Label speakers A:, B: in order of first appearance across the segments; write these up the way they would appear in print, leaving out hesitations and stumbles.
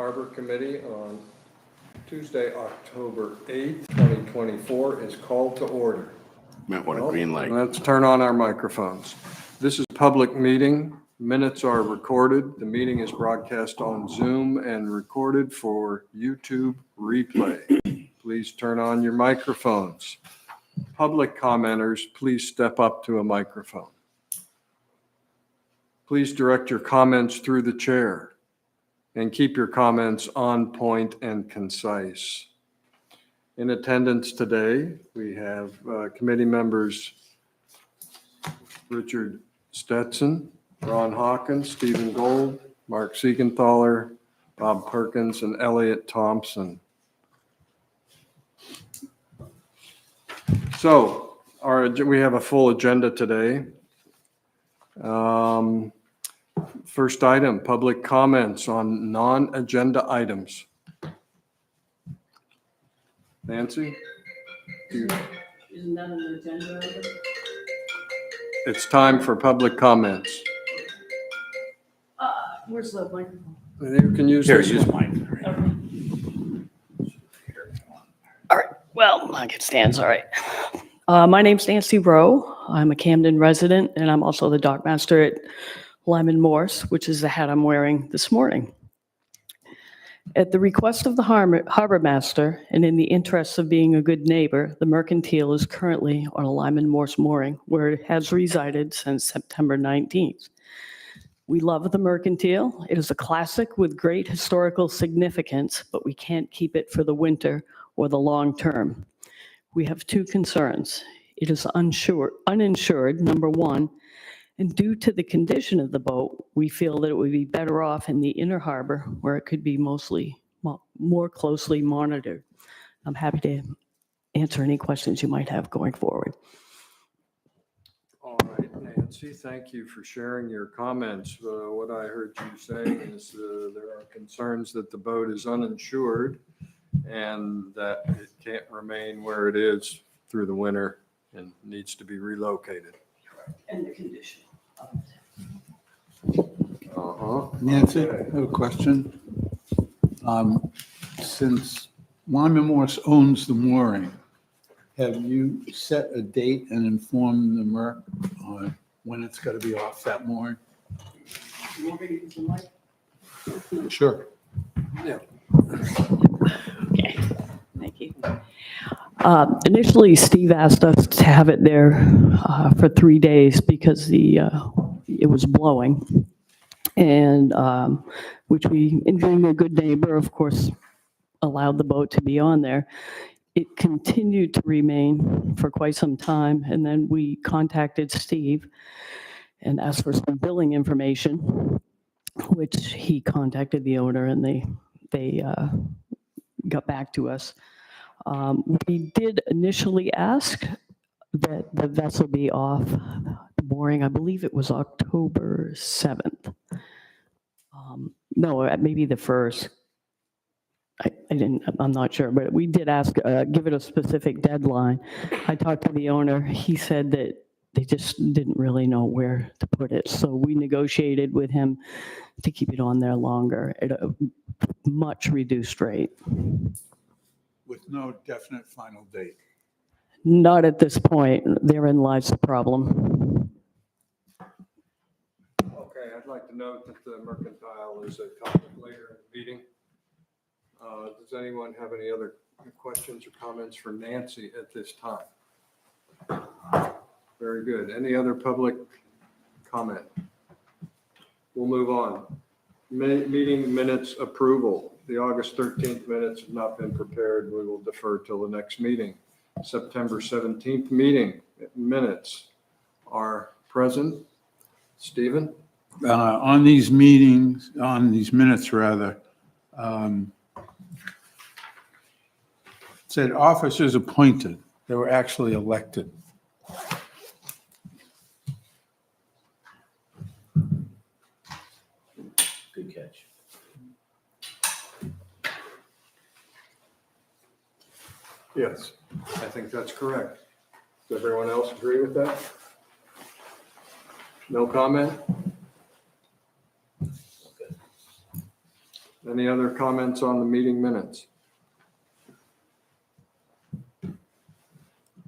A: Harbor Committee on Tuesday, October 8th, 2024 is called to order.
B: Might want a green light.
A: Let's turn on our microphones. This is a public meeting. Minutes are recorded. The meeting is broadcast on Zoom and recorded for YouTube replay. Please turn on your microphones. Public commenters, please step up to a microphone. Please direct your comments through the chair and keep your comments on point and concise. In attendance today, we have committee members Richard Stetson, Ron Hawkins, Stephen Gold, Mark Siegenthaler, Bob Perkins, and Elliot Thompson. So we have a full agenda today. First item, public comments on non-agenda items. Nancy?
C: Isn't that an agenda item?
A: It's time for public comments.
C: Where's the microphone?
A: You can use
B: Here,
A: this
B: use
A: one.
B: mine.
C: All right, well, I can stand, all right. My name's Nancy Rowe. I'm a Camden resident, and I'm also the dock master at Lyman Morse, which is the hat I'm wearing this morning. At the request of the harbor master, and in the interest of being a good neighbor, the Mercantile is currently on a Lyman Morse mooring, where it has resided since September 19th. We love the Mercantile. It is a classic with great historical significance, but we can't keep it for the winter or the long term. We have two concerns. It is uninsured, number one, and due to the condition of the boat, we feel that it would be better off in the inner harbor where it could be more closely monitored. I'm happy to answer any questions you might have going forward.
A: All right, Nancy, thank you for sharing your comments. What I heard you saying is there are concerns that the boat is uninsured and that it can't remain where it is through the winter and needs to be relocated.
C: And the condition.
D: Nancy,
A: Okay.
D: I have a question. Since Lyman Morse owns the mooring, have you set a date and informed the Merc on when it's got to be off that mooring?
C: You want me to use the mic?
D: Sure.
A: Yeah.
C: Okay, thank you. Initially, Steve asked us to have it there for 3 days because it was blowing, and which we, in being a good neighbor, of course, allowed the boat to be on there. It continued to remain for quite some time, and then we contacted Steve and asked for some billing information, which he contacted the owner, and they got back to us. We did initially ask that the vessel be off the mooring. I believe it was October 7th. No, maybe the 1st. I'm not sure, but we did ask, give it a specific deadline. I talked to the owner. He said that they just didn't really know where to put it. So we negotiated with him to keep it on there longer at a much reduced rate.
D: With no definite final date.
C: Not at this point. Therein lies the problem.
A: Okay, I'd like to note that the Mercantile is a topic later in the meeting. Does anyone have any other questions or comments for Nancy at this time? Very good. Any other public comment? We'll move on. Meeting minutes approval. The August 13th minutes have not been prepared. We will defer till the next meeting. September 17th meeting minutes are present. Stephen?
D: On these meetings, on these minutes rather, it said officers appointed. They were actually elected.
B: Good catch.
A: Yes, I think that's correct. Does everyone else agree with that? No comment? Any other comments on the meeting minutes?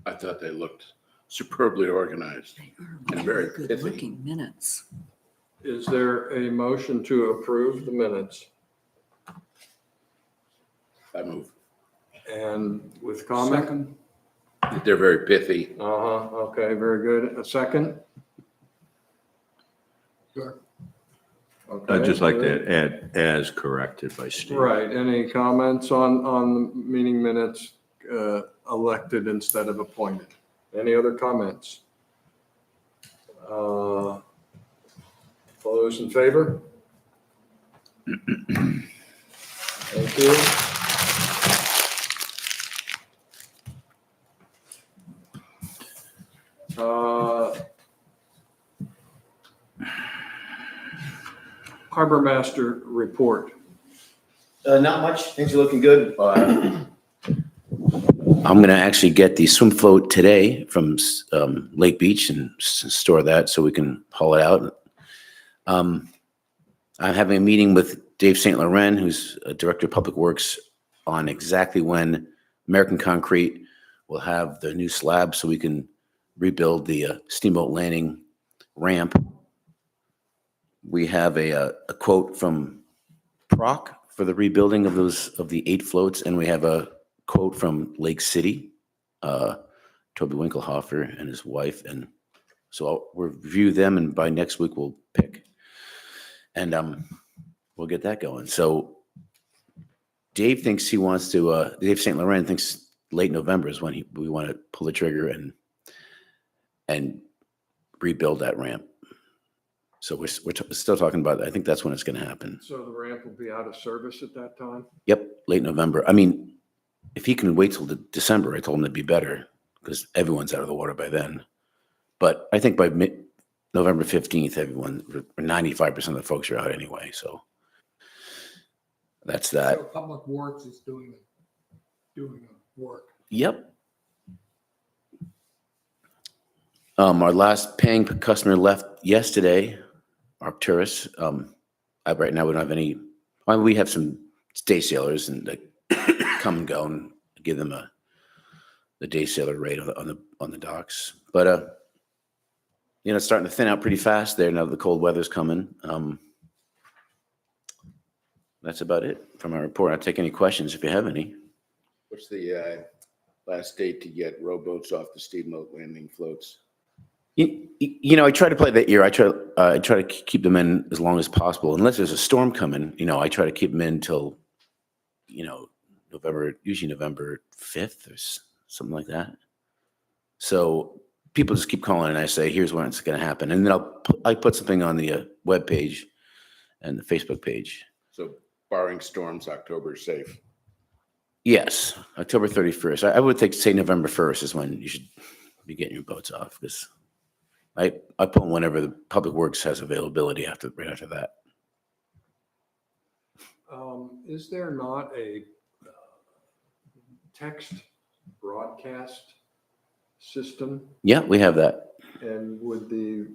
B: I thought they looked superbly organized.
E: They are
B: And very
E: good
B: pithy.
E: looking minutes.
A: Is there a motion to approve the minutes?
B: I move.
A: And with comment?
D: Second.
B: They're very pithy.
A: Okay, very good. A second?
D: Sure.
A: Okay,
F: I'd just like
A: good.
F: to add, as corrected by Steve.
A: Right, any comments on the meeting minutes, elected instead of appointed? Any other comments? All those in favor? Thank you. Harbor Master report.
G: Not much. Things are looking good. I'm going to actually get the swim float today from Lake Beach and store that so we can haul it out. I'm having a meeting with Dave St. Laurent, who's a Director of Public Works, on exactly when American Concrete will have the new slab so we can rebuild the steamboat landing ramp. We have a quote from Proc for the rebuilding of the 8 floats, and we have a quote from Lake City, Toby Winkelhofer and his wife, and so I'll review them, and by next week we'll pick, and we'll get that going. So Dave thinks he wants to. Dave St. Laurent thinks late November is when we want to pull the trigger and rebuild that ramp. So we're still talking about that. I think that's when it's going to happen.
A: So the ramp will be out of service at that time?
G: Yep, late November. I mean, if he can wait till December, I told him it'd be better because everyone's out of the water by then. But I think by November 15th, 95% of the folks are out anyway. So that's that.
H: So Public Works is doing the work.
G: Yep. Our last paying customer left yesterday, Arcturus. Right now we don't have any. Well, we have some day sailors and they come and go and give them the day sailor rate on the docks. But it's starting to thin out pretty fast there now that the cold weather's coming. That's about it from my report. I'll take any questions if you have any.
B: What's the last date to get rowboats off the steamboat landing floats?
G: I try to play that year. I try to keep them in as long as possible, unless there's a storm coming. I try to keep them in till, November 5th or something like that. So people just keep calling, and I say, "Here's when it's going to happen," and then I put something on the web page and the Facebook page.
B: So barring storms, October is safe.
G: Yes, October 31st. I would say November 1st is when you should be getting your boats off, because I put them whenever the Public Works has availability right after that.
A: Is there not a text broadcast system?
G: Yeah, we have that.
A: And would the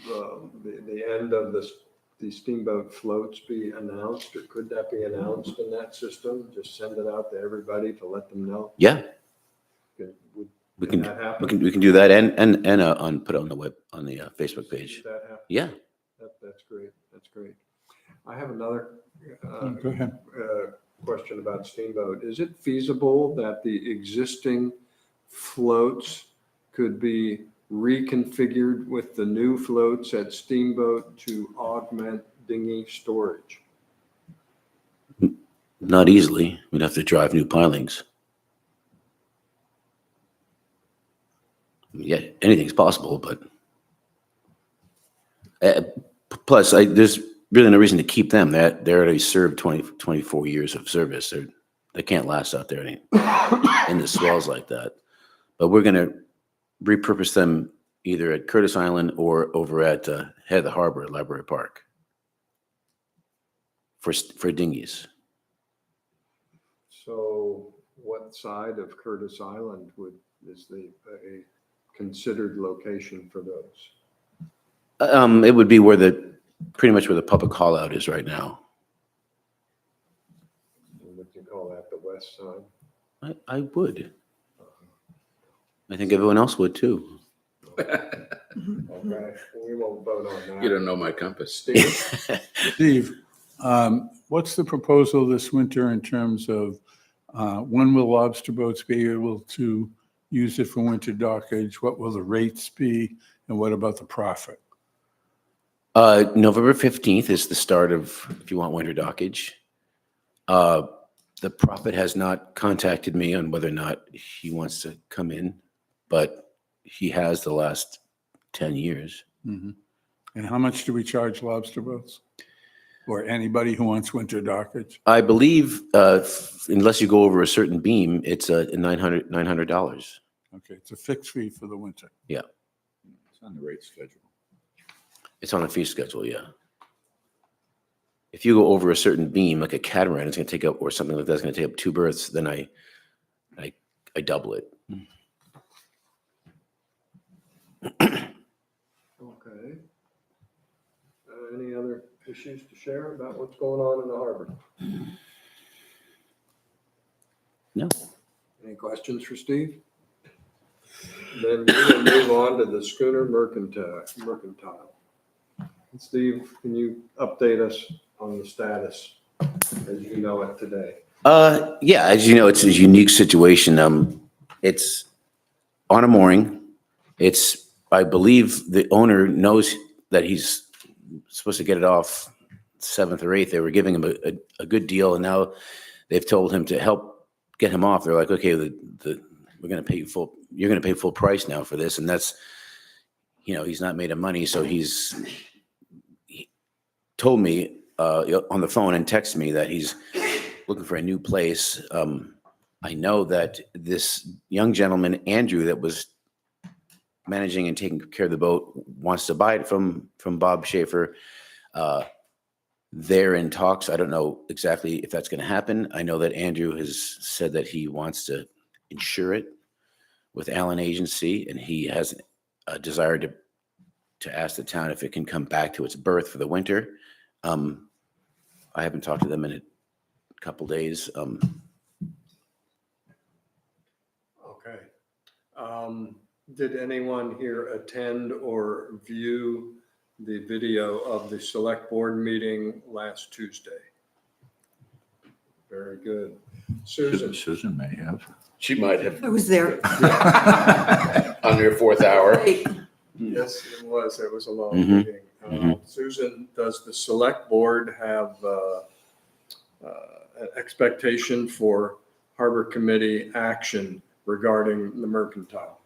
A: end of the steamboat floats be announced, or could that be announced in that system? Just send it out to everybody to let them know?
G: Yeah,
A: Would that happen?
G: we can do that and put it on the Facebook page.
A: Does that happen?
G: Yeah.
A: That's great. That's great. I have another
D: Go ahead.
A: question about Steamboat. Is it feasible that the existing floats could be reconfigured with the new floats at Steamboat to augment dinghy storage?
G: Not easily. We'd have to drive new pilings. Yeah, anything's possible, but plus, there's really no reason to keep them. They already served 24 years of service. They can't last out there in the swells like that. But we're going to repurpose them either at Curtis Island or over at head of the harbor at Library Park for dinghies.
A: So what side of Curtis Island is a considered location for those?
G: It would be pretty much where the public haul out is right now.
A: would you call that, the west side?
G: I would. I think everyone else would too.
A: Okay, we won't vote on that.
B: You don't know my compass.
A: Steve?
D: Steve, what's the proposal this winter in terms of when will lobster boats be able to use it for winter dockage? What will the rates be? And what about the profit?
G: November 15th is the start of, if you want winter dockage. The prophet has not contacted me on whether or not he wants to come in, but he has the last 10 years.
D: Mhm. And how much do we charge lobster boats? Or anybody who wants winter dockage?
G: I believe, unless you go over a certain beam, it's $900.
D: Okay, it's a fixed fee for the winter.
G: Yeah,
B: It's on the rate schedule.
G: it's on a fee schedule, yeah. If you go over a certain beam, like a catamaran, it's going to take up, or something like that's going to take up 2 berths, then I double it.
A: Okay. Any other issues to share about what's going on in the harbor?
G: No.
A: Any questions for Steve? Then we will move on to the schooner mercantile. Steve, can you update us on the status as you know it today?
G: Yeah, as you know, it's a unique situation. It's on a mooring. I believe the owner knows that he's supposed to get it off 7th or 8th. They were giving him a good deal, and now they've told him to help get him off. They're like, okay, we're going to pay you full. You're going to pay full price now for this, and that's, he's not made of money, so he told me on the phone and texted me that he's looking for a new place. I know that this young gentleman, Andrew, that was managing and taking care of the boat, wants to buy it from Bob Schaefer. They're in talks. I don't know exactly if that's going to happen. I know that Andrew has said that he wants to insure it with Allen Agency, and he has a desire to ask the town if it can come back to its berth for the winter. I haven't talked to them in a couple days.
A: Okay. Did anyone here attend or view the video of the select board meeting last Tuesday? Very good. Susan?
F: Susan may have.
B: She might have
E: I was there.
B: on your 4th hour.
A: Yes, it was. It was a long
G: Mhm.
A: meeting.
G: Mhm.
A: Susan, does the select board have an expectation for harbor committee action regarding the mercantile?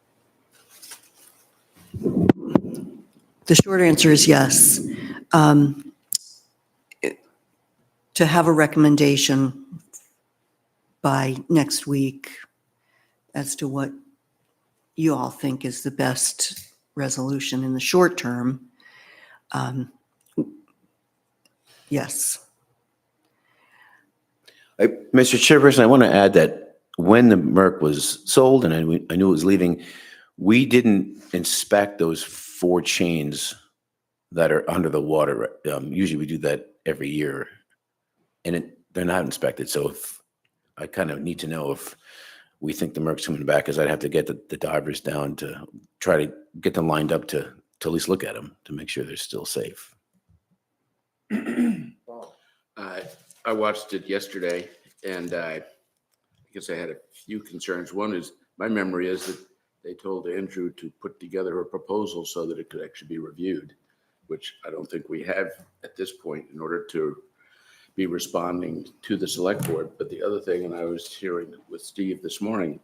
E: The short answer is yes. To have a recommendation by next week as to what you all think is the best resolution in the short term. Yes.
G: Mr. Chairperson, I want to add that when the Merc was sold and I knew it was leaving, we didn't inspect those 4 chains that are under the water. Usually we do that every year, and they're not inspected. So if I kind of need to know if we think the Merc's coming back, because I'd have to get the divers down to try to get them lined up to at least look at them to make sure they're still safe.
B: I watched it yesterday, and I guess I had a few concerns. One is, my memory is that they told Andrew to put together a proposal so that it could actually be reviewed, which I don't think we have at this point in order to be responding to the select board. But the other thing, and I was hearing with Steve this morning,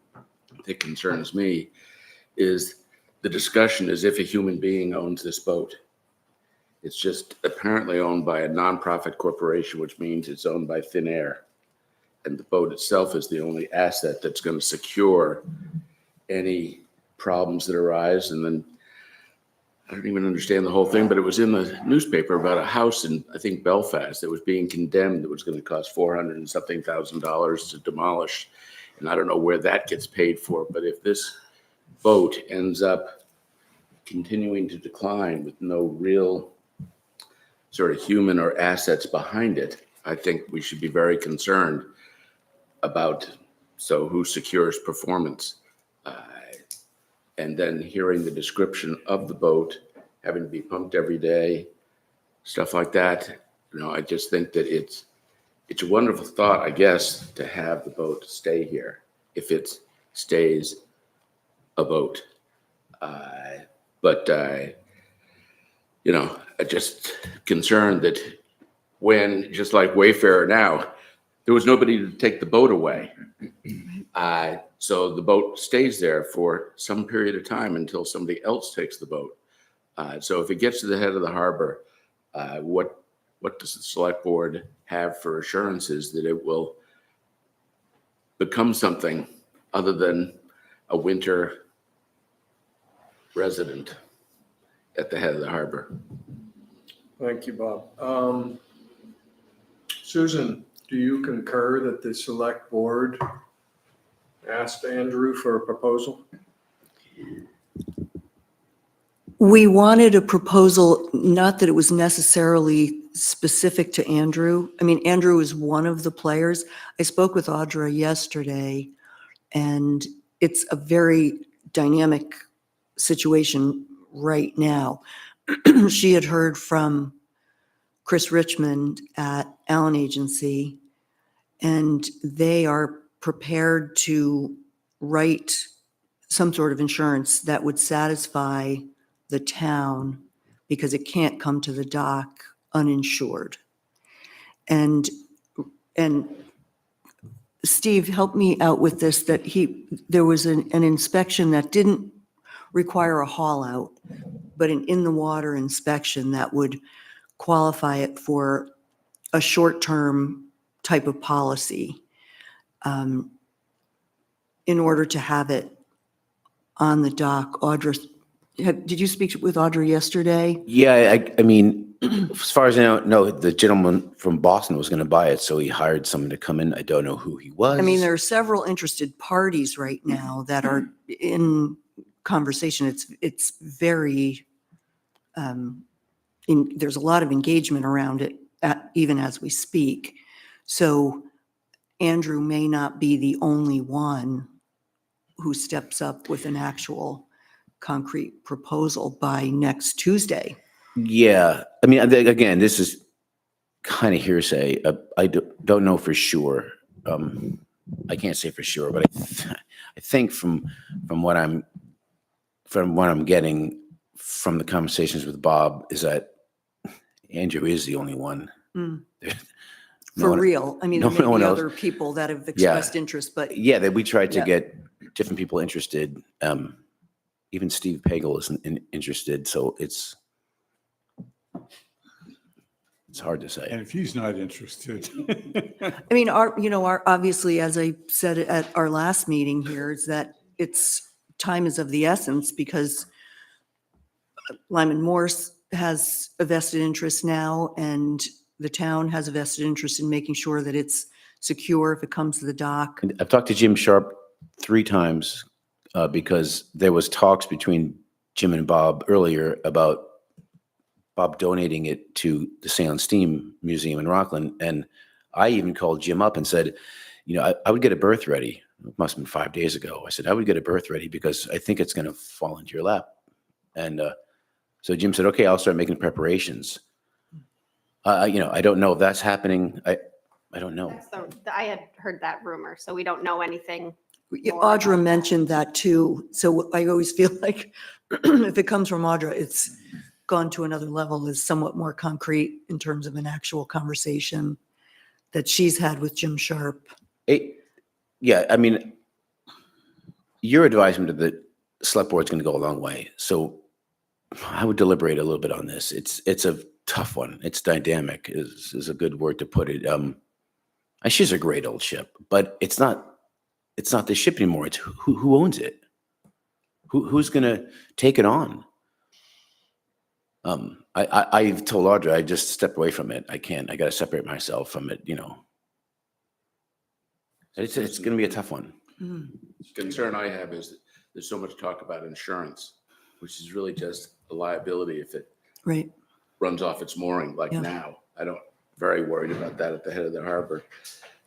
B: that concerns me is the discussion as if a human being owns this boat. It's just apparently owned by a nonprofit corporation, which means it's owned by thin air. And the boat itself is the only asset that's going to secure any problems that arise. And then I don't even understand the whole thing, but it was in the newspaper about a house in, I think, Belfast that was being condemned. That was going to cost $400 and something thousand to demolish. And I don't know where that gets paid for, but if this boat ends up continuing to decline with no real sort of human or assets behind it, I think we should be very concerned about, so who secures performance? And then hearing the description of the boat, having to be pumped every day, stuff like that. I just think that it's a wonderful thought, I guess, to have the boat stay here, if it stays a boat. But I'm just concerned that when, just like Wayfarer now, there was nobody to take the boat away. So the boat stays there for some period of time until somebody else takes the boat. So if it gets to the head of the harbor, what does the select board have for assurances that it will become something other than a winter resident at the head of the harbor?
A: Thank you, Bob. Susan, do you concur that the select board asked Andrew for a proposal?
E: We wanted a proposal, not that it was necessarily specific to Andrew. I mean, Andrew is one of the players. I spoke with Audra yesterday, and it's a very dynamic situation right now. She had heard from Chris Richmond at Allen Agency, and they are prepared to write some sort of insurance that would satisfy the town because it can't come to the dock uninsured. And Steve, help me out with this, that there was an inspection that didn't require a haul out, but an in the water inspection that would qualify it for a short-term type of policy in order to have it on the dock. Audra, did you speak with Audra yesterday?
G: Yeah, I mean, as far as I know, the gentleman from Boston was going to buy it, so he hired someone to come in. I don't know who he was.
E: I mean, there are several interested parties right now that are in conversation. It's very, there's a lot of engagement around it, even as we speak. So Andrew may not be the only one who steps up with an actual concrete proposal by next Tuesday.
G: Yeah, I mean, again, this is kind of hearsay. I don't know for sure. I can't say for sure, but I think from what I'm getting from the conversations with Bob is that Andrew is the only one.
E: For real. I mean, there
G: no
E: may
G: one
E: be
G: else.
E: other people that have expressed interest, but
G: Yeah, that we tried to
E: Yeah.
G: get different people interested. Even Steve Pagel isn't interested, so it's hard to say.
D: And if he's not interested.
E: I mean, our obviously, as I said at our last meeting here, is that time is of the essence because Lyman Morse has a vested interest now, and the town has a vested interest in making sure that it's secure if it comes to the dock.
G: I've talked to Jim Sharp 3 times because there was talks between Jim and Bob earlier about Bob donating it to the Sail and Steam Museum in Rockland. And I even called Jim up and said, I would get a berth ready. It must have been 5 days ago. I said, I would get a berth ready because I think it's going to fall into your lap. And so Jim said, okay, I'll start making preparations. I don't know if that's happening. I don't know.
I: I had heard that rumor, so we don't know anything.
E: Yeah,
I: more about
E: Audra
I: that.
E: mentioned that too. So I always feel like if it comes from Audra, it's gone to another level, is somewhat more concrete in terms of an actual conversation that she's had with Jim Sharp.
G: Yeah, I mean, your advisement to the select board is going to go a long way. So I would deliberate a little bit on this. It's a tough one. It's dynamic is a good word to put it. She's a great old ship, but it's not the ship anymore. It's who owns it. Who's going to take it on? I've told Audra, I just step away from it. I can't. I got to separate myself from it. It's going to be a tough one.
E: Mm.
B: The concern I have is that there's so much talk about insurance, which is really just a liability if it
E: Right.
B: runs off its mooring like
E: Yeah.
B: now. Very worried about that at the head of the harbor.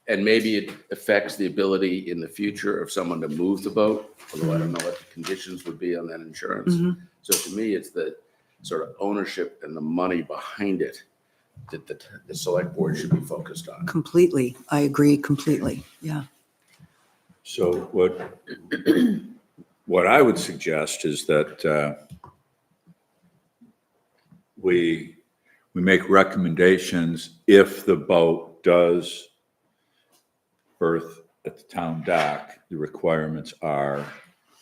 B: And maybe it affects the ability in the future of someone to move the boat, although I don't know what the conditions would be on that insurance. So to me, it's the sort of ownership and the money behind it that the select board should be focused on.
E: Completely. I agree completely. Yeah.
F: So what I would suggest is that we make recommendations if the boat does berth at the town dock. The requirements are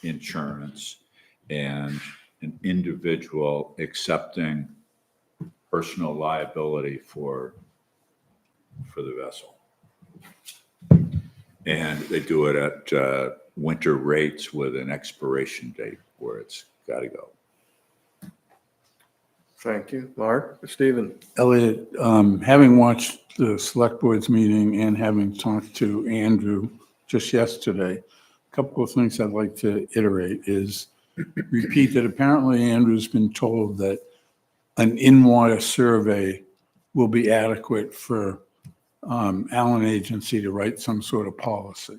F: insurance and an individual accepting personal liability for the vessel. And they do it at winter rates with an expiration date where it's got to go.
A: Thank you. Mark, Stephen?
D: Elliot, having watched the select board's meeting and having talked to Andrew just yesterday, a couple of things I'd like to iterate is repeat that apparently Andrew's been told that an in-water survey will be adequate for Allen Agency to write some sort of policy.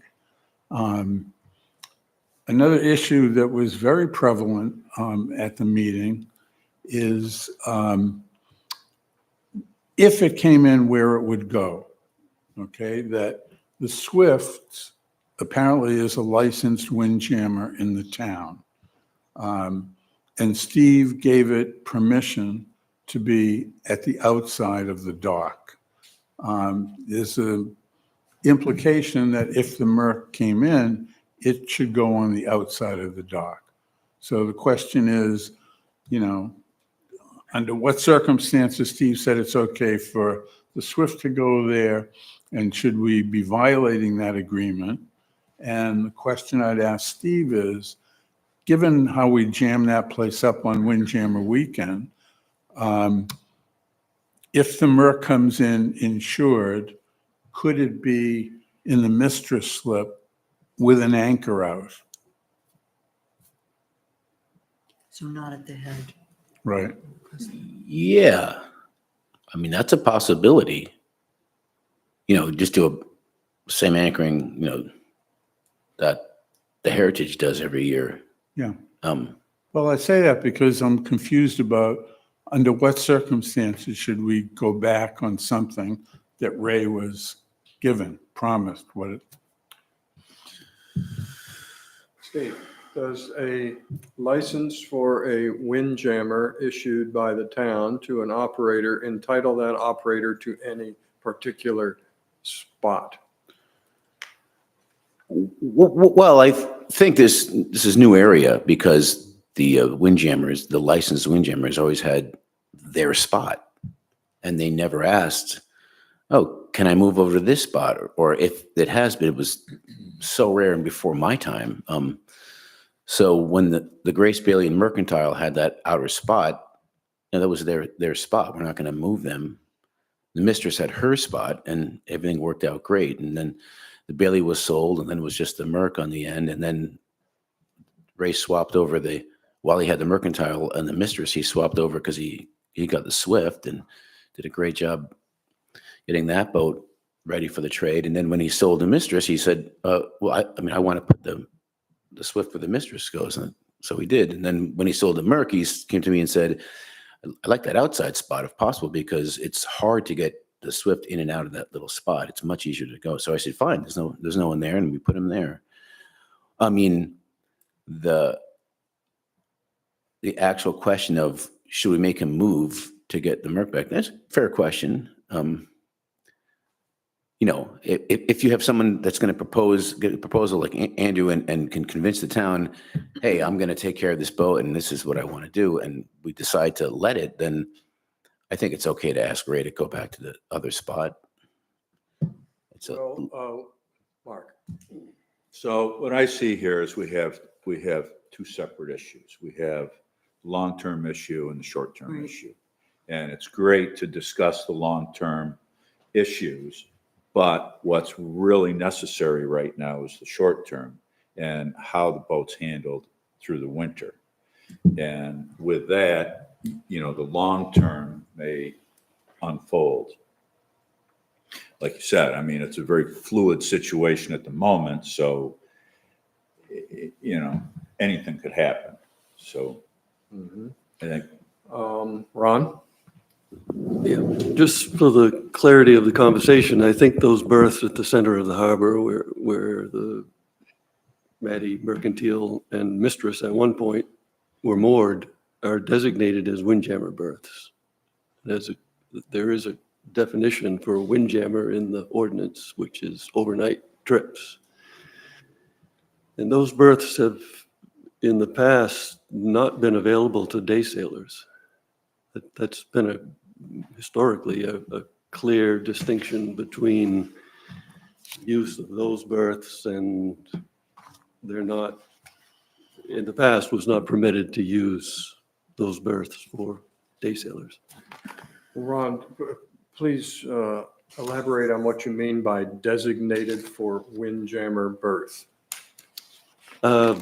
D: Another issue that was very prevalent at the meeting is if it came in, where it would go. Okay, that the Swift apparently is a licensed windjammer in the town. And Steve gave it permission to be at the outside of the dock. There's an implication that if the Merc came in, it should go on the outside of the dock. So the question is, you know, under what circumstances Steve said it's okay for the Swift to go there, and should we be violating that agreement? And the question I'd ask Steve is, given how we jam that place up on Windjammer weekend, if the Merc comes in insured, could it be in the mistress slip with an anchor out?
E: So not at the head.
D: Right.
G: Yeah. I mean, that's a possibility. You know, just do a same anchoring, you know, that the Heritage does every year.
D: Yeah.
G: Um,
D: Well, I say that because I'm confused about under what circumstances should we go back on something that Ray was given, promised, what it,
A: Steve, does a license for a windjammer issued by the town to an operator entitle that operator to any particular spot?
G: Well, I think this is new area because the windjammers, the licensed windjammers always had their spot. And they never asked, oh, can I move over to this spot? Or if it has been, it was so rare and before my time. So when the Grace Bailey and Mercantile had that outer spot, you know, that was their spot. We're not going to move them. The Mistress had her spot and everything worked out great. And then the Bailey was sold and then it was just the Merc on the end. And then Ray swapped over while he had the Mercantile and the Mistress, he swapped over because he got the Swift and did a great job getting that boat ready for the trade. And then when he sold the Mistress, he said, well, I want to put the Swift where the Mistress goes. And so he did. And then when he sold the Merc, he came to me and said, I like that outside spot if possible, because it's hard to get the Swift in and out of that little spot. It's much easier to go. So I said, fine, there's no one there. And we put him there. I mean, the actual question of should we make him move to get the Merc back? That's a fair question. You know, if you have someone that's going to get a proposal like Andrew and can convince the town, hey, I'm going to take care of this boat and this is what I want to do, and we decide to let it, then I think it's okay to ask Ray to go back to the other spot.
A: Mark.
F: So what I see here is we have two separate issues. We have the long-term issue and the short-term
E: Right.
F: issue. And it's great to discuss the long-term issues, but what's really necessary right now is the short-term and how the boat's handled through the winter. And with that, you know, the long-term may unfold. like you said, I mean, it's a very fluid situation at the moment, so, you know, anything could happen. So I think,
A: Ron?
H: Yeah, just for the clarity of the conversation, I think those berths at the center of the harbor where the Maddie Mercantile and Mistress at one point were moored are designated as windjammer berths. There is a definition for a windjammer in the ordinance, which is overnight trips. And those berths have, in the past, not been available to day sailors. That's been historically a clear distinction between use of those berths, and they're not, in the past, was not permitted to use those berths for day sailors.
A: Ron, please elaborate on what you mean by designated for windjammer berth.
H: I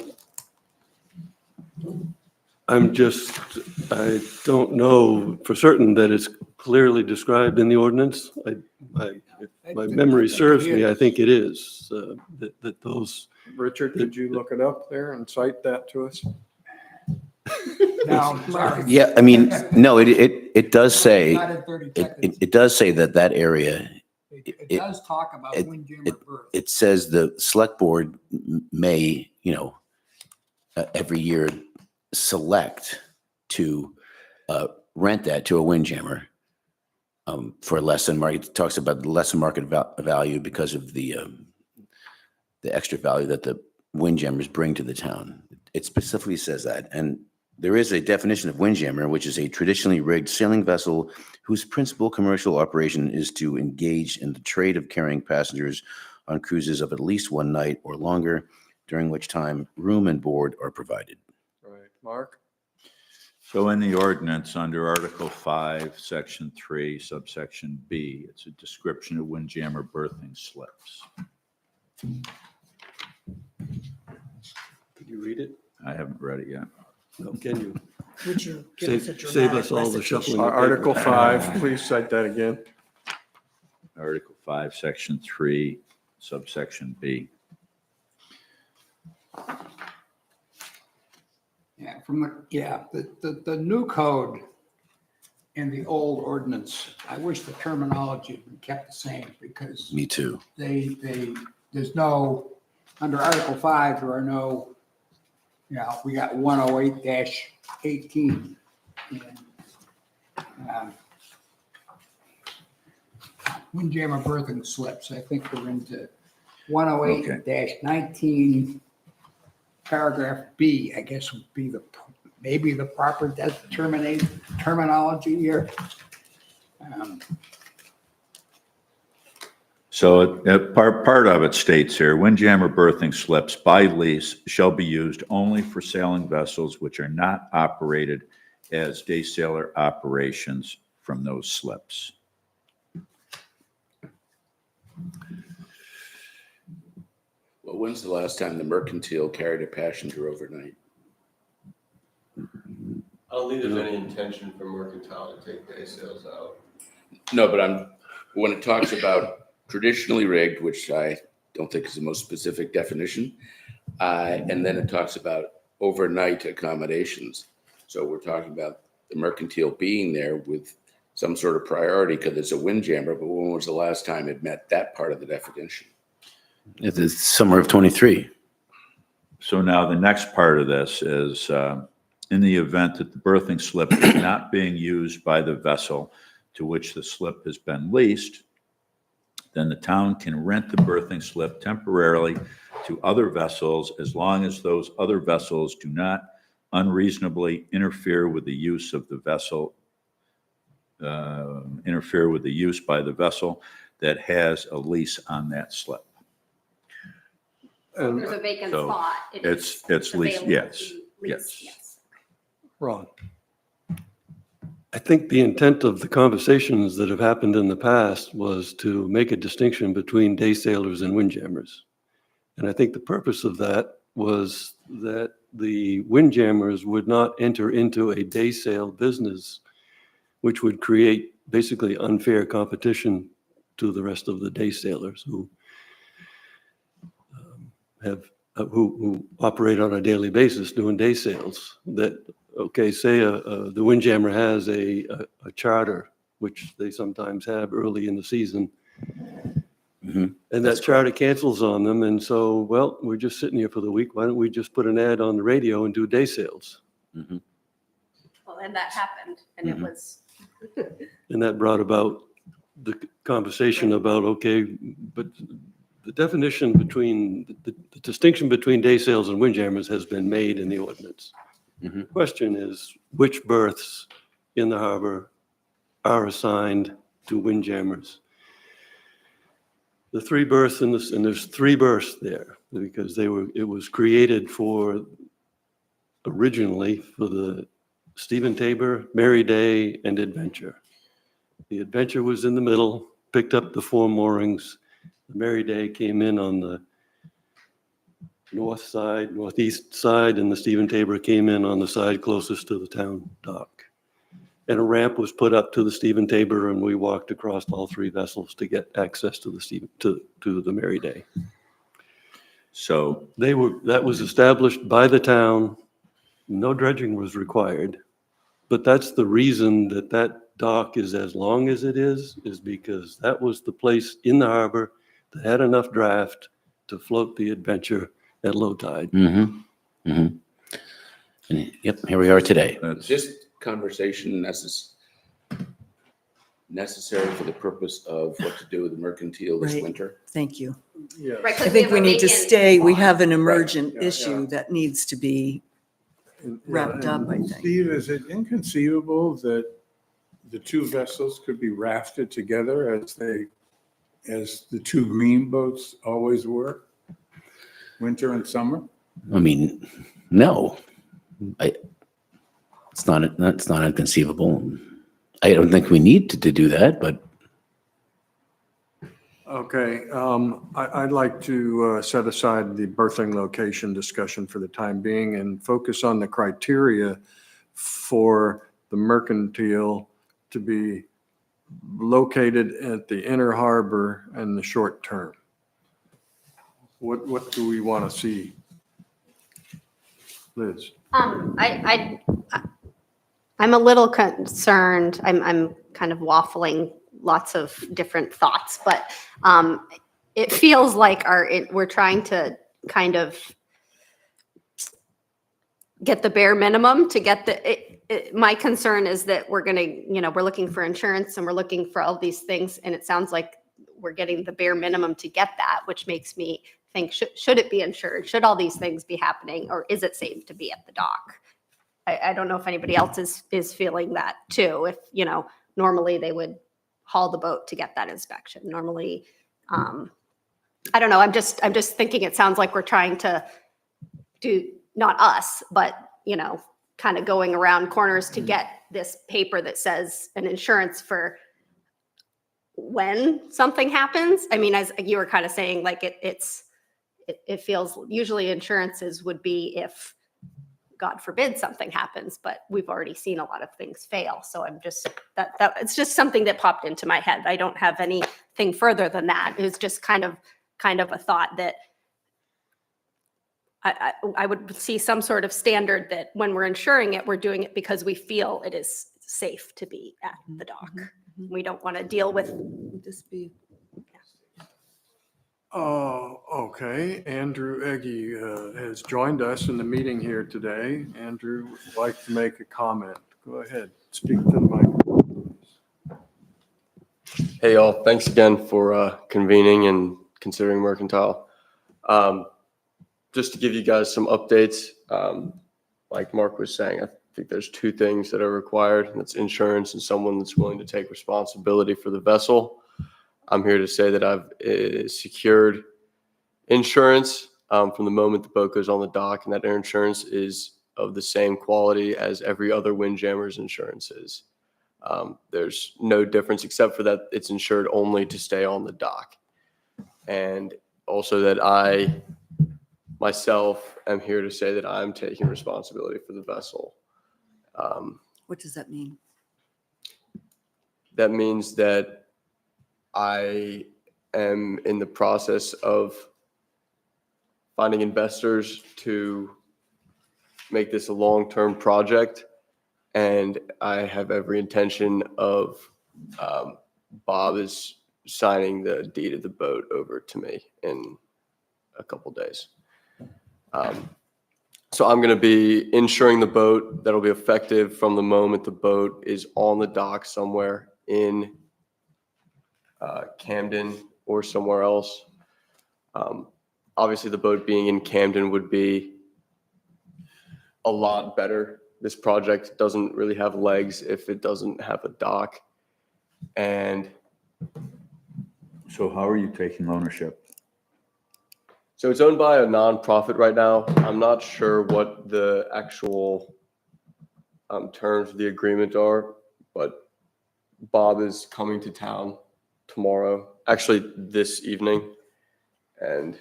H: don't know for certain that it's clearly described in the ordinance. If my memory serves me, I think it is, that those.
A: Richard, could you look it up there and cite that to us?
J: No, sorry.
G: Yeah, I mean, no, it does say,
J: Not in 30 seconds.
G: it does say that area,
J: It does talk about windjammer berth.
G: it says the select board may, every year select to rent that to a windjammer for less than market. It talks about less than market value because of the extra value that the windjammers bring to the town. It specifically says that. And there is a definition of windjammer, which is a traditionally rigged sailing vessel whose principal commercial operation is to engage in the trade of carrying passengers on cruises of at least one night or longer, during which time room and board are provided.
A: Right, Mark?
F: so in the ordinance, under Article 5, Section 3, subsection B, it's a description of windjammer berthing slips.
H: Could you read it?
F: I haven't read it yet.
H: No, can you?
J: Would you give us a
H: Save
J: dramatic
H: us all the
J: recitation?
H: shuffling. of
A: Article
H: paper.
A: 5, please cite that again.
F: Article 5, Section 3, subsection B.
J: Yeah, the new code and the old ordinance, I wish the terminology had been kept the same because
G: Me too.
J: there's no, under Article 5, there are no, we got 108-18. And, windjammer berthing slips, I think we're into 108-19, paragraph B, I guess would be maybe the proper terminology here.
F: So part of it states here, windjammer berthing slips by lease shall be used only for sailing vessels which are not operated as day sailor operations from those slips.
B: Well, when's the last time the Mercantile carried a passenger overnight?
K: I don't think there's any intention for Mercantile to take day sales out.
B: No, but when it talks about traditionally rigged, which I don't think is the most specific definition, and then it talks about overnight accommodations. So we're talking about the Mercantile being there with some sort of priority because it's a windjammer, but when was the last time it met that part of the definition?
G: It's the summer of 23.
F: So now the next part of this is in the event that the berthing slip is not being used by the vessel to which the slip has been leased, then the town can rent the berthing slip temporarily to other vessels as long as those other vessels do not unreasonably interfere with the use of the vessel, interfere with the use by the vessel that has a lease on that slip.
A: And
I: There's a vacant
F: So
I: spot.
F: it's leased,
I: available
F: yes,
I: to lease,
F: yes.
A: Ron?
H: I think the intent of the conversations that have happened in the past was to make a distinction between day sailors and windjammers. And I think the purpose of that was that the windjammers would not enter into a day sail business, which would create basically unfair competition to the rest of the day sailors who who operate on a daily basis doing day sails. That, okay, say the Windjammer has a charter, which they sometimes have early in the season,
G: Mhm.
H: and that charter cancels on them, and so, well, we're just sitting here for the week, why don't we just put an ad on the radio and do day sails?
G: Mhm.
I: Well, and that happened, and it
G: Mhm.
I: was,
H: And that brought about the conversation about, okay, but the definition between, the distinction between day sails and windjammers has been made in the ordinance.
G: Mhm.
H: The question is, which berths in the harbor are assigned to windjammers? The three berths in this, and there's three berths there, because it was created originally for the Stephen Tabor, Merry Day, and Adventure. The Adventure was in the middle, picked up the four moorings. The Merry Day came in on the northeast side, and the Stephen Tabor came in on the side closest to the town dock. And a ramp was put up to the Stephen Tabor, and we walked across all three vessels to get access to the Merry Day.
F: So
H: That was established by the town. No dredging was required. But that's the reason that dock is as long as it is because that was the place in the harbor that had enough draft to float the Adventure at low tide.
G: Mhm. Mhm. And yep, here we are today.
F: that's,
B: This conversation necessary for the purpose of what to do with the mercantile this
E: Right.
B: winter?
E: Thank you.
A: Yes.
I: right,
E: I
I: because
E: think we need to stay, we have an
A: Yeah,
E: emergent
A: yeah.
E: issue that needs to be wrapped up, I think.
D: Steve, is it inconceivable that the two vessels could be rafted together as the two green boats always were, winter and summer?
G: I mean, no. It's not inconceivable. I don't think we need to do that, but
A: Okay, I'd like to set aside the berthing location discussion for the time being and focus on the criteria for the mercantile to be located at the inner harbor and the short term. What do we want to see? Liz?
I: I'm a little concerned. I'm kind of waffling lots of different thoughts, but it feels like we're trying to kind of get the bare minimum to get my concern is that we're going to, we're looking for insurance and we're looking for all these things. And it sounds like we're getting the bare minimum to get that, which makes me think, should it be insured? Should all these things be happening? Or is it safe to be at the dock? I don't know if anybody else is feeling that too. If, normally they would haul the boat to get that inspection. Normally, I don't know. I'm just thinking it sounds like we're trying to do, not us, but, kind of going around corners to get this paper that says an insurance for when something happens. I mean, as you were kind of saying, like it feels usually insurances would be if, God forbid, something happens, but we've already seen a lot of things fail. So I'm just, that it's just something that popped into my head. I don't have anything further than that. It was just kind of a thought that I would see some sort of standard that when we're insuring it, we're doing it because we feel it is safe to be at the dock. We don't want to deal with.
E: Just be.
A: Okay, Andrew Egge has joined us in the meeting here today. Andrew would like to make a comment. Go ahead, speak to the microphone.
K: Hey, y'all. Thanks again for convening and considering Mercantile. Just to give you guys some updates, like Mark was saying, I think there's two things that are required, and that's insurance and someone that's willing to take responsibility for the vessel. I'm here to say that I've secured insurance from the moment the boat goes on the dock, and that insurance is of the same quality as every other Windjammer's insurance is. There's no difference except for that it's insured only to stay on the dock. And also that I myself am here to say that I'm taking responsibility for the vessel.
E: What does that mean?
K: That means that I am in the process of finding investors to make this a long-term project. And I have every intention of, Bob is signing the deed of the boat over to me in a couple days. So I'm going to be insuring the boat. That'll be effective from the moment the boat is on the dock somewhere in Camden or somewhere else. Obviously, the boat being in Camden would be a lot better. This project doesn't really have legs if it doesn't have a dock. And
F: So how are you taking ownership?
K: so it's owned by a nonprofit right now. I'm not sure what the actual terms of the agreement are, but Bob is coming to town tomorrow, actually this evening, and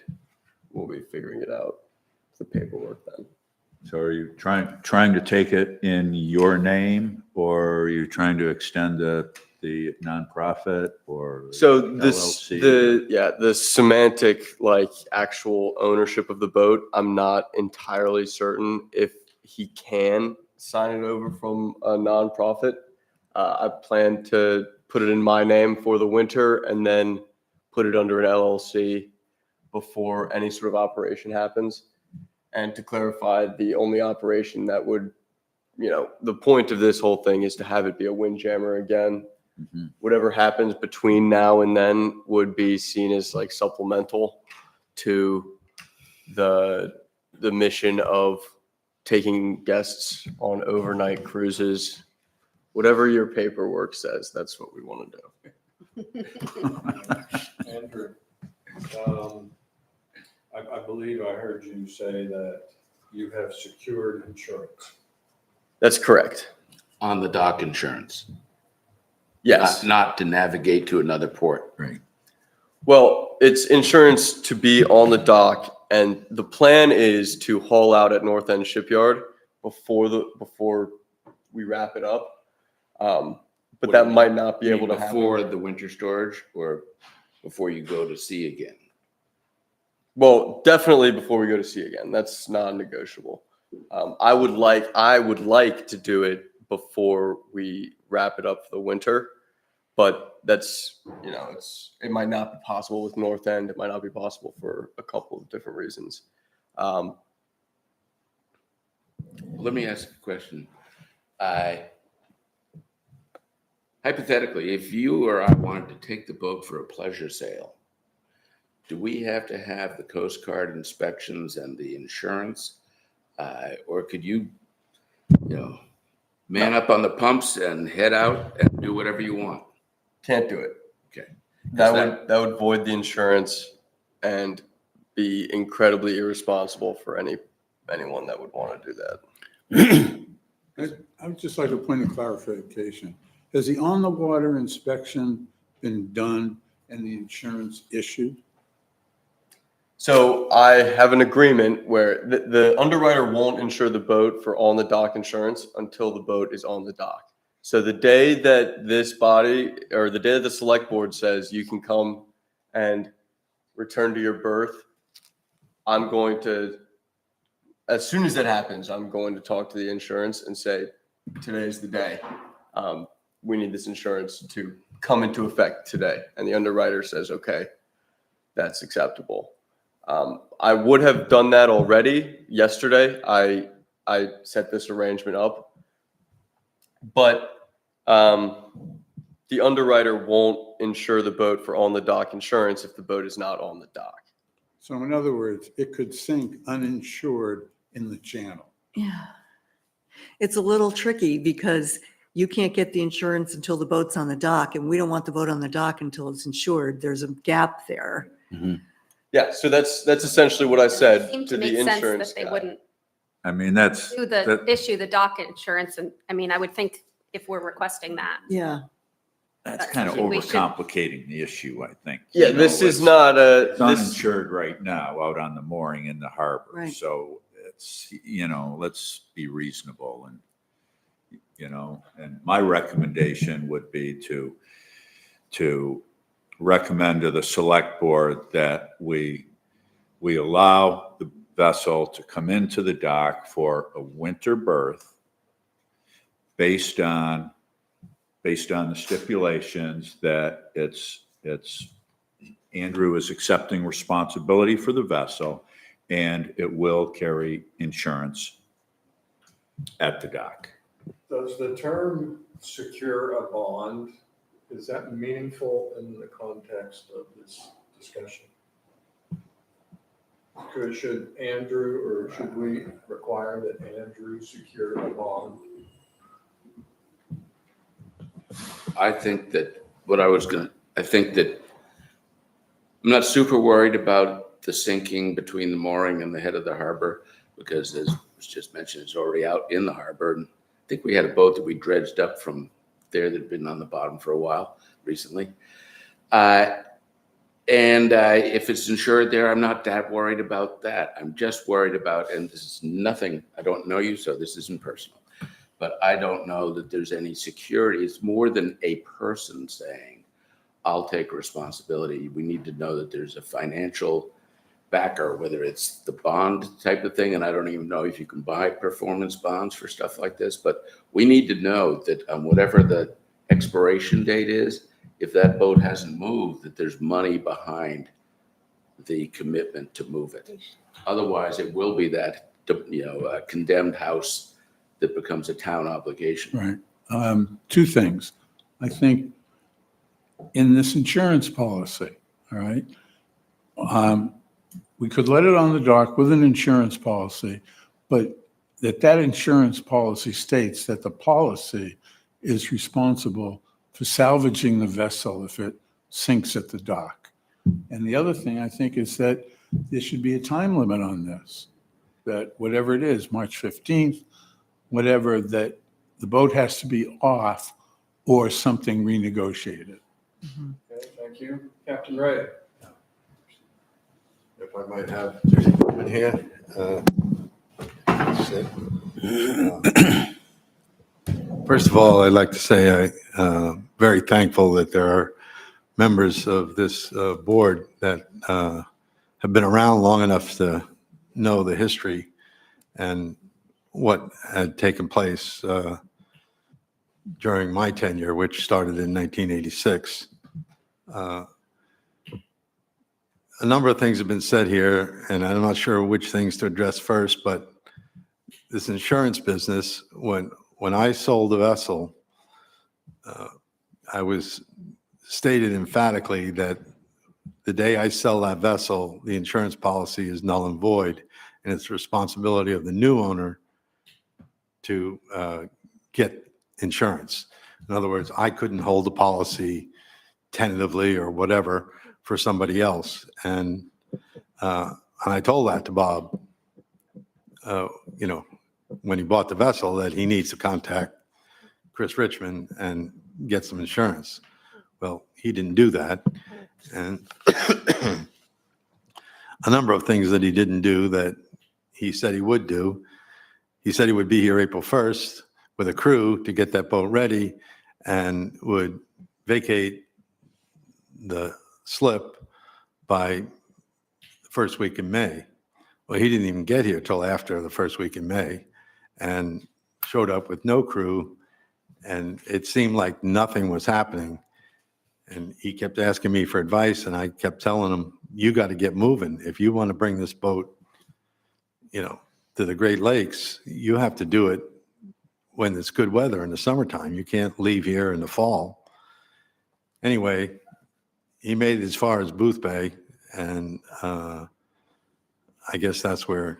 K: we'll be figuring it out, the paperwork then.
F: So are you trying to take it in your name, or are you trying to extend the nonprofit or?
K: So this,
F: LLC?
K: the semantic, like actual ownership of the boat, I'm not entirely certain if he can sign it over from a nonprofit. I plan to put it in my name for the winter and then put it under an LLC before any sort of operation happens. And to clarify, the only operation that would, the point of this whole thing is to have it be a windjammer again.
F: Mhm.
K: Whatever happens between now and then would be seen as like supplemental to the mission of taking guests on overnight cruises. Whatever your paperwork says, that's what we want to do.
A: Andrew, I believe I heard you say that you have secured insurance.
K: That's correct.
B: On the dock insurance.
K: Yes.
B: Not to navigate to another port.
F: Right.
K: Well, it's insurance to be on the dock, and the plan is to haul out at North End Shipyard before we wrap it up. But that might not be able to happen.
B: Before the winter storage or before you go to sea again?
K: Well, definitely before we go to sea again. That's non-negotiable. I would like to do it before we wrap it up for the winter, but that's, it might not be possible with North End. It might not be possible for a couple of different reasons.
B: Let me ask a question. Hypothetically, if you or I wanted to take the boat for a pleasure sail, do we have to have the Coast Guard inspections and the insurance? Or could you, man up on the pumps and head out and do whatever you want?
K: Can't do it.
B: Okay.
K: That would void the insurance and be incredibly irresponsible for anyone that would want to do that.
D: I would just like a point of clarification. Has the on-the-water inspection been done and the insurance issued?
K: So I have an agreement where the underwriter won't insure the boat for on the dock insurance until the boat is on the dock. So the day that this body or the day that the select board says you can come and return to your berth, I'm going to, as soon as that happens, I'm going to talk to the insurance and say, today's the day. We need this insurance to come into effect today. And the underwriter says, okay, that's acceptable. I would have done that already yesterday. I set this arrangement up, but the underwriter won't insure the boat for on the dock insurance if the boat is not on the dock.
D: So in other words, it could sink uninsured in the channel.
E: Yeah. It's a little tricky because you can't get the insurance until the boat's on the dock, and we don't want the boat on the dock until it's insured. There's a gap there.
G: Mhm.
K: Yeah, so that's essentially what I said
I: Seemed
K: to
I: to
K: the
I: make sense
K: insurance
I: that they
K: guy.
I: wouldn't
F: I mean, that's,
I: issue the dock insurance. And I mean, I would think if we're requesting that.
E: Yeah.
F: that's kind of
I: We should-
F: overcomplicating the issue, I think.
K: Yeah,
F: You know,
K: this is
F: it's-
K: not
F: It's
K: this.
F: uninsured right now out on the mooring in the harbor.
E: Right.
F: So it's, let's be reasonable and, and my recommendation would be to recommend to the select board that we allow the vessel to come into the dock for a winter berth based on the stipulations that it's Andrew is accepting responsibility for the vessel and it will carry insurance at the dock.
A: Does the term secure a bond, is that meaningful in the context of this discussion? Should Andrew, or should we require that Andrew secure a bond?
B: I think that I'm not super worried about the sinking between the mooring and the head of the harbor, because as was just mentioned, it's already out in the harbor. And I think we had a boat that we dredged up from there that had been on the bottom for a while recently. If it's insured there, I'm not that worried about that. I'm just worried about, and this is nothing, I don't know you, so this isn't personal, but I don't know that there's any security. It's more than a person saying, I'll take responsibility. We need to know that there's a financial backer, whether it's the bond type of thing, and I don't even know if you can buy performance bonds for stuff like this, but we need to know that whatever the expiration date is, if that boat hasn't moved, that there's money behind the commitment to move it. Otherwise, it will be that, condemned house that becomes a town obligation.
D: Right. Two things. I think in this insurance policy, all right, we could let it on the dock with an insurance policy, but that insurance policy states that the policy is responsible for salvaging the vessel if it sinks at the dock. And the other thing I think is that there should be a time limit on this, that whatever it is, March 15th, whatever, that the boat has to be off or something renegotiated.
A: Okay, thank you. Captain Ray.
L: If I might have just a moment here. First of all, I'd like to say I'm very thankful that there are members of this board that have been around long enough to know the history and what had taken place during my tenure, which started in 1986. A number of things have been said here, and I'm not sure which things to address first, but this insurance business, when I sold the vessel, I was stated emphatically that the day I sell that vessel, the insurance policy is null and void, and it's the responsibility of the new owner to get insurance. In other words, I couldn't hold the policy tentatively or whatever for somebody else. And I told that to Bob, when he bought the vessel, that he needs to contact Chris Richmond and get some insurance. Well, he didn't do that. And a number of things that he didn't do that he said he would do. He said he would be here April 1st with a crew to get that boat ready and would vacate the slip by the first week in May. Well, he didn't even get here till after the first week in May and showed up with no crew, and it seemed like nothing was happening. And he kept asking me for advice, and I kept telling him, you got to get moving. If you want to bring this boat, to the Great Lakes, you have to do it when it's good weather in the summertime. You can't leave here in the fall. Anyway, he made it as far as Booth Bay, and I guess that's where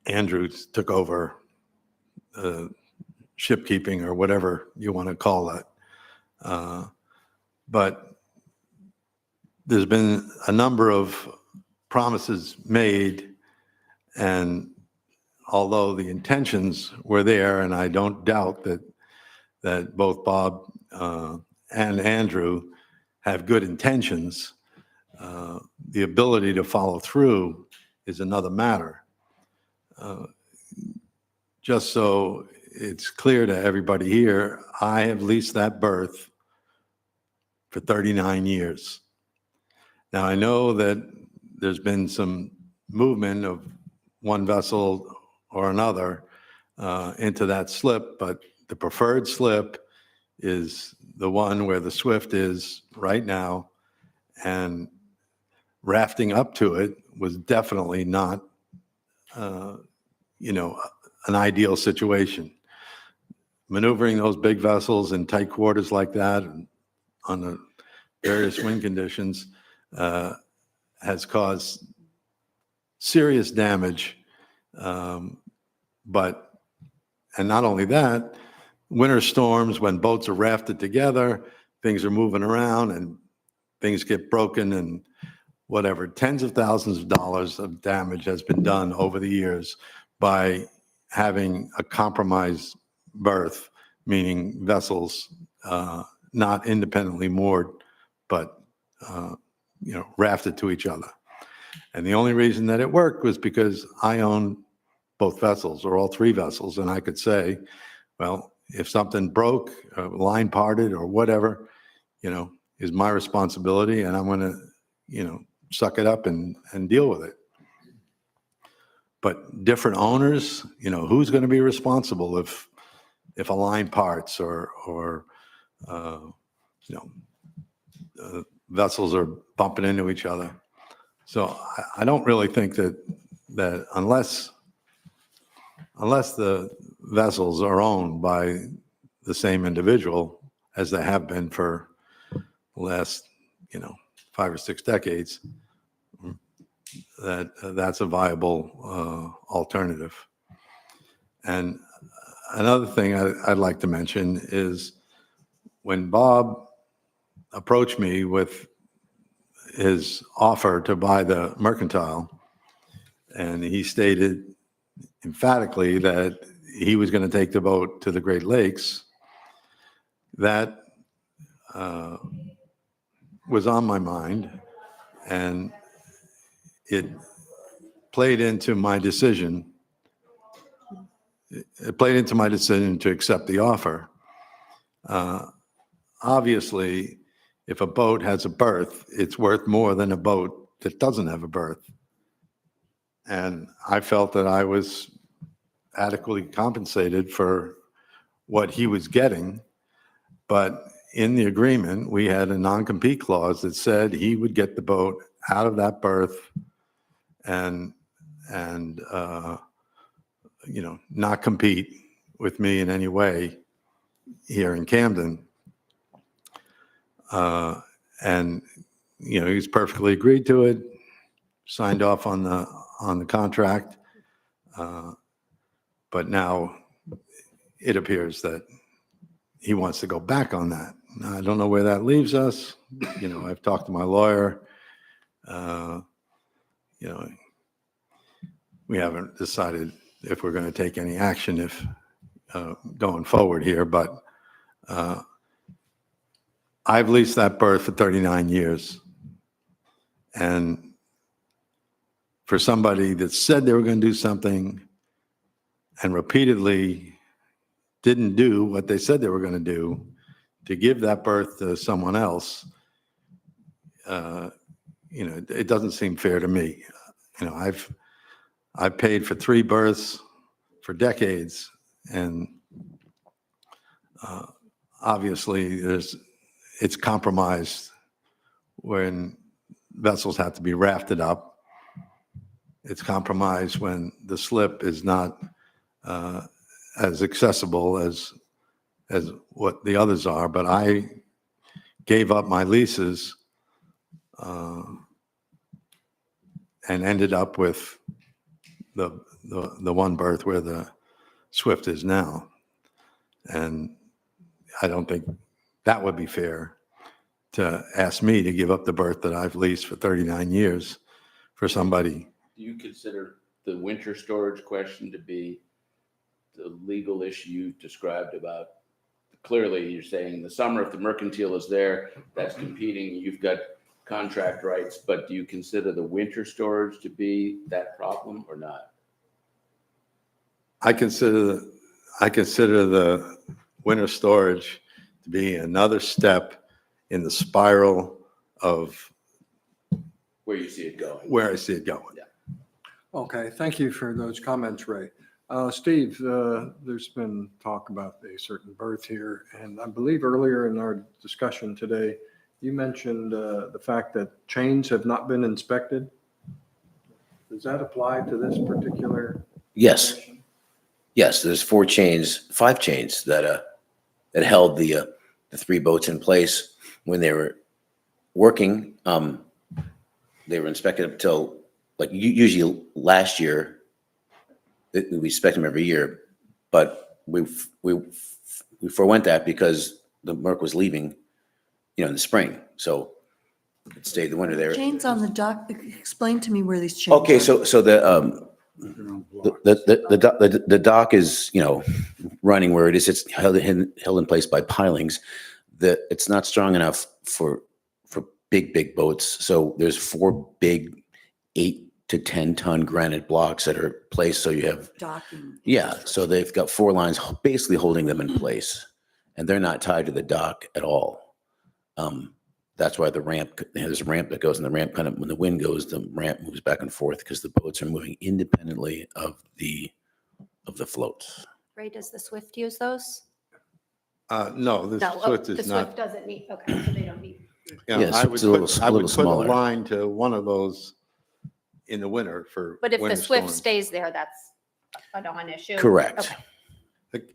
L: Andrew took over shipkeeping or whatever you want to call that. But there's been a number of promises made, and although the intentions were there, and I don't doubt that both Bob and Andrew have good intentions, the ability to follow through is another matter. Just so it's clear to everybody here, I have leased that berth for 39 years. Now, I know that there's been some movement of one vessel or another into that slip, but the preferred slip is the one where the Swift is right now, and rafting up to it was definitely not, an ideal situation. Maneuvering those big vessels in tight quarters like that on the various wind conditions has caused serious damage. And not only that, winter storms, when boats are rafted together, things are moving around and things get broken and whatever. Tens of thousands of dollars of damage has been done over the years by having a compromised berth, meaning vessels not independently moored, but rafted to each other. And the only reason that it worked was because I owned both vessels, or all three vessels, and I could say, well, if something broke, a line parted or whatever, is my responsibility, and I'm going to, suck it up and deal with it. But different owners, who's going to be responsible if a line parts or vessels are bumping into each other? So I don't really think that unless the vessels are owned by the same individual, as they have been for the last, 5 or 6 decades, that's a viable alternative. And another thing I'd like to mention is when Bob approached me with his offer to buy the Mercantile, and he stated emphatically that he was going to take the boat to the Great Lakes, that was on my mind, and it played into my decision. It played into my decision to accept the offer. Obviously, if a boat has a berth, it's worth more than a boat that doesn't have a berth. And I felt that I was adequately compensated for what he was getting. But in the agreement, we had a non-compete clause that said he would get the boat out of that berth and not compete with me in any way here in Camden. And he's perfectly agreed to it, signed off on the contract. But now it appears that he wants to go back on that. Now, I don't know where that leaves us. I've talked to my lawyer. We haven't decided if we're going to take any action if going forward here, but I've leased that berth for 39 years. And for somebody that said they were going to do something and repeatedly didn't do what they said they were going to do, to give that berth to someone else, it doesn't seem fair to me. I've paid for 3 berths for decades, and obviously it's compromised when vessels have to be rafted up. It's compromised when the slip is not as accessible as what the others are. But I gave up my leases and ended up with the one berth where the Swift is now. And I don't think that would be fair to ask me to give up the berth that I've leased for 39 years for somebody.
B: Do you consider the winter storage question to be the legal issue you described about? Clearly, you're saying in the summer, if the Mercantile is there, that's competing, you've got contract rights, but do you consider the winter storage to be that problem or not?
L: I consider the winter storage to be another step in the spiral of
B: Where you see it going.
L: where I see it going.
A: Okay, thank you for those comments, Ray. Steve, there's been talk about a certain berth here, and I believe earlier in our discussion today, you mentioned the fact that chains have not been inspected. Does that apply to this particular?
G: Yes,
A: situation?
G: yes, there's 5 chains that held the 3 boats in place when they were working. They were inspected up till, like, usually last year, we inspect them every year, but we forewent that because the Merc was leaving, in the spring. So it stayed the winter there.
E: Chains on the dock, explain to me where these chains are.
G: Okay, so the dock is, running where it is. It's held in place by pilings. It's not strong enough for big boats. So there's 4 big 8 to 10 ton granite blocks that are placed. So you have,
E: Docking.
G: so they've got 4 lines basically holding them in place, and they're not tied to the dock at all. That's why there's a ramp that goes, and the ramp kind of, when the wind goes, the ramp moves back and forth because the boats are moving independently of the floats.
I: Ray, does the Swift use those?
L: No, this
I: No,
L: Swift
I: the
L: is
I: Swift
L: not.
I: doesn't need, okay, so they don't need.
G: Yes,
L: I would
G: it's a little-
L: put,
G: a
L: I would
G: little
L: put a
G: smaller.
L: line to one of those in the winter for.
I: But if the
L: winter
I: Swift
L: storms.
I: stays there, that's a non-issue?
G: Correct.
I: Okay.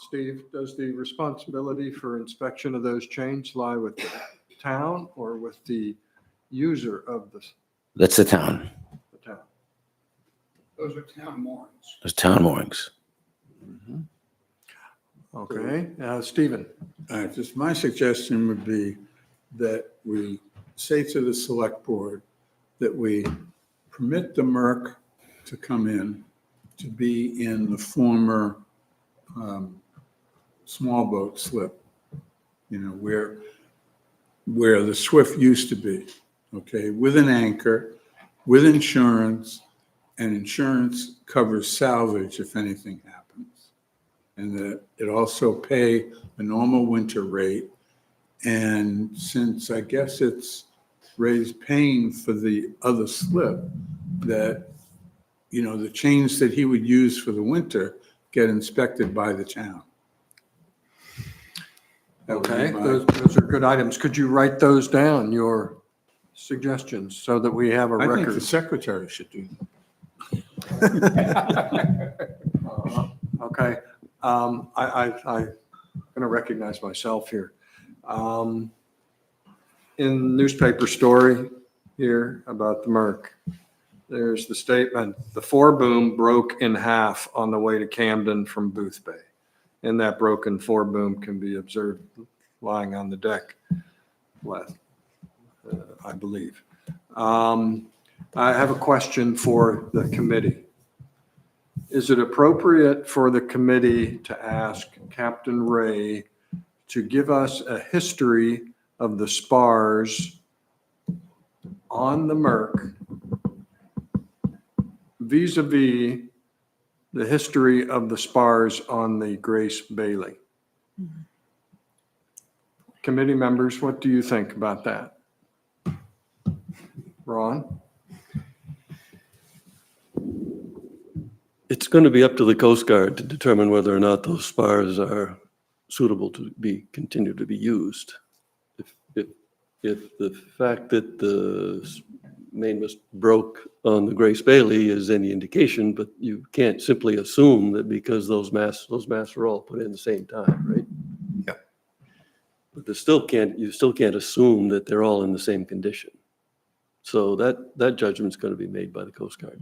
A: Steve, does the responsibility for inspection of those chains lie with the town or with the user of the
G: That's the town.
A: town?
J: Those are town moorings.
G: Those town moorings.
A: Okay, Stephen?
D: Just my suggestion would be that we say to the select board that we permit the Merc to come in to be in the former small boat slip, where the Swift used to be, okay, with an anchor, with insurance, and insurance covers salvage if anything happens. And that it also pay a normal winter rate. And since I guess it's raised paying for the other slip, that, the chains that he would use for the winter get inspected by the town. That would be
A: Okay,
D: my-
A: those are good items. Could you write those down, your suggestions, so that we have a
D: I think the
A: record?
D: secretary should do that.
A: Okay, I'm going to recognize myself here. In newspaper story here about the Merc, there's the statement, the foreboom broke in half on the way to Camden from Booth Bay. And that broken foreboom can be observed lying on the deck left, I believe. I have a question for the committee. Is it appropriate for the committee to ask Captain Ray to give us a history of the spars on the Merc vis-a-vis the history of the spars on the Grace Bailey? Committee members, what do you think about that? Ron?
H: It's going to be up to the Coast Guard to determine whether or not those spars are suitable to continue to be used. If the fact that the mainmast broke on the Grace Bailey is any indication, but you can't simply assume that because those masts were all put in the same time, right?
L: Yeah.
H: But you still can't assume that they're all in the same condition. So that judgment's going to be made by the Coast Guard.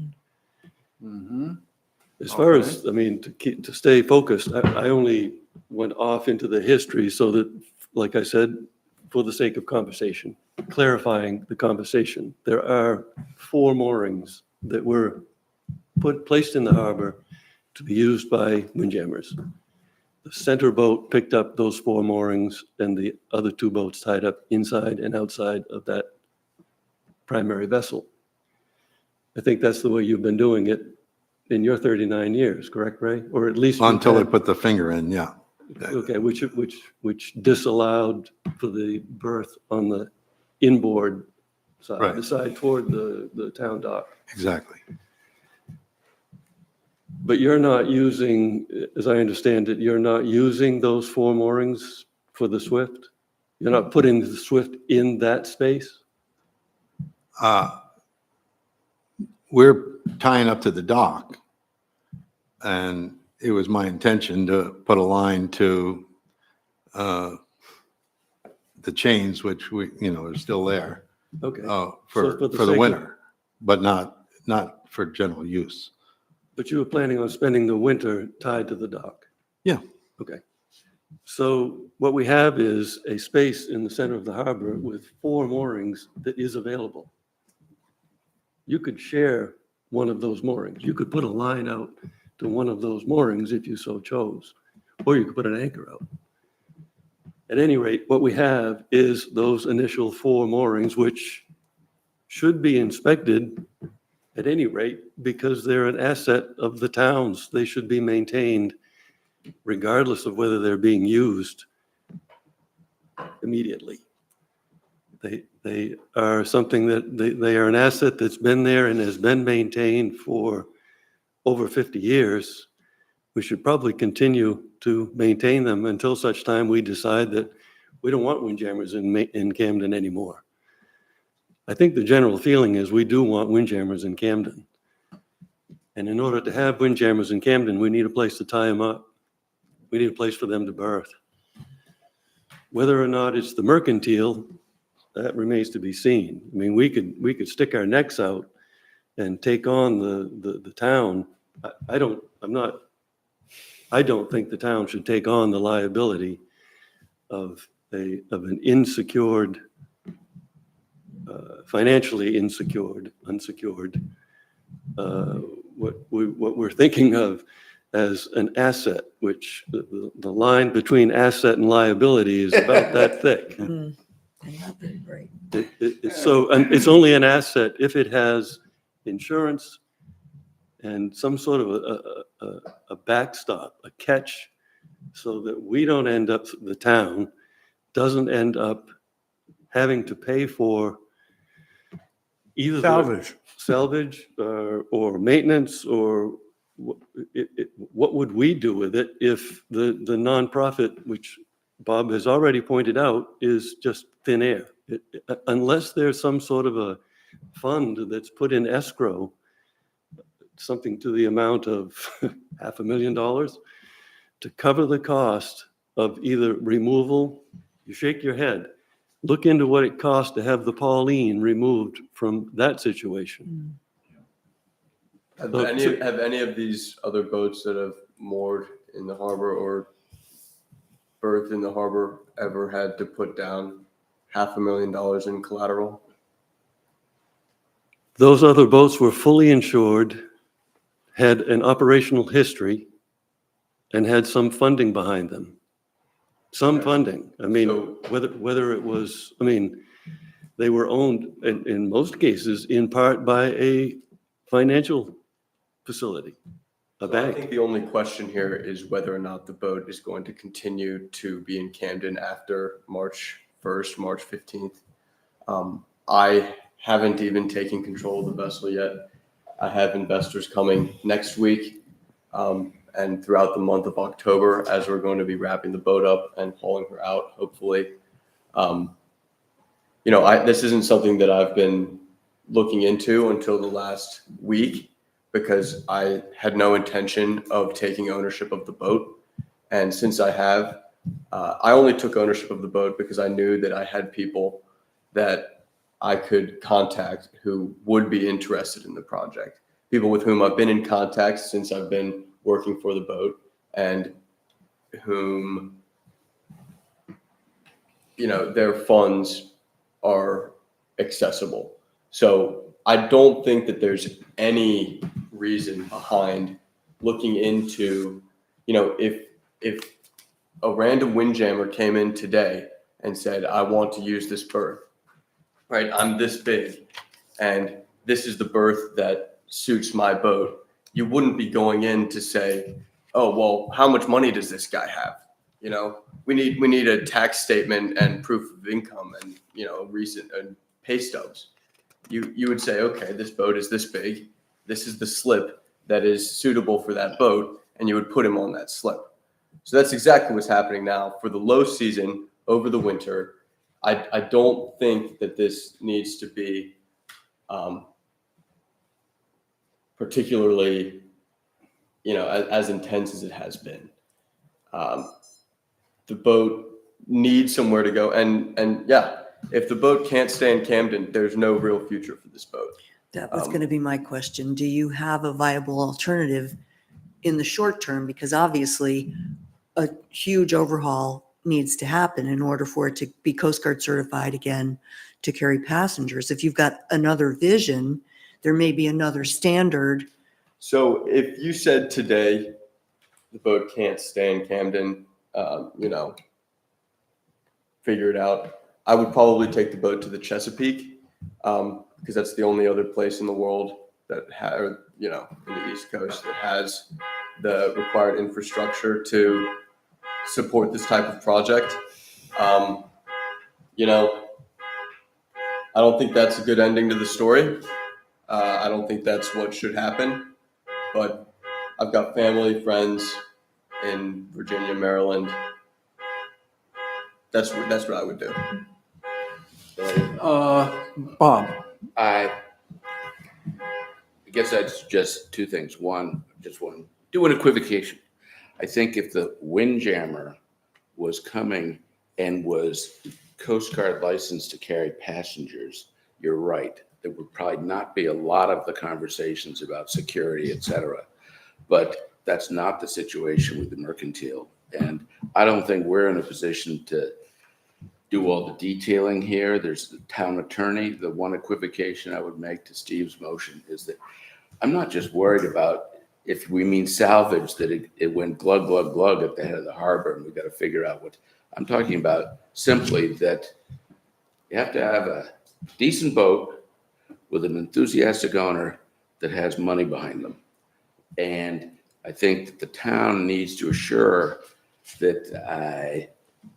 H: As far as, to stay focused, I only went off into the history so that, like I said, for the sake of conversation, clarifying the conversation, there are 4 moorings that were placed in the harbor to be used by windjammers. The center boat picked up those 4 moorings, and the other 2 boats tied up inside and outside of that primary vessel. I think that's the way you've been doing it in your 39 years, correct, Ray? Or at least.
L: Until they put the finger in, yeah.
H: Okay, which disallowed for the berth on the inboard side,
L: Right.
H: the side toward the town dock.
L: Exactly.
H: But you're not using, as I understand it, you're not using those 4 moorings for the Swift? You're not putting the Swift in that space?
L: We're tying up to the dock. And it was my intention to put a line to the chains, which are still there
H: Okay,
L: for
H: for the
L: the
H: sake of-
L: winter, but not for general use.
H: but you were planning on spending the winter tied to the dock?
L: Yeah.
H: Okay. So what we have is a space in the center of the harbor with 4 moorings that is available. You could share one of those moorings. You could put a line out to one of those moorings if you so chose, or you could put an anchor out. At any rate, what we have is those initial 4 moorings, which should be inspected at any rate because they're an asset of the towns. They should be maintained regardless of whether they're being used immediately. They are something that they are an asset that's been there and has been maintained for over 50 years. We should probably continue to maintain them until such time we decide that we don't want windjammers in Camden anymore. I think the general feeling is we do want windjammers in Camden. And in order to have windjammers in Camden, we need a place to tie them up. We need a place for them to berth. Whether or not it's the Mercantile, that remains to be seen. I mean, we could stick our necks out and take on the town. I don't think the town should take on the liability of an unsecured, financially unsecured, what we're thinking of as an asset, which the line between asset and liability is about that thick.
E: Right.
H: And it's only an asset if it has insurance and some sort of a backstop, a catch, so that we don't end up, the town doesn't end up having to pay for either the salvage or maintenance, or what would we do with it if the nonprofit, which Bob has already pointed out, is just thin air? Unless there's some sort of a fund that's put in escrow, something to the amount of $500,000 to cover the cost of either removal. You shake your head. Look into what it costs to have the Pauline removed from that situation.
K: Have any of these other boats that have moored in the harbor or berthed in the harbor ever had to put down $500,000 in collateral?
H: Those other boats were fully insured, had an operational history, and had some funding behind them. Some funding. I mean,
K: So-
H: whether it was, I mean, they were owned in most cases in part by a financial facility, a
K: So I
H: bank.
K: think the only question here is whether or not the boat is going to continue to be in Camden after March 1st, March 15th. I haven't even taken control of the vessel yet. I have investors coming next week and throughout the month of October, as we're going to be wrapping the boat up and hauling her out, hopefully. This isn't something that I've been looking into until the last week, because I had no intention of taking ownership of the boat. And since I have, I only took ownership of the boat because I knew that I had people that I could contact who would be interested in the project. People with whom I've been in contact since I've been working for the boat, and whom, their funds are accessible. So I don't think that there's any reason behind looking into, if a random windjammer came in today and said, I want to use this berth, right? I'm this big and this is the berth that suits my boat. You wouldn't be going in to say, oh, well, how much money does this guy have? you know, we need a tax statement and proof of income and, you know, recent pay stubs. You would say, okay, this boat is this big. This is the slip that is suitable for that boat. And you would put him on that slip. So that's exactly what's happening now for the low season over the winter. I don't think that this needs to be particularly, you know, as intense as it has been. The boat needs somewhere to go. And yeah, if the boat can't stay in Camden, there's no real future for this boat.
E: That was going to be my question. Do you have a viable alternative in the short term? Because obviously a huge overhaul needs to happen in order for it to be Coast Guard certified again to carry passengers. If you've got another vision, there may be another standard.
K: So if you said today the boat can't stay in Camden, you know, figure it out, I would probably take the boat to the Chesapeake because that's the only other place in the world that has, you know, in the East Coast that has the required infrastructure to support this type of project. You know, I don't think that's a good ending to the story. I don't think that's what should happen, but I've got family, friends in Virginia, Maryland. That's what I would do.
A: Bob,
B: I guess I'd suggest two things. One, do an equivocation. I think if the Windjammer was coming and was Coast Guard licensed to carry passengers, you're right. There would probably not be a lot of the conversations about security, et cetera. But that's not the situation with the Mercantile. And I don't think we're in a position to do all the detailing here. There's the town attorney. The one equivocation I would make to Steve's motion is that I'm not just worried about if we mean salvage, that it went glug, glug, glug at the head of the harbor and we've got to figure out what. I'm talking about simply that you have to have a decent boat with an enthusiastic owner that has money behind them. And I think that the town needs to assure that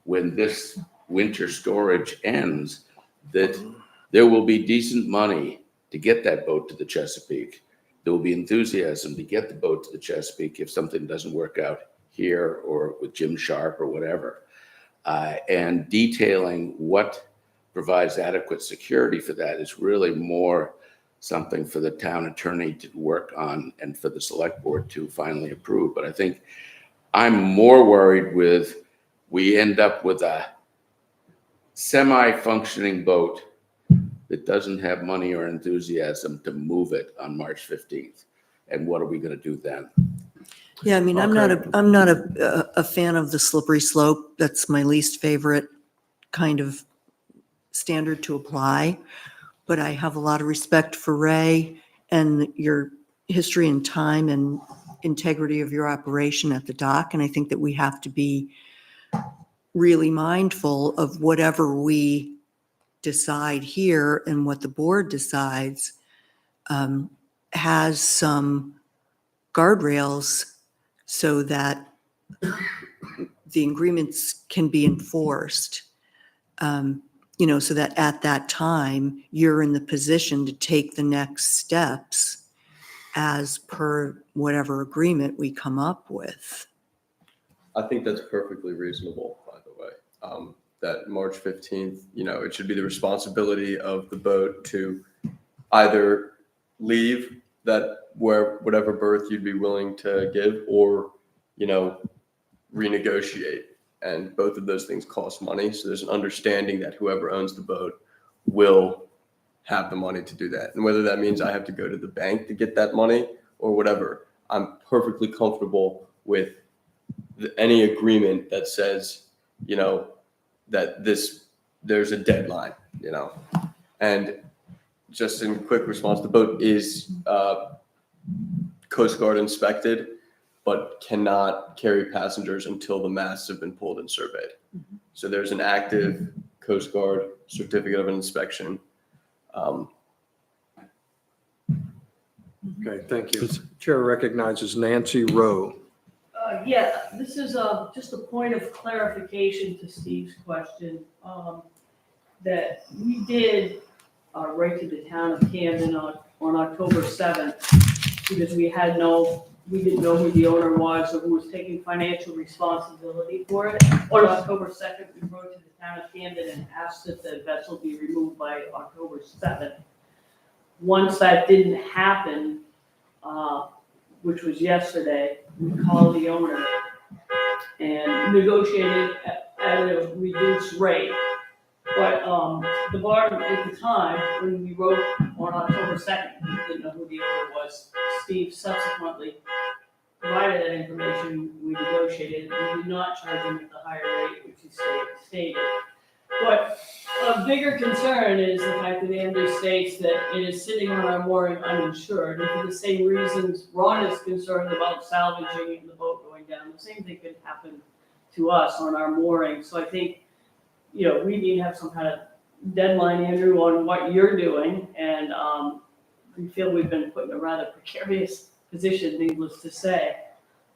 B: when this winter storage ends, that there will be decent money to get that boat to the Chesapeake. There will be enthusiasm to get the boat to the Chesapeake if something doesn't work out here or with Jim Sharp or whatever. And detailing what provides adequate security for that is really more something for the town attorney to work on and for the select board to finally approve. But I think I'm more worried with we end up with a semi-functioning boat that doesn't have money or enthusiasm to move it on March 15th. And what are we going to do then?
E: Yeah, I mean, I'm not a fan of the slippery slope. That's my least favorite kind of standard to apply. But I have a lot of respect for Ray and your history and time and integrity of your operation at the dock. And I think that we have to be really mindful of whatever we decide here and what the board decides has some guardrails so that the agreements can be enforced. So that at that time, you're in the position to take the next steps as per whatever agreement we come up with.
K: I think that's perfectly reasonable, by the way. That March 15th, it should be the responsibility of the boat to either leave whatever berth you'd be willing to give or, renegotiate. And both of those things cost money. So there's an understanding that whoever owns the boat will have the money to do that. And whether that means I have to go to the bank to get that money or whatever, I'm perfectly comfortable with any agreement that says, that there's a deadline, and just in quick response, the boat is Coast Guard inspected, but cannot carry passengers until the masts have been pulled and surveyed. So there's an active Coast Guard certificate of inspection.
A: okay, thank you. Chair recognizes Nancy Rowe.
C: Yeah, this is just a point of clarification to Steve's question. That we did write to the town of Camden on October 7th because we didn't know who the owner was or who was taking financial responsibility for it. On October 2nd, we wrote to the town of Camden and asked that the vessel be removed by October 7th. Once that didn't happen, which was yesterday, we called the owner and negotiated at a reduced rate. But the bar at the time, when we wrote on October 2nd, we didn't know who the owner was. Steve subsequently provided that information, we negotiated, we did not charge him at the higher rate, which he stated. But a bigger concern is the fact that Andrew states that it is sitting on our mooring uninsured, and for the same reasons Ron is concerned about salvaging the boat going down, the same thing could happen to us on our mooring. So I think, we need to have some kind of deadline, Andrew, on what you're doing, and we feel we've been put in a rather precarious position, needless to say,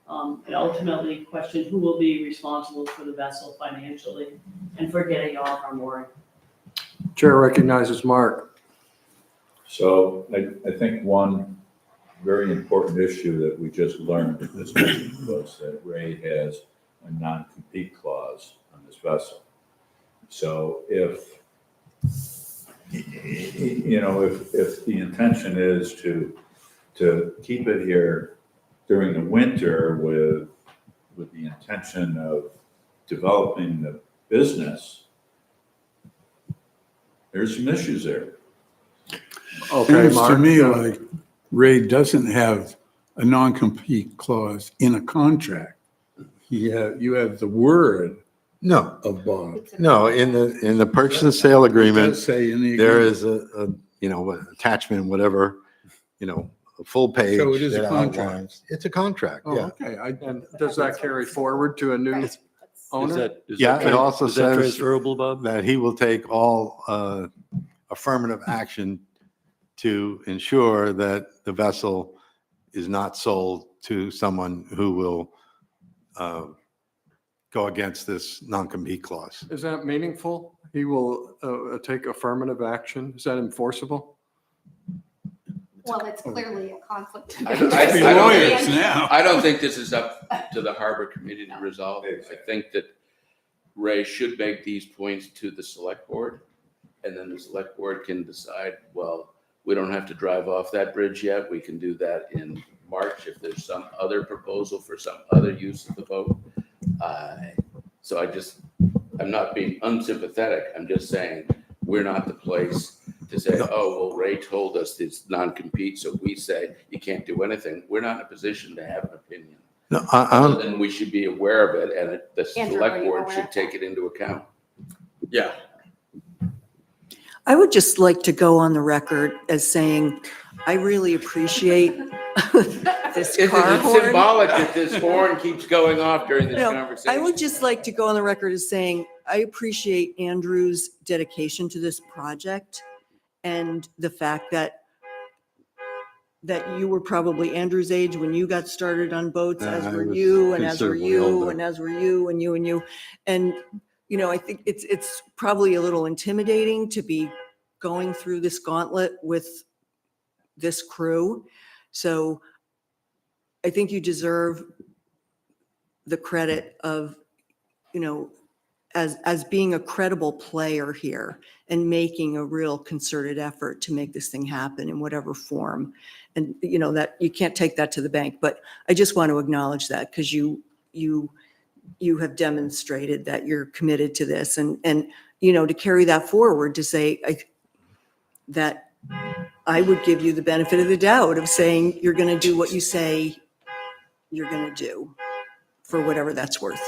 C: and ultimately question who will be responsible for the vessel financially and for getting off our mooring.
A: Chair recognizes Mark.
F: So I think one very important issue that we just learned at this meeting was that Ray has a non-compete clause on this vessel. So if the intention is to keep it here during the winter with the intention of developing the business, there's some issues there.
A: Okay,
D: Seems to
A: Mark.
D: me like Ray doesn't have a non-compete clause in a contract. You have the word
L: No,
D: of Bob.
L: no, in the purchase and sale
D: It
L: agreement,
D: does say in the
L: there
D: agreement.
L: is an attachment, whatever, a full page.
D: So it is a
L: that
D: contract.
L: outlines- It's a contract,
D: Oh,
L: yeah.
D: okay.
A: And does that carry forward to a new
I: Right.
A: owner?
L: Yeah, it also
H: Is that
L: says
H: transferable, Bob?
L: that he will take all affirmative action to ensure that the vessel is not sold to someone who will go against this non-compete clause.
A: Is that meaningful? He will take affirmative action? Is that enforceable?
I: Well, it's clearly a conflict. of
B: I
I: interest.
B: don't-
D: Be
B: I don't
D: lawyers
B: think-
D: now.
B: I don't think this is up to the harbor committee to resolve. I think that Ray should make these points to the select board, and then the select board can decide, well, we don't have to drive off that bridge yet. We can do that in March if there's some other proposal for some other use of the boat. So I'm not being unsympathetic. I'm just saying, we're not the place to say, oh, well, Ray told us it's non-compete, so we say you can't do anything. We're not in a position to have an opinion.
L: No,
B: So then we should be aware of it, and the
I: Andrew, are
B: select
I: you
B: board
I: aware
B: should
I: of
B: take it into account.
K: Yeah.
E: I would just like to go on the record as saying, I really appreciate this car
B: It's
E: horn.
B: symbolic that this horn keeps going off during this
E: No,
B: conversation.
E: I would just like to go on the record as saying, I appreciate Andrew's dedication to this project and the fact that you were probably Andrew's age when you got started on boats, as
L: I
E: were
L: was
E: you, and as were
L: considerably
E: you,
L: older.
E: and as were you, and you, and you. And, I think it's probably a little intimidating to be going through this gauntlet with this crew. So I think you deserve the credit of, as being a credible player here and making a real concerted effort to make this thing happen in whatever form. And, that you can't take that to the bank, but I just want to acknowledge that because you have demonstrated that you're committed to this and, to carry that forward to say that I would give you the benefit of the doubt of saying you're going to do what you say you're going to do for whatever that's worth.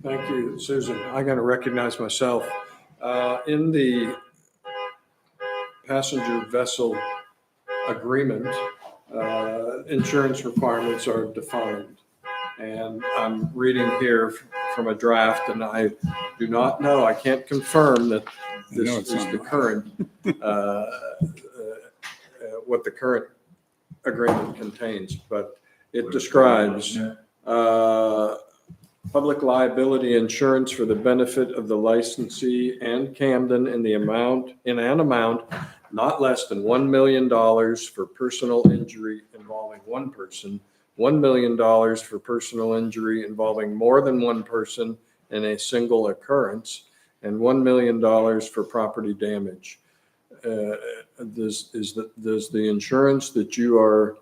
A: Thank you, Susan. I got to recognize myself. In the passenger vessel agreement, insurance requirements are defined. And I'm reading here from a draft, and I do not know, I can't confirm that this
D: know it's
A: is
D: not
A: the
D: mine.
A: current, what the current agreement contains, but it describes Public liability insurance for the benefit of the licensee and Camden in an amount not less than $1 million for personal injury involving one person, $1 million for personal injury involving more than one person in a single occurrence, and $1 million for property damage. Does the insurance that you are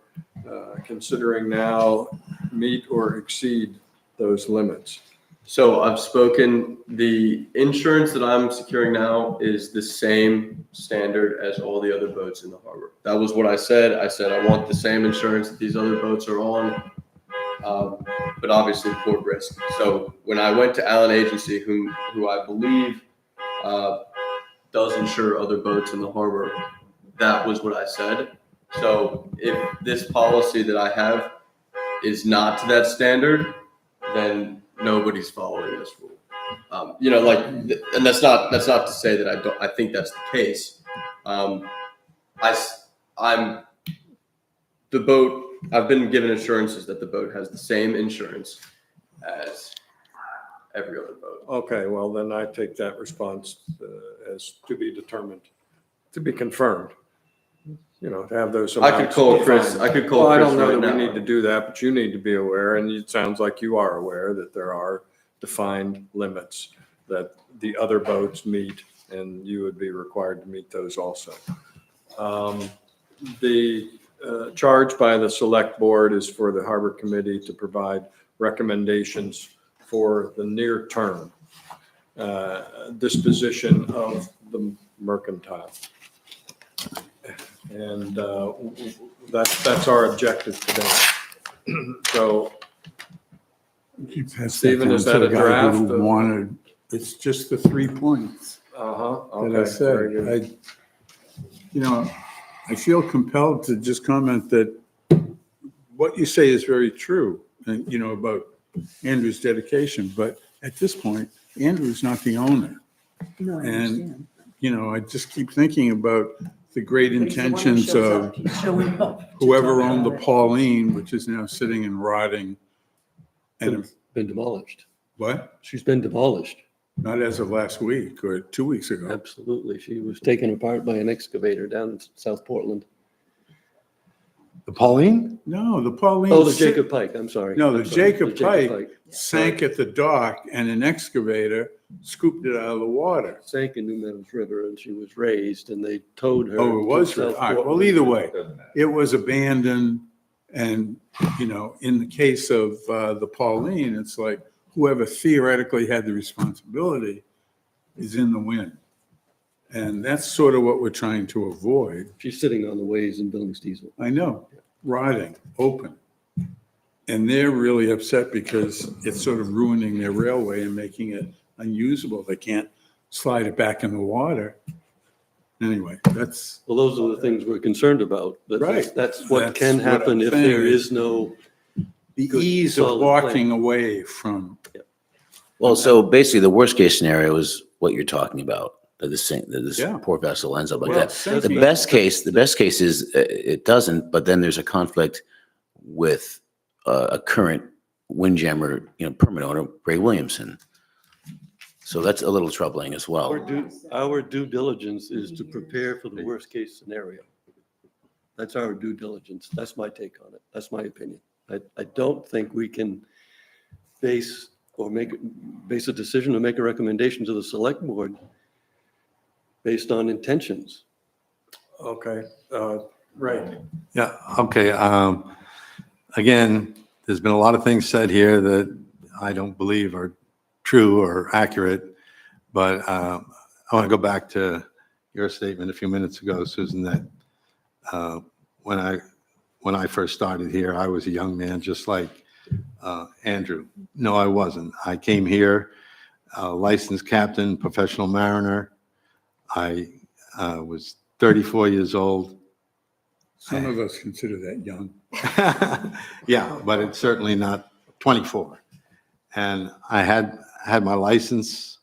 A: considering now meet or exceed those limits?
K: So I've spoken, the insurance that I'm securing now is the same standard as all the other boats in the harbor. That was what I said. I said, I want the same insurance that these other boats are on. But obviously port risk. So when I went to Allen Agency, who I believe does insure other boats in the harbor, that was what I said. So if this policy that I have is not to that standard, then nobody's following this rule. And that's not to say that I think that's the case. I've been given assurances that the boat has the same insurance as every other boat.
A: Okay, well, then I take that response as to be determined, to be confirmed. To have those.
K: I could call Chris.
A: defined.
K: I could call
A: Well, I
K: Chris
A: don't know
K: right
A: that we
K: now.
A: need to do that, but you need to be aware, and it sounds like you are aware that there are defined limits that the other boats meet, and you would be required to meet those also. The charge by the select board is for the harbor committee to provide recommendations for the near term disposition of the mercantile. And that's our objective today. So,
D: You pass that
A: Stephen,
D: down
A: is
D: to
A: that
D: the
A: a
D: guy
A: draft
D: who
A: of-
D: wanted, it's just the 3 points
A: okay.
D: that I
A: very good.
D: said. I feel compelled to just comment that what you say is very true, and, about Andrew's dedication, but at this point, Andrew's not the owner.
E: No, I
D: And,
E: understand.
D: I just keep thinking about the great
E: But he's the one that
D: intentions
E: shows
D: of
E: up. He's showing up to
D: whoever
E: talk
D: owned the
E: about it.
D: Pauline, which is now sitting and rotting. And
H: Been demolished.
D: what?
H: She's been demolished.
D: Not as of last week or 2 weeks ago.
H: Absolutely. She was taken apart by an excavator down in South Portland.
L: The Pauline?
D: No, the Pauline.
H: Oh, the Jacob Pike. I'm sorry.
D: No, the
H: I'm sorry.
D: Jacob Pike sank at the dock and an excavator scooped it out of the water.
H: Sank in New Meadows River and she was raised and they towed her.
D: Oh, it was?
H: to
D: All
H: South
D: right, well,
H: Portland.
D: either way,
F: Doesn't matter.
D: it was abandoned. And, in the case of the Pauline, it's like whoever theoretically had the responsibility is in the wind. And that's sort of what we're trying to avoid.
H: She's sitting on the ways in Billings Diesel.
D: I know, rotting, open. And they're really upset because it's sort of ruining their railway and making it unusable. They can't slide it back in the water. Anyway, that's,
H: Well, those are the things we're concerned about.
D: Right.
H: That's what
D: That's
H: can
D: what I'm
H: happen if
D: saying.
H: there is no,
D: the
H: Good,
D: ease of
H: solid
D: walking away from,
G: Well, so basically, the worst case scenario is what you're talking about, that this
D: Yeah.
G: poor vessel ends up like
D: well,
G: that. The
D: sinking.
G: best case is it doesn't, but then there's a conflict with a current Windjammer, permit owner, Ray Williamson. So that's a little troubling as well.
H: our due diligence is to prepare for the worst case scenario. That's our due diligence. That's my take on it. That's my opinion. I don't think we can base a decision or make a recommendation to the select board based on intentions.
A: Okay, right.
L: Yeah, okay. Again, there's been a lot of things said here that I don't believe are true or accurate, but I want to go back to your statement a few minutes ago, Susan, that when I first started here, I was a young man just like Andrew. No, I wasn't. I came here, licensed captain, professional mariner. I was 34 years old.
D: Some of us consider that young.
L: Yeah, but it's certainly not 24. And I had my license.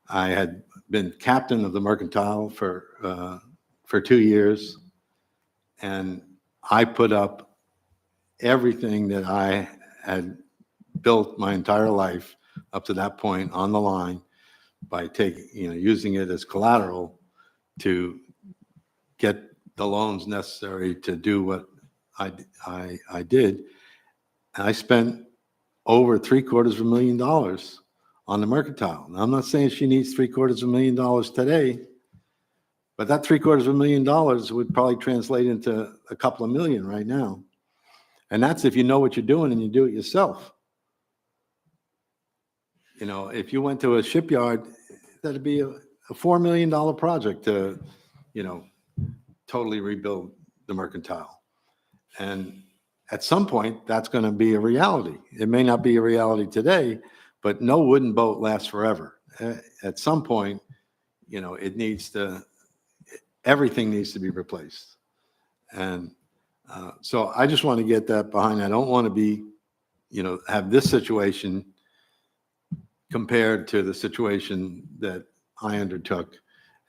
L: I had been captain of the Mercantile for 2 years. And I put up everything that I had built my entire life up to that point on the line by using it as collateral to get the loans necessary to do what I did. I spent over $750,000 on the Mercantile. Now, I'm not saying she needs $750,000 today, but that $750,000 would probably translate into a couple of million right now. And that's if you know what you're doing and you do it yourself. If you went to a shipyard, that'd be a $4 million project to, totally rebuild the Mercantile. And at some point, that's going to be a reality. It may not be a reality today, but no wooden boat lasts forever. At some point, everything needs to be replaced. And so I just want to get that behind. I don't want to be, have this situation compared to the situation that I undertook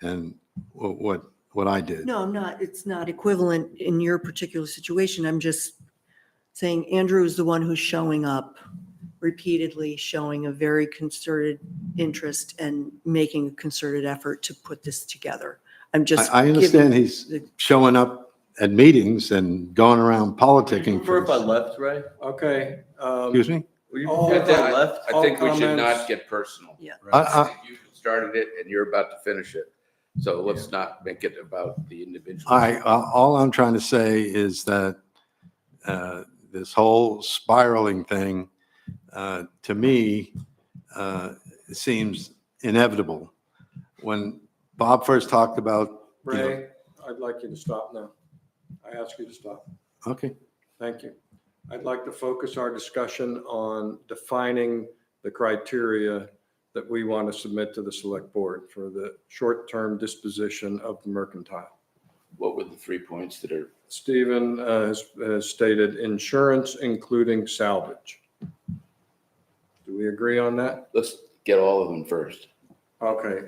L: and what I did.
E: No, I'm not. It's not equivalent in your particular situation. I'm just saying Andrew is the one who's showing up repeatedly, showing a very concerted interest and making a concerted effort to put this together. I'm just.
L: I understand
E: giving
L: he's
E: the-
L: showing up at meetings and going around politicking.
H: Prefer if I left, Ray?
A: Okay.
L: Excuse me?
H: Were you
A: All-
H: prefer if I left?
B: I think we should
A: comments?
B: not get personal.
E: Yeah.
B: I think you started it and you're about to finish it. So let's not make it about the individual.
L: All I'm trying to say is that this whole spiraling thing, to me, seems inevitable. When Bob first talked about,
A: Ray, I'd like you to stop now. I ask you to stop.
L: okay,
A: Thank you. I'd like to focus our discussion on defining the criteria that we want to submit to the select board for the short-term disposition of the Mercantile.
B: What were the 3 points that are,
A: Stephen has stated insurance, including salvage. Do we agree on that?
B: let's get all of them first.
A: Okay.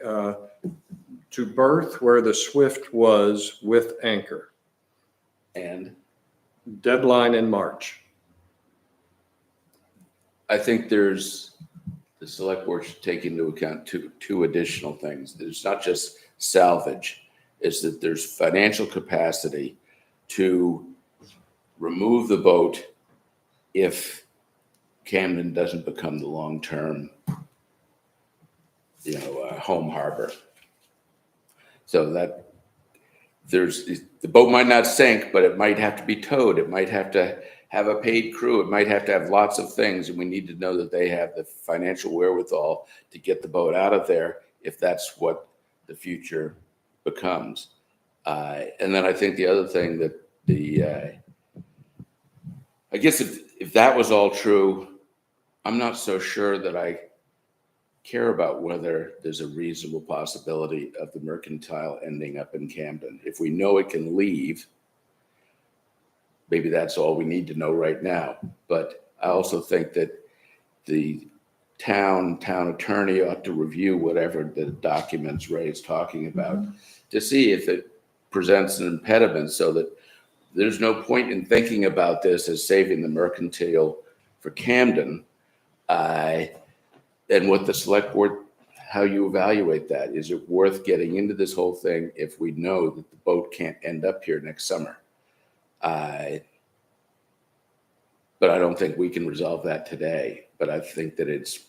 A: To berth where the Swift was with anchor.
B: And
A: Deadline in March.
B: I think the select board should take into account two additional things. There's not just salvage, is that there's financial capacity to remove the boat if Camden doesn't become the long-term, home harbor. So that the boat might not sink, but it might have to be towed. It might have to have a paid crew. It might have to have lots of things. And we need to know that they have the financial wherewithal to get the boat out of there if that's what the future becomes. And then I think the other thing that I guess if that was all true, I'm not so sure that I care about whether there's a reasonable possibility of the Mercantile ending up in Camden. If we know it can leave, maybe that's all we need to know right now. But I also think that the town attorney ought to review whatever the documents Ray is talking about to see if it presents an impediment so that there's no point in thinking about this as saving the Mercantile for Camden. And what the select board, how you evaluate that. Is it worth getting into this whole thing if we know that the boat can't end up here next summer? But I don't think we can resolve that today. But I think that it's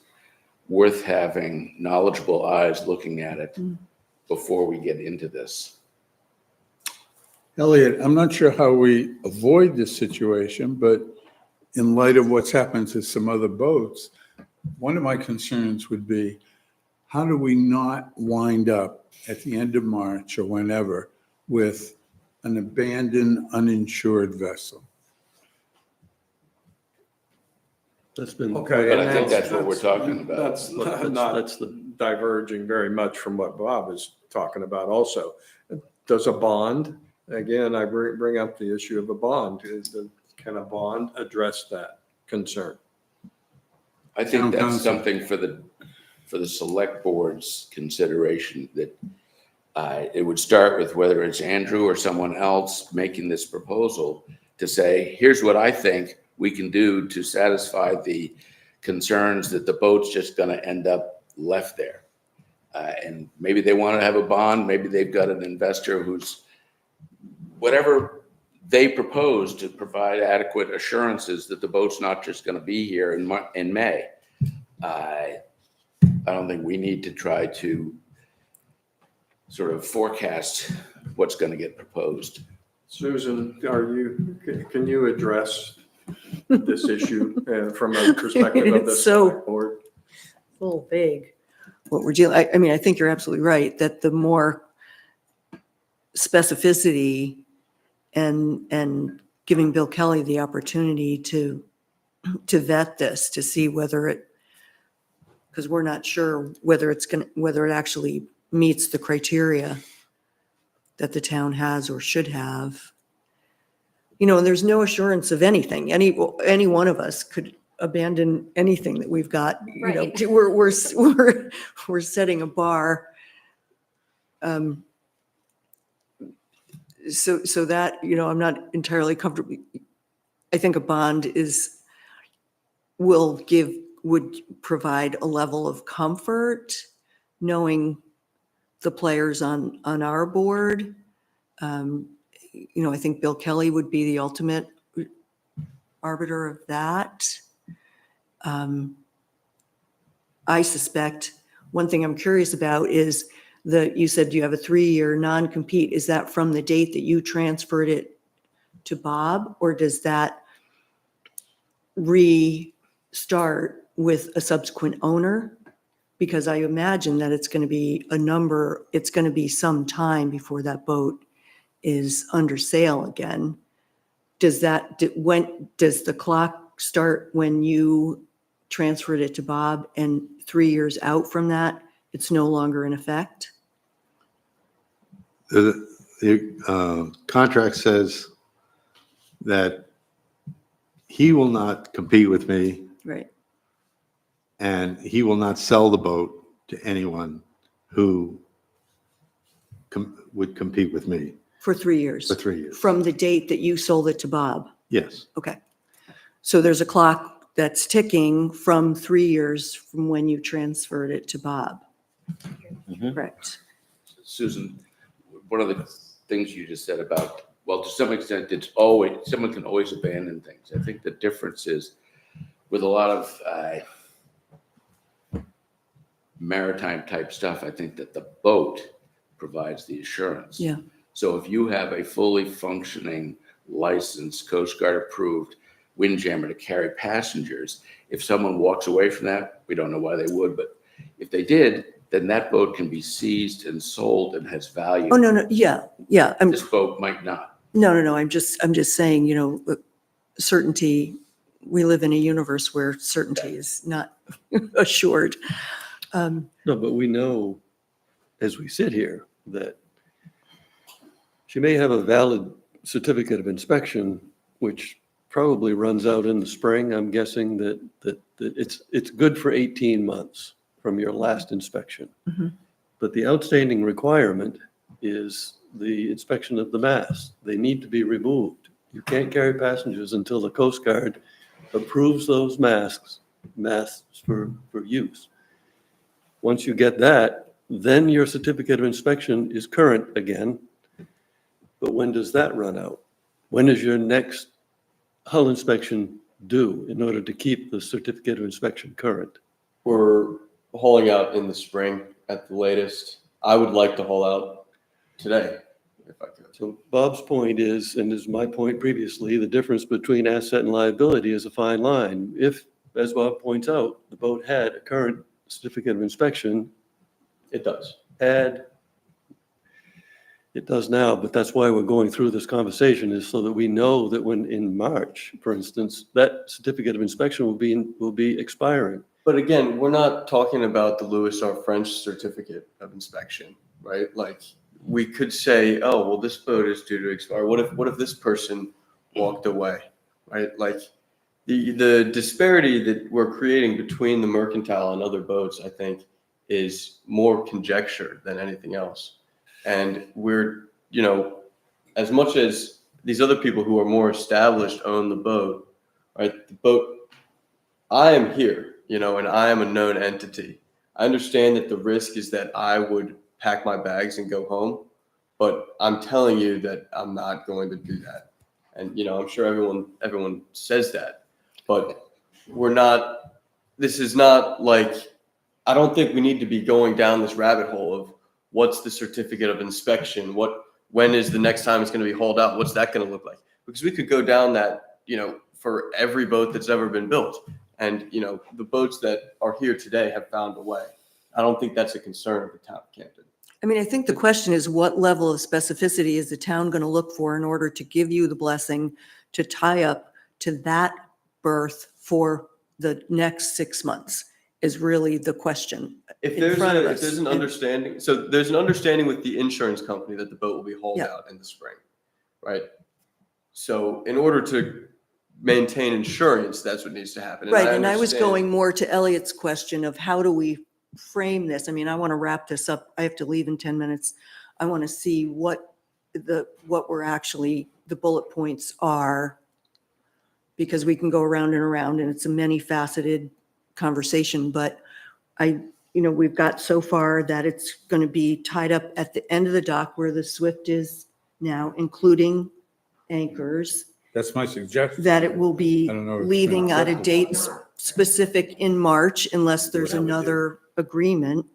B: worth having knowledgeable eyes looking at it before we get into this.
D: Elliot, I'm not sure how we avoid this situation, but in light of what's happened to some other boats, one of my concerns would be, how do we not wind up at the end of March or whenever with an abandoned, uninsured vessel?
H: That's been.
A: Okay.
B: But
A: and
B: I think that's what we're talking about.
A: That's not
H: That's the,
A: diverging very much from what Bob is talking about also. Does a bond, again, I bring up the issue of a bond. Can a bond address that concern?
B: I think that's something for the select board's consideration, that it would start with whether it's Andrew or someone else making this proposal to say, here's what I think we can do to satisfy the concerns that the boat's just going to end up left there. And maybe they want to have a bond, maybe they've got an investor who's, whatever they propose to provide adequate assurances that the boat's not just going to be here in May. I don't think we need to try to sort of forecast what's going to get proposed.
A: Susan, can you address this issue from a perspective of the
E: So-
A: select board?
E: A little vague. What we're dealing, I mean, I think you're absolutely right, that the more specificity and giving Bill Kelly the opportunity to vet this, to see whether it, because we're not sure whether whether it actually meets the criteria that the town has or should have. You know, and there's no assurance of anything. Any one of us could abandon anything that we've got. You know,
I: Right.
E: we're setting a bar. So that, you know, I'm not entirely comfortable. I think a bond would provide a level of comfort, knowing the players on our board. You know, I think Bill Kelly would be the ultimate arbiter of that. I suspect one thing I'm curious about is you said you have a 3-year non-compete. Is that from the date that you transferred it to Bob, or does that restart with a subsequent owner? Because I imagine that it's going to be some time before that boat is under sale again. Does the clock start when you transferred it to Bob, and 3 years out from that, it's no longer in effect?
L: The contract says that he will not compete with me,
E: Right.
L: and he will not sell the boat to anyone who would compete with me
E: For 3 years.
L: for 3 years.
E: From the date that you sold it to Bob?
L: Yes,
E: Okay. So there's a clock that's ticking from 3 years from when you transferred it to Bob? Correct.
B: Susan, one of the things you just said about, well, to some extent, someone can always abandon things. I think the difference is with a lot of maritime type stuff, I think that the boat provides the assurance.
E: Yeah.
B: So if you have a fully functioning, licensed, Coast Guard approved windjammer to carry passengers, if someone walks away from that, we don't know why they would, but if they did, then that boat can be seized and sold and has value.
E: Oh, no, yeah.
B: This boat might not.
E: No. I'm just saying, you know, certainty, we live in a universe where certainty is not assured.
H: No, but we know, as we sit here, that she may have a valid certificate of inspection, which probably runs out in the spring. I'm guessing that it's good for 18 months from your last inspection.
E: Mhm.
H: But the outstanding requirement is the inspection of the masts. They need to be removed. You can't carry passengers until the Coast Guard approves those masts for use. Once you get that, then your certificate of inspection is current again. But when does that run out? When is your next hull inspection due in order to keep the certificate of inspection current?
K: We're hauling out in the spring at the latest. I would like to haul out today, if I could.
H: So Bob's point is, and is my point previously, the difference between asset and liability is a fine line. If, as Bob points out, the boat had a current certificate of inspection,
K: It does.
H: it does now, but that's why we're going through this conversation, is so that we know that when in March, for instance, that certificate of inspection will be expiring.
K: But again, we're not talking about the Louis R. French certificate of inspection, right? Like, we could say, oh, well, this boat is due to expire. What if this person walked away, right? Like, the disparity that we're creating between the mercantile and other boats, I think, is more conjecture than anything else. And we're, you know, as much as these other people who are more established own the boat, right? The boat I am here, you know, and I am a known entity. I understand that the risk is that I would pack my bags and go home, but I'm telling you that I'm not going to do that. And, you know, I'm sure everyone says that, but we're not, this is not like, I don't think we need to be going down this rabbit hole of what's the certificate of inspection? When is the next time it's going to be hauled out? What's that going to look like? Because we could go down that, you know, for every boat that's ever been built. And, you know, the boats that are here today have found a way. I don't think that's a concern of the town of Camden.
E: I mean, I think the question is what level of specificity is the town going to look for in order to give you the blessing to tie up to that berth for the next 6 months is really the question
K: If
E: in
K: there's
E: front of
K: if
E: us.
K: there's an
E: And-
K: understanding, so there's an understanding with the insurance company that the boat will be hauled
E: Yeah.
K: out in the spring, right? So in order to maintain insurance, that's what needs to happen.
E: Right, and I was
K: understand-
E: going more to Elliot's question of how do we frame this? I mean, I want to wrap this up. I have to leave in 10 minutes. I want to see what we're actually, the bullet points are, because we can go around and around and it's a many faceted conversation, but we've got so far that it's going to be tied up at the end of the dock where the Swift is now, including anchors,
D: That's my suggestion.
E: that it will be
D: I don't know if it's
E: leaving
D: been
E: at a
D: accepted.
E: date specific in March unless there's
G: What I would do.
E: another agreement.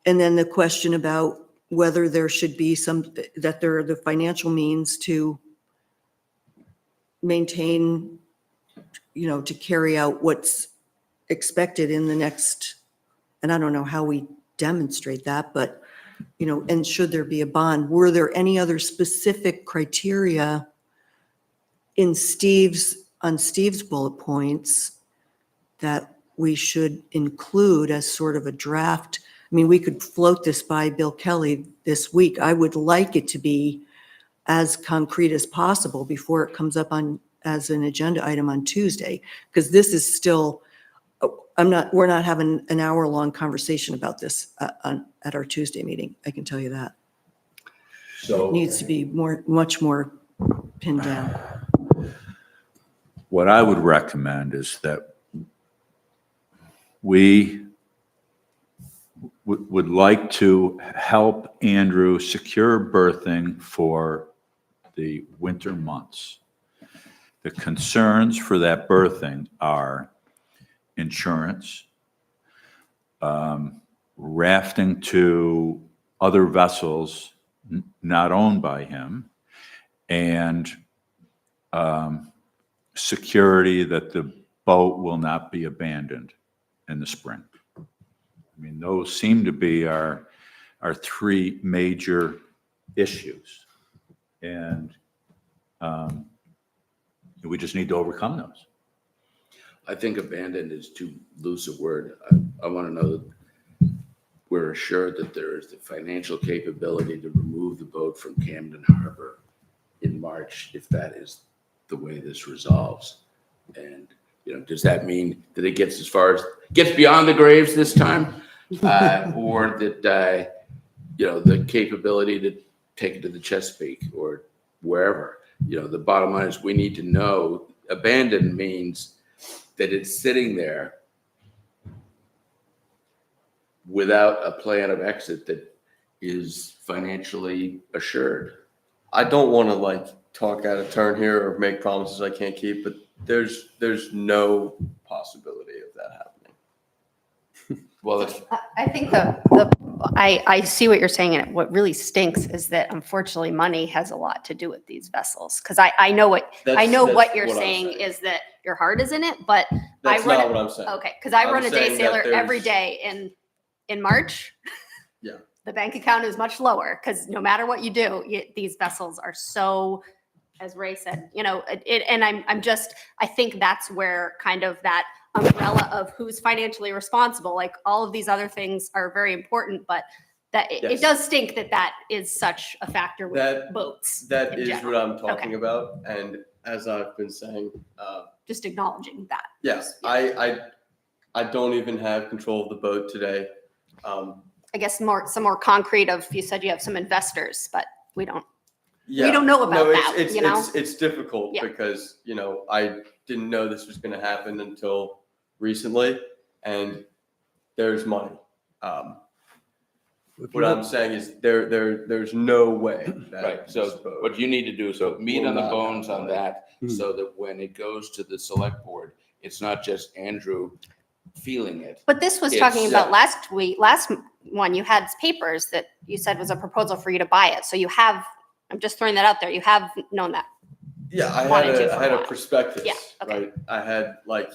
E: And then the question about whether there should be that there are the financial means to maintain, to carry out what's expected in the next, and I don't know how we demonstrate that, but, and should there be a bond? Were there any other specific criteria on Steve's bullet points that we should include as sort of a draft? I mean, we could float this by Bill Kelly this week. I would like it to be as concrete as possible before it comes up as an agenda item on Tuesday, because this is still, we're not having an hour-long conversation about this at our Tuesday meeting. I can tell you that.
F: So
E: It needs to be much more pinned down.
F: what I would recommend is that we would like to help Andrew secure berthing for the winter months. The concerns for that berthing are insurance, rafting to other vessels not owned by him, and security that the boat will not be abandoned in the spring. I mean, those seem to be our three major issues. And we just need to overcome those.
B: I think abandoned is too loose a word. I want to know that we're assured that there is the financial capability to remove the boat from Camden Harbor in March, if that is the way this resolves. And, does that mean that it gets gets beyond the graves this time? Or that, the capability to take it to the Chesapeake or wherever? The bottom line is we need to know abandoned means that it's sitting there without a plan of exit that is financially assured.
K: I don't want to talk out of turn here or make promises I can't keep, but there's no possibility of that happening.
B: Well, it's,
I: I think I see what you're saying, and what really stinks is that unfortunately money has a lot to do with these vessels. Because I know what
K: That's
I: what you're
K: what I'm
I: saying is that your heart is in it, but
K: That's
I: run
K: not
I: it-
K: what I'm saying.
I: okay, because I
K: I'm
I: run a day
K: saying that
I: sailor every
K: there's-
I: day in March.
K: Yeah.
I: The bank account is much lower because no matter what you do, these vessels are so, as Ray said, and I think that's where kind of that umbrella of who's financially responsible, like all of these other things are very important, but that it
K: Yes.
I: does stink that is such a factor with
K: That-
I: boats.
K: That
I: in
K: is
I: general.
K: what I'm talking
I: Okay.
K: about. And as I've been saying,
I: Just acknowledging that.
K: yes, I don't even have control of the boat today.
I: I guess some more concrete of, you said you have some investors, but we don't.
K: Yeah.
I: don't know about
K: No,
I: that,
K: It's
I: you know?
K: it's difficult
I: Yeah.
K: because, I didn't know this was going to happen until recently, and there's money. What I'm saying is there's no way. That
B: Right, so
K: this boat-
B: what you need to do is
K: So
B: meet
K: we'll
B: on the
K: not
B: bones
K: have
B: on
K: money.
B: that, so that when it goes to the select board, it's not just Andrew feeling it.
I: But this was talking
B: It's,
I: about last one, you had papers that you said was a proposal for you to buy it. So you have, I'm just throwing that out there. You have known that.
K: Yeah, I
I: wanted to
K: had
I: for
K: I had
I: a
K: a
I: while.
K: prospectus,
I: Yeah, okay.
K: right? I had like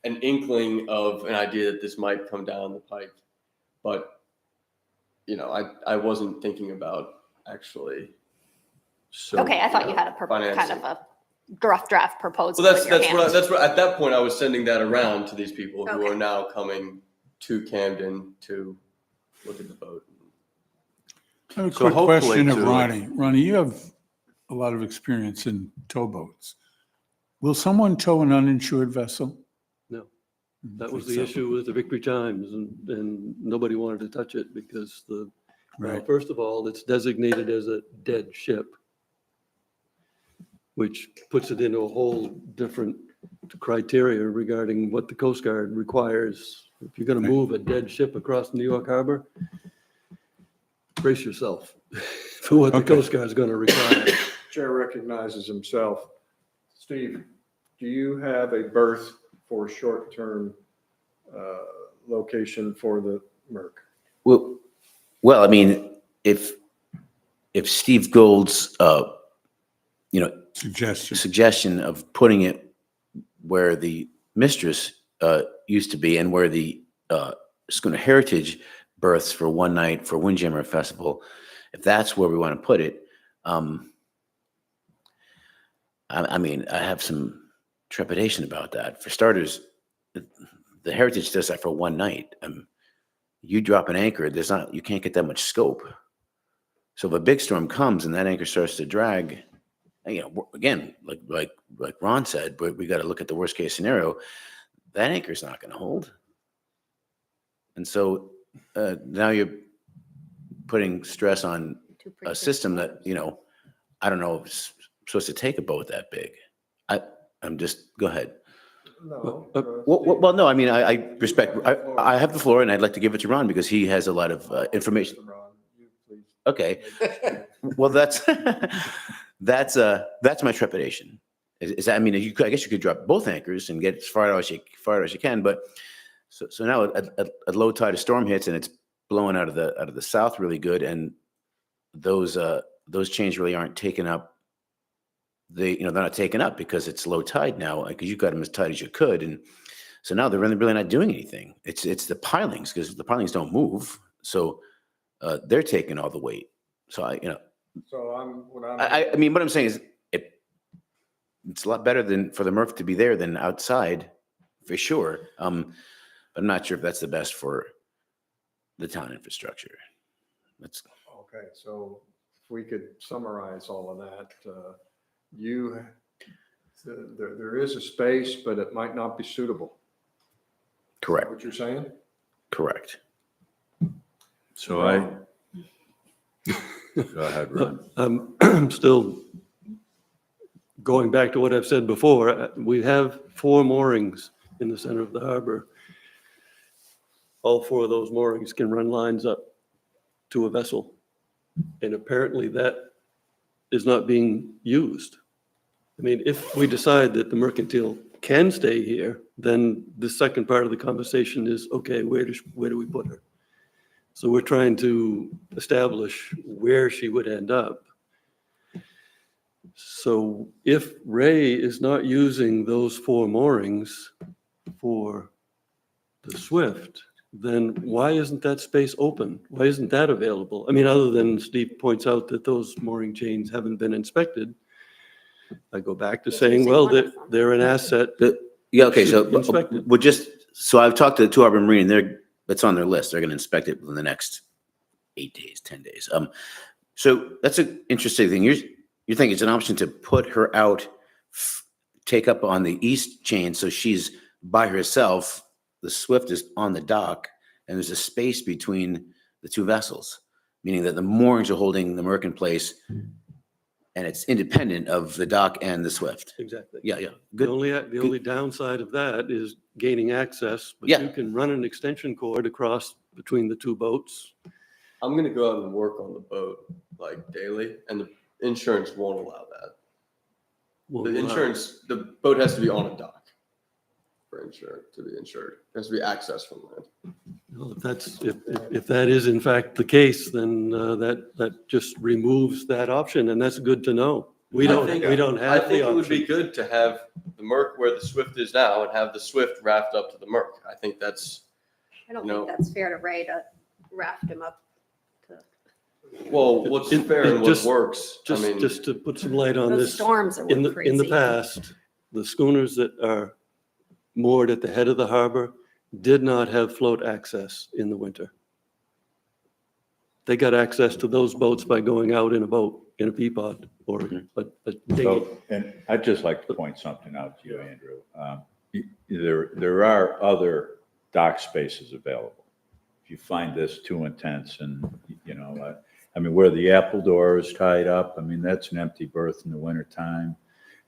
K: an inkling of an idea that this might come down the pike, but I wasn't thinking about actually.
I: Okay, I thought you had a kind
K: financing.
I: of a rough draft proposal
K: Well,
I: in your hand.
K: that's what at that point I was sending that around to these people who
I: Okay.
K: are now coming to Camden to look at the boat.
D: I have a
L: So
D: quick
L: hopefully
D: question of
L: to-
D: Ronnie. Ronnie, you have a lot of experience in towboats. Will someone tow an uninsured vessel?
H: No.
D: Mm,
H: That was
D: think
H: the
D: so.
H: issue with the Victory Times, and nobody wanted to touch it because
D: Right.
H: first of all, it's designated as a dead ship, which puts it into a whole different criteria regarding what the Coast Guard requires. If you're going to
D: Right.
H: move a dead ship across New York Harbor, brace yourself for what the
D: Okay.
H: Coast Guard is going to require.
A: Chair recognizes himself. Steve, do you have a berth for short-term location for the Merc?
G: Well, I mean, if Steve Gold's,
D: Suggestion.
G: suggestion of putting it where the Mistress used to be and where the Schooner Heritage berths for one night for Windjammer Festival, if that's where we want to put it, I mean, I have some trepidation about that. For starters, the Heritage does that for one night. You drop an anchor, you can't get that much scope. So if a big storm comes and that anchor starts to drag, again, like Ron said, but we got to look at the worst case scenario. That anchor's not going to hold. And so now you're putting stress on a system that, I don't know, is supposed to take a boat that big. I'm just, go ahead.
A: No.
G: Well, no, I mean, I respect, I have the floor and I'd like to give it to Ron because he has a lot of information. Okay. Well, that's my trepidation. I mean, I guess you could drop both anchors and get as far out as you can, but so now at low tide, a storm hits and it's blowing out of the south really good, and those chains really aren't taken up. They're not taken up because it's low tide now, because you got them as tight as you could, and so now they're really not doing anything. It's the pilings, because the pilings don't move, so they're taking all the weight. So I mean, what I'm saying is it's a lot better for the Merc to be there than outside, for sure. But I'm not sure if that's the best for the town infrastructure.
A: Okay, so if we could summarize all of that, there is a space, but it might not be suitable. Is
G: Correct.
A: that what you're saying?
G: Correct.
F: So go ahead, Ron.
H: I'm still going back to what I've said before. We have 4 moorings in the center of the harbor. All 4 of those moorings can run lines up to a vessel. And apparently that is not being used. I mean, if we decide that the Mercantile can stay here, then the second part of the conversation is, okay, where do we put her? So we're trying to establish where she would end up. So if Ray is not using those 4 moorings for the Swift, then why isn't that space open? Why isn't that available? I mean, other than Steve points out that those mooring chains haven't been inspected, I go back to saying, well, they're an asset.
G: Yeah, okay, so
H: Inspected.
G: I've talked to the Two Harbor Marine, that's on their list. They're going to inspect it within the next 8 days, 10 days. So that's an interesting thing. You think it's an option to put her out, take up on the east chain, so she's by herself. The Swift is on the dock, and there's a space between the 2 vessels, meaning that the moorings are holding the Merc in place, And it's independent of the dock and the Swift.
H: Exactly.
G: Yeah, yeah,
H: The
G: good.
H: only downside of that is gaining access, but
G: Yeah.
H: you can run an extension cord across between the two boats.
K: I'm gonna go out and work on the boat like daily, and the insurance won't allow that. The insurance, the boat has to be on a dock for insurance to be insured. It has to be access from land.
H: Well, if that is in fact the case, then that just removes that option, and that's good to know. We don't
K: I
H: have
K: think
H: the
K: it would be
H: option.
K: good to have the Merc where the Swift is now and have the Swift raft up to the Merc. I think that's,
I: I don't
K: No.
I: think that's fair to Ray to raft him up to
K: well, what's fair and what
H: Just-
K: works. I mean,
H: Just to put some light on
I: those
H: this.
I: storms that
H: In
I: were
H: the, in the
I: crazy.
H: past, the schooners that are moored at the head of the harbor did not have float access in the winter. They got access to those boats by going out in a boat, in a peapod or a dinghy.
F: So, and I'd just like to point something out to you, Andrew. There are other dock spaces available. If you find this too intense and, I mean, where the Apple door is tied up, I mean, that's an empty berth in the wintertime.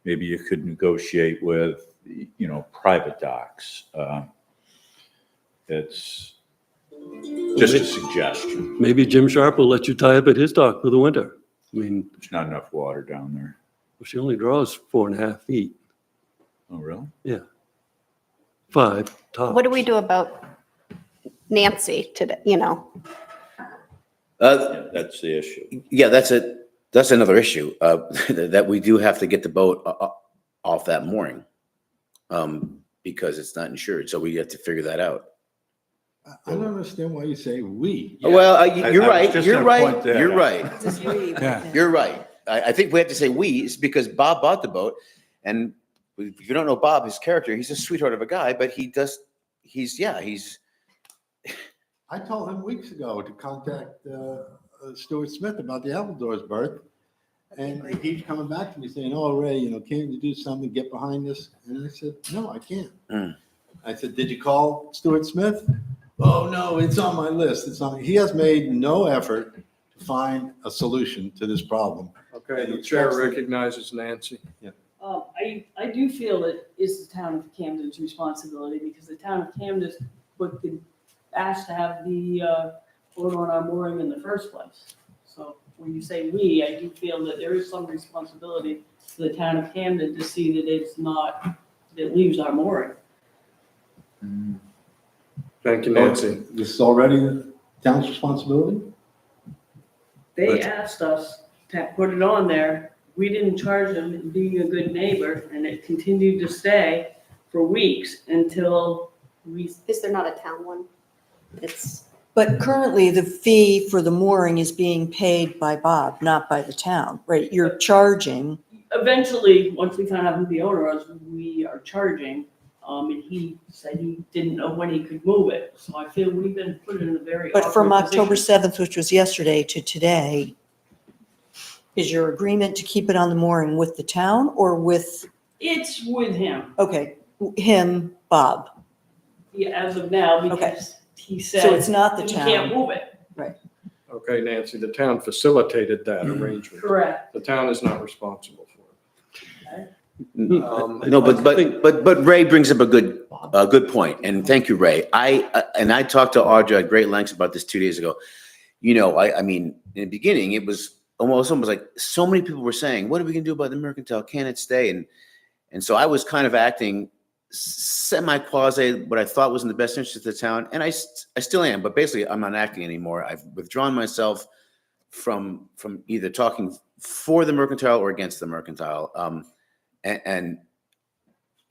F: Maybe you could negotiate with, private docks. It's just a suggestion.
H: Maybe Jim Sharp will let you tie up at his dock for the winter. I mean,
F: There's not enough water down there.
H: she only draws 4.5 feet.
F: Oh, really?
H: Yeah. 5 tops.
I: What do we do about Nancy today,
G: Uh,
F: That's the issue.
G: Yeah, that's another issue, that we do have to get the boat off that mooring, because it's not insured, so we have to figure that out.
L: I don't understand why you say "we."
G: Well, you're
F: I was
G: right,
F: just
G: you're
F: gonna
G: right,
F: point that
G: you're
F: out.
G: right,
E: Just leave.
D: Yeah.
G: you're right. I think we have to say "we," it's because Bob bought the boat, and if you don't know Bob, his character, he's a sweetheart of a guy, but he's.
L: I told him weeks ago to contact Stuart Smith about the Appledores berth. And he keeps coming back to me saying, "Oh, Ray, can't you do something, get behind this?" And I said, "No, I can't."
G: Mm.
L: I said, "Did you call Stuart Smith?" "Oh, no, it's on my list. He has made no effort to find a solution to this problem."
A: Okay, the chair recognizes Nancy.
C: I do feel it is the town of Camden's responsibility because the town of Camden asked to have the boat on our mooring in the first place. So when you say we, I do feel that there is some responsibility to the town of Camden to see that that it leaves our mooring.
A: Thank you, Nancy.
L: This is already the town's responsibility?
C: They asked us to put it on there. We didn't charge them being a good neighbor, and it continued to stay for weeks until we.
I: Is there not a town one? It's,
E: But currently, the fee for the mooring is being paid by Bob, not by the town, right? You're charging.
C: Eventually, once we found out who the owner was, we are charging. And he said he didn't know when he could move it. So I feel we've been put in a very
E: But from
C: awkward
E: October
C: position.
E: 7th, which was yesterday, to today, is your agreement to keep it on the mooring with the town or with,
C: It's with him,
E: okay, him, Bob?
C: as of now,
E: Okay.
C: because he said.
E: So it's not the
C: he can't
E: town.
C: move it.
A: Okay, Nancy, the town facilitated that arrangement.
C: Correct.
A: The town is not responsible for it.
G: No, but Ray brings up a good point, and thank you, Ray. I talked to Audra at great lengths about this 2 days ago. I mean, in the beginning, it was almost like so many people were saying, "What are we gonna do about the Mercantile? Can it stay?" And so I was kind of acting semi-quasi what I thought was in the best interest of the town, and I still am, but basically I'm not acting anymore. I've withdrawn myself from either talking for the Mercantile or against the Mercantile. And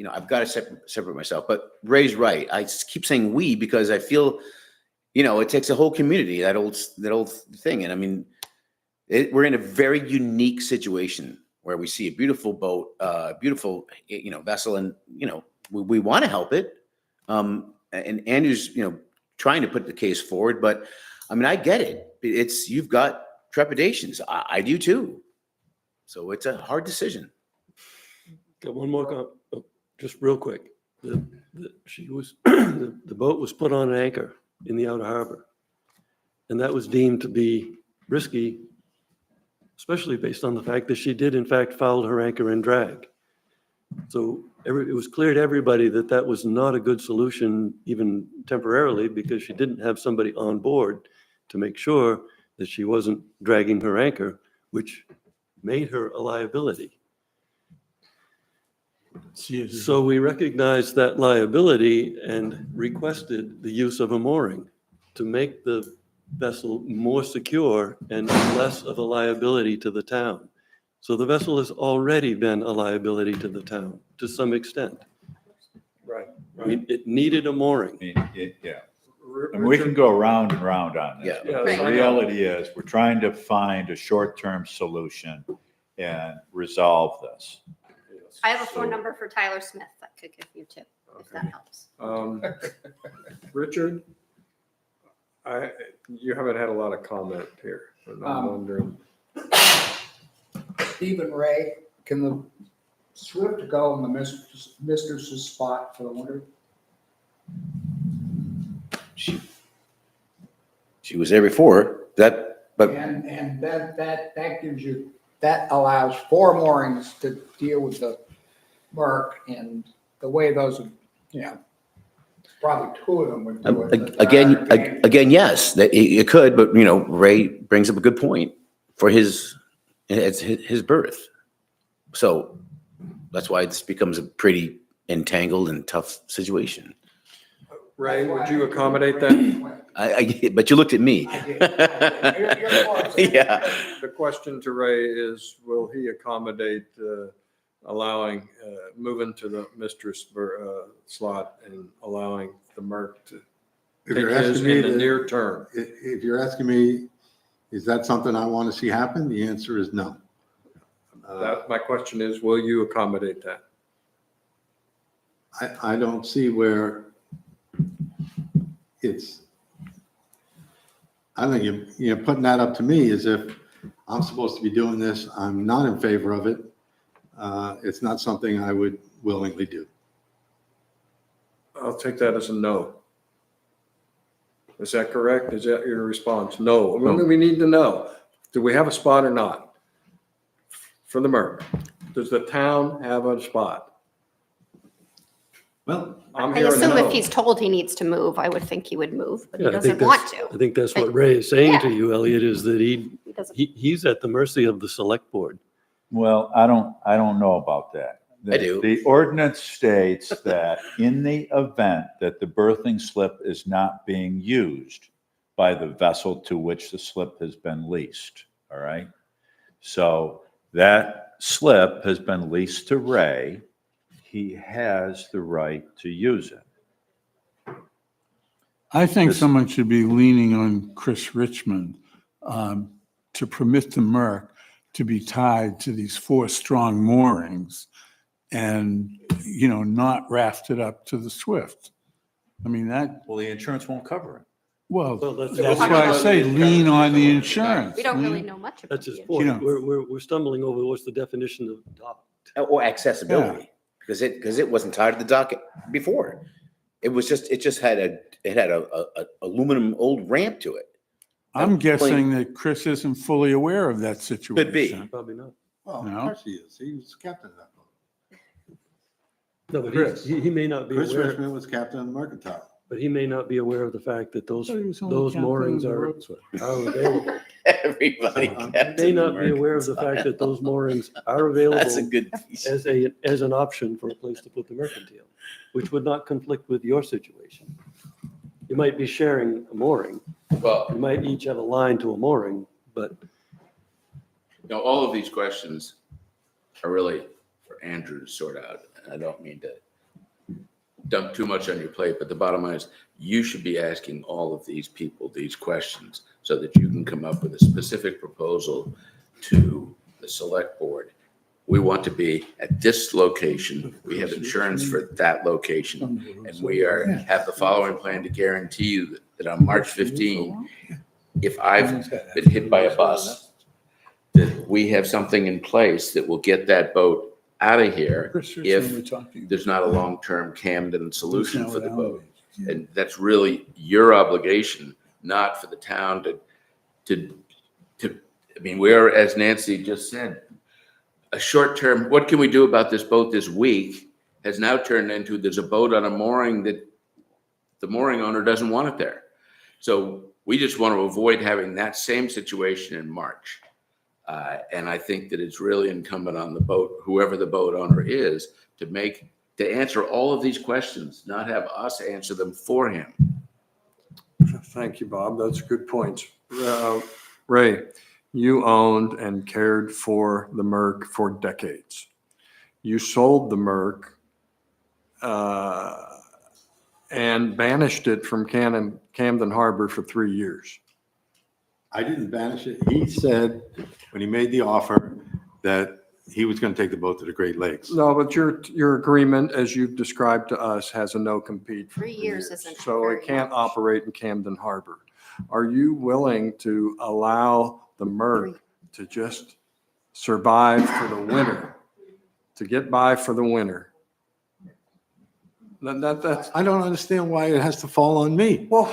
G: I've got to separate myself. But Ray's right. I keep saying we because I feel, it takes a whole community, that old thing. And I mean, we're in a very unique situation where we see a beautiful boat, beautiful, vessel, and we want to help it. And Andrew's, trying to put the case forward, but I mean, I get it. You've got trepidations. I do too. So it's a hard decision.
H: Got one more, just real quick. The boat was put on an anchor in the outer harbor. And that was deemed to be risky especially based on the fact that she did in fact foul her anchor and drag. So it was clear to everybody that that was not a good solution, even temporarily, because she didn't have somebody on board to make sure that she wasn't dragging her anchor, which made her a liability. So we recognized that liability and requested the use of a mooring to make the vessel more secure and less of a liability to the town. So the vessel has already been a liability to the town to some extent.
A: Right.
H: I mean, it needed a mooring.
F: Yeah. And we can go round and round on this.
B: Yeah.
F: But
I: Right.
F: the reality is, we're trying to find a short-term solution and resolve this.
I: I have a phone number for Tyler Smith that could give you too, if that helps.
A: Richard, you haven't had a lot of comment here, and I'm wondering.
J: Stephen Ray, can the Swift go in the mistress's spot for the winter?
G: She was there before, but
J: And that gives you, that allows 4 moorings to deal with the Merc and the way those, probably 2 of them would do it.
G: again, yes, that it could, but Ray brings up a good point for it's his birth. So that's why this becomes a pretty entangled and tough situation.
A: Ray, would you accommodate that?
G: But you looked at me.
J: I did. You're more upset.
G: Yeah.
A: The question to Ray is, will he accommodate allowing, moving to the mistress slot and allowing the Merc to
L: If
A: take
L: you're
A: his
L: asking me,
A: in the near term?
L: if you're asking me, is that something I want to see happen? The answer is no.
A: My question is, will you accommodate that?
L: I don't see where I think you're putting that up to me as if I'm supposed to be doing this. I'm not in favor of it. It's not something I would willingly do.
A: I'll take that as a no. Is that correct? Is that your response? No. We need to know. Do we have a spot or not? For the Merc? Does the town have a spot?
L: Well,
A: I'm
I: I
A: hearing
I: assume
A: no.
I: if he's told he needs to move, I would think he would move, but he
H: Yeah, I think
I: doesn't want
H: that's-
I: to.
H: I think that's what Ray is saying to
I: Yeah.
H: you, Elliot, is that
I: He doesn't.
H: he's at the mercy of the select board.
F: Well, I don't know about that.
G: I do.
F: The ordinance states that in the event that the berthing slip is not being used by the vessel to which the slip has been leased, all right? So that slip has been leased to Ray. He has the right to use it.
D: I think
F: This-
D: someone should be leaning on Chris Richmond to permit the Merc to be tied to these 4 strong moorings and, not rafted up to the Swift. I mean,
F: Well, the insurance won't cover it.
H: Well,
D: that's
H: that's-
D: why I say lean on the insurance.
I: We don't really
D: lean-
I: know much about
H: That's his
I: it.
H: point.
D: know.
H: We're stumbling over what's the definition of docked.
G: Or accessibility, because it wasn't tied to the dock before. It just had a aluminum old ramp to it.
D: I'm guessing that Chris isn't fully aware of that situation.
G: Could be.
H: Probably not.
L: well,
D: No.
L: of course he is. He was captain of that boat.
H: No, but
L: Chris.
H: he may not be
L: Chris
H: aware,
L: Richmond was captain of the Mercantile.
H: but he may not be aware of the fact that those
D: I thought he was only
H: those
D: captain of
H: moorings
D: the
H: are
D: Roseway.
H: available.
G: Everybody.
H: May not be aware of the fact that those moorings are available
G: That's a good piece.
H: as an option for a place to put the mercantile, which would not conflict with your situation. You might be sharing a mooring.
B: Well,
H: You might each have a line to a mooring, but
B: all of these questions are really for Andrew to sort out. And I don't mean to dump too much on your plate, but the bottom line is you should be asking all of these people these questions so that you can come up with a specific proposal to the select board. We want to be at this location. We have insurance for that location. And we have the following plan to guarantee you that on March 15, if I've been hit by a bus, that we have something in place that will get that boat out of here
D: Chris Richmond
B: if
D: we're talking
B: there's not a long-term Camden solution for the
D: about.
B: boat. And that's really your obligation, not for the town to I mean, we're, as Nancy just said, a short term, what can we do about this boat this week has now turned into there's a boat on a mooring that the mooring owner doesn't want it there. So we just want to avoid having that same situation in March. And I think that it's really incumbent on the boat, whoever the boat owner is, to answer all of these questions, not have us answer them for him.
A: Thank you, Bob. That's good points. Ray, you owned and cared for the Merc for decades. You sold the Merc and banished it from Camden Harbor for 3 years.
L: I didn't banish it. He said, when he made the offer, that he was going to take the boat to the Great Lakes.
A: No, but your agreement, as you've described to us, has a no compete.
I: 3 years isn't
A: So
I: very
A: it can't
I: much.
A: operate in Camden Harbor. Are you willing to allow the Merc to just survive for the winter, to get by for the winter? That's,
L: I don't understand why it has to fall on me.
A: well,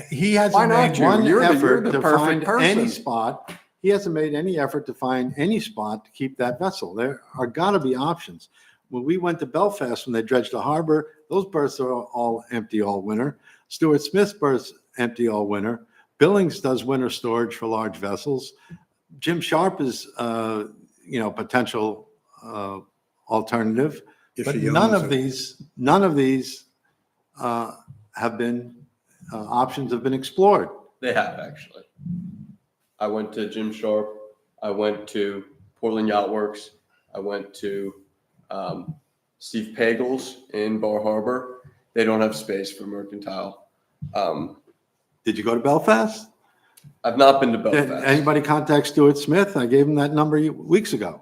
L: He
A: Why
L: hasn't
A: not
L: made
A: you?
L: one
A: You're
L: effort
A: the
L: to
A: perfect
L: find any
A: person.
L: spot. He hasn't made any effort to find any spot to keep that vessel. There are gotta be options. When we went to Belfast, when they dredged the harbor, those berths are all empty all winter. Stuart Smith's berths empty all winter. Billings does winter storage for large vessels. Jim Sharp is, potential alternative. But none of these have been, options have been explored.
K: They have actually. I went to Jim Sharp. I went to Portland Yacht Works. I went to Steve Pagels in Bar Harbor. They don't have space for mercantile.
L: Did you go to Belfast?
K: I've not been to
L: Did
K: Belfast.
L: anybody contact Stuart Smith? I gave him that number weeks ago.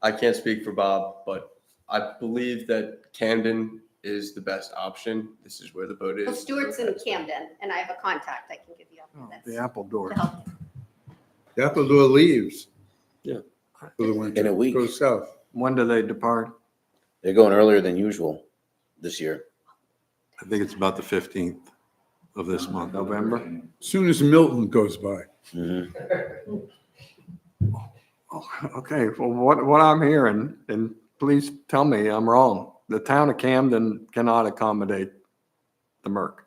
K: I can't speak for Bob, but I believe that Camden is the best option. This is where the boat is.
I: Well, Stewart's in Camden, and I have a contact I can give you. That's
A: the apple door.
I: to help you.
D: The apple door leaves.
H: Yeah.
D: For the winter.
G: In a week.
D: Goes south.
A: When do they depart?
G: They're going earlier than usual this year.
L: I think it's about the 15th of this month.
A: November?
D: Soon as Milton goes by.
G: Mhm.
A: Okay, well, what I'm hearing, and please tell me I'm wrong, the town of Camden cannot accommodate the Merc.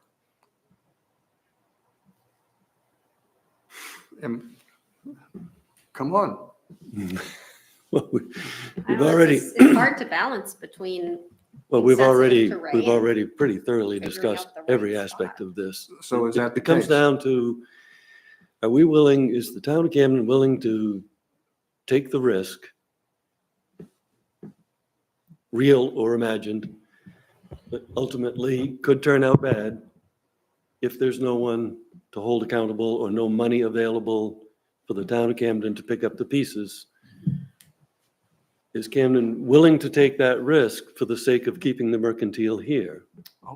A: And, come on.
H: Well,
I: I
H: we've
I: don't know,
H: already,
I: it's hard to balance between,
H: well, we've
I: sensitive
H: already,
I: to Ray
H: we've
I: and
H: already pretty thoroughly
I: figuring
H: discussed
I: out the right
H: every
I: spot.
H: aspect of this.
A: So is that the
H: It comes
A: case?
H: down to, are we willing, is the town of Camden willing to take the risk, real or imagined, that ultimately could turn out bad if there's no one to hold accountable or no money available for the town of Camden to pick up the pieces? Is Camden willing to take that risk for the sake of keeping the mercantile here?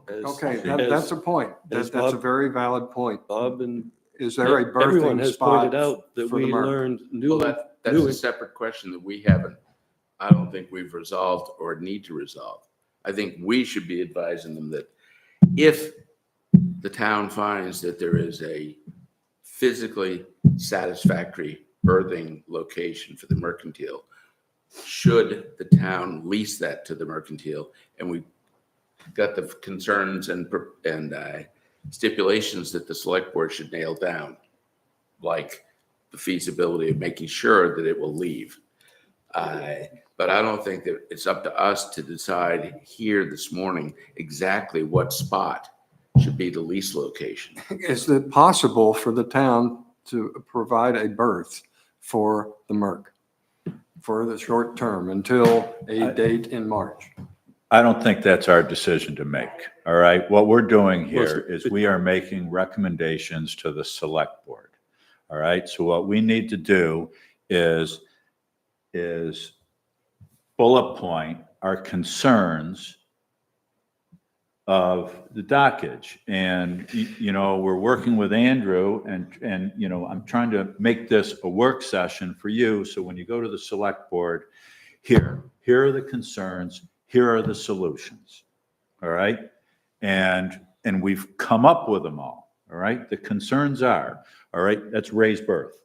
H: As-
A: Okay,
H: as-
A: that's a point.
H: as
A: That's a
H: Bob-
A: very valid point.
H: Bob and
A: Is there a
H: everyone
A: birthing
H: has
A: spot
H: pointed out that
A: for the
H: we
A: Merc?
H: learned
B: Well,
H: new.
B: that's a separate question that we haven't, I don't think we've resolved or need to resolve. I think we should be advising them that if the town finds that there is a physically satisfactory berthing location for the mercantile, should the town lease that to the mercantile? And we got the concerns and stipulations that the select board should nail down, like the feasibility of making sure that it will leave. But I don't think that it's up to us to decide here this morning exactly what spot should be the lease location.
A: Is it possible for the town to provide a berth for the Merc for the short term until a date in March?
F: I don't think that's our decision to make, all right? What we're doing here
H: Well,
F: is we are making recommendations to the select board, all right? So what we need to do is bullet point our concerns of the dockage. And, we're working with Andrew and, I'm trying to make this a work session for you. So when you go to the select board, here are the concerns, here are the solutions. All right. And we've come up with them all right? The concerns are, all right, that's Ray's berth.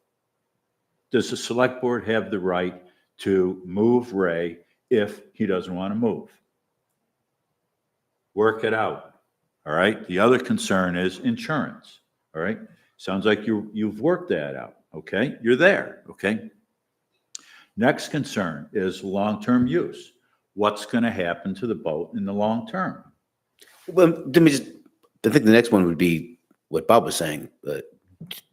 F: does the select board have the right to move Ray if he doesn't want to move? Work it out. All right. The other concern is insurance. All right. Sounds like you've worked that out. Okay. You're there. Okay. Next concern is long-term use. What's going to happen to the boat in the long term?
G: Well, let me just, I think the next one would be what Bob was saying.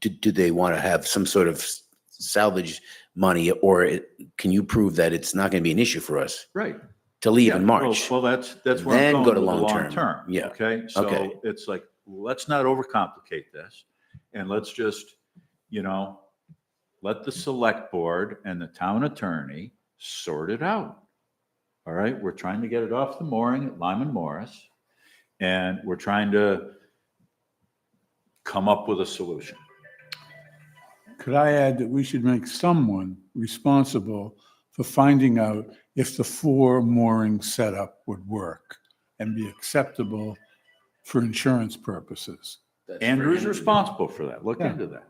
G: Do they want to have some sort of salvage money, or can you prove that it's not going to be an issue for us
F: Right.
G: to leave
F: Yeah,
G: in March?
F: Well, that's where I'm
G: Then
F: going
G: go to
F: with the
G: long-term.
F: long term.
G: Yeah.
F: Okay. So
G: Okay.
F: it's like, let's not overcomplicate this, and let's just, let the select board and the town attorney sort it out. All right. We're trying to get it off the mooring at Lyman Morris, and we're trying to come up with a solution.
D: Could I add that we should make someone responsible for finding out if the 4 mooring setup would work and be acceptable for insurance purposes?
B: That's
F: Andrew's
B: for
F: responsible for that. Look
D: Yeah.
F: into that.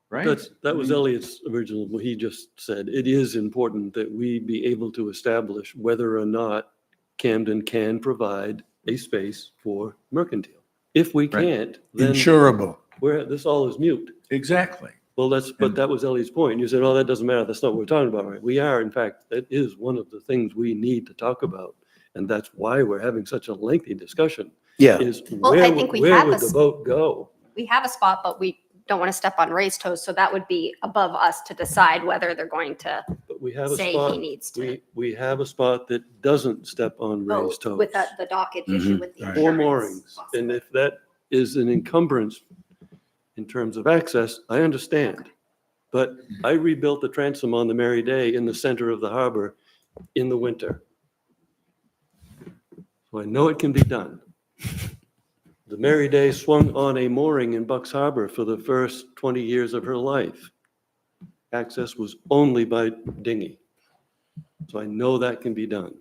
F: Right?
H: That was Elliot's original, what he just said. It is important that we be able to establish whether or not Camden can provide a space for mercantile. If we
F: Right.
H: can't, then
D: Insurable.
H: this all is mute.
F: Exactly.
H: Well, but that was Ellie's point. You said, oh, that doesn't matter. That's not what we're talking about, right? We are, in fact, that is one of the things we need to talk about. And that's why we're having such a lengthy discussion,
G: Yeah.
H: is
I: Well, I think we
H: where
I: have
H: would
I: a
H: the
I: s-
H: vote go?
I: We have a spot, but we don't want to step on Ray's toes. So that would be above us to decide whether they're going to
H: But we have a
I: say
H: spot,
I: he needs to
H: we have a spot that doesn't step on Ray's
I: vote
H: toes.
I: with the dockage issue with the
D: Right.
H: Four
I: insurance.
H: moorings. And if that is an encumbrance in terms of access, I understand. But I rebuilt the transom on the Mary Day in the center of the harbor in the winter. So I know it can be done. The Mary Day swung on a mooring in Bucks Harbor for the first 20 years of her life. Access was only by dinghy. So I know that can be done.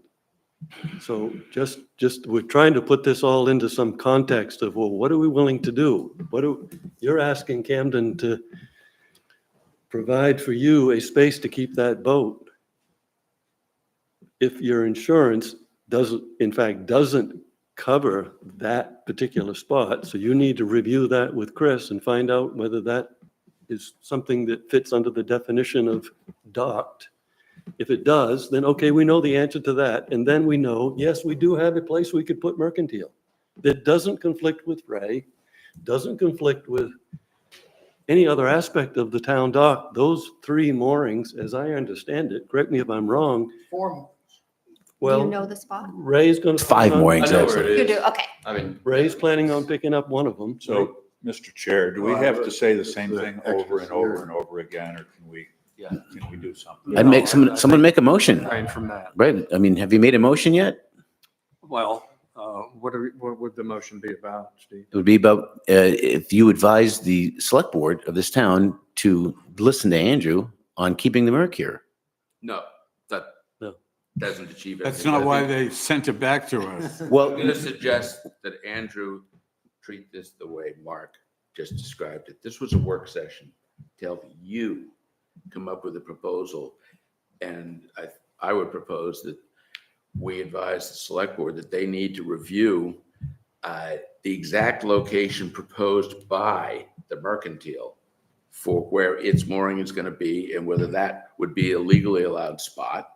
H: So just, we're trying to put this all into some context of, well, what are we willing to do? You're asking Camden to provide for you a space to keep that boat. If your insurance doesn't cover that particular spot, so you need to review that with Chris and find out whether that is something that fits under the definition of docked. If it does, then okay, we know the answer to that. And then we know, yes, we do have a place we could put mercantile that doesn't conflict with Ray, doesn't conflict with any other aspect of the town dock. Those 3 moorings, as I understand it, correct me if I'm wrong,
J: 4 more.
I: Do you
H: well,
I: know the spot?
H: Ray's going to.
G: 5 moorings,
K: I know where
G: actually.
K: it
I: You
K: is.
I: do, okay.
K: I mean,
H: Ray's planning on picking up one of them.
F: So, Mr. Chair, do we have to say the same
L: the
F: thing
L: extra
F: over and over
L: here.
F: and over again, or can we do something?
G: I'd make someone make a motion,
A: Refrain from that.
G: right? I mean, have you made a motion yet?
A: Well, what would the motion be about, Steve?
G: It would be about if you advise the select board of this town to listen to Andrew on keeping the Merc here.
B: No, that
H: No.
B: doesn't achieve it.
D: That's not why they sent it back to us.
B: I'm
G: Well,
B: going to suggest that Andrew treat this the way Mark just described it. This was a work session to help you come up with a proposal. And I would propose that we advise the select board that they need to review the exact location proposed by the mercantile for where its mooring is going to be and whether that would be a legally allowed spot.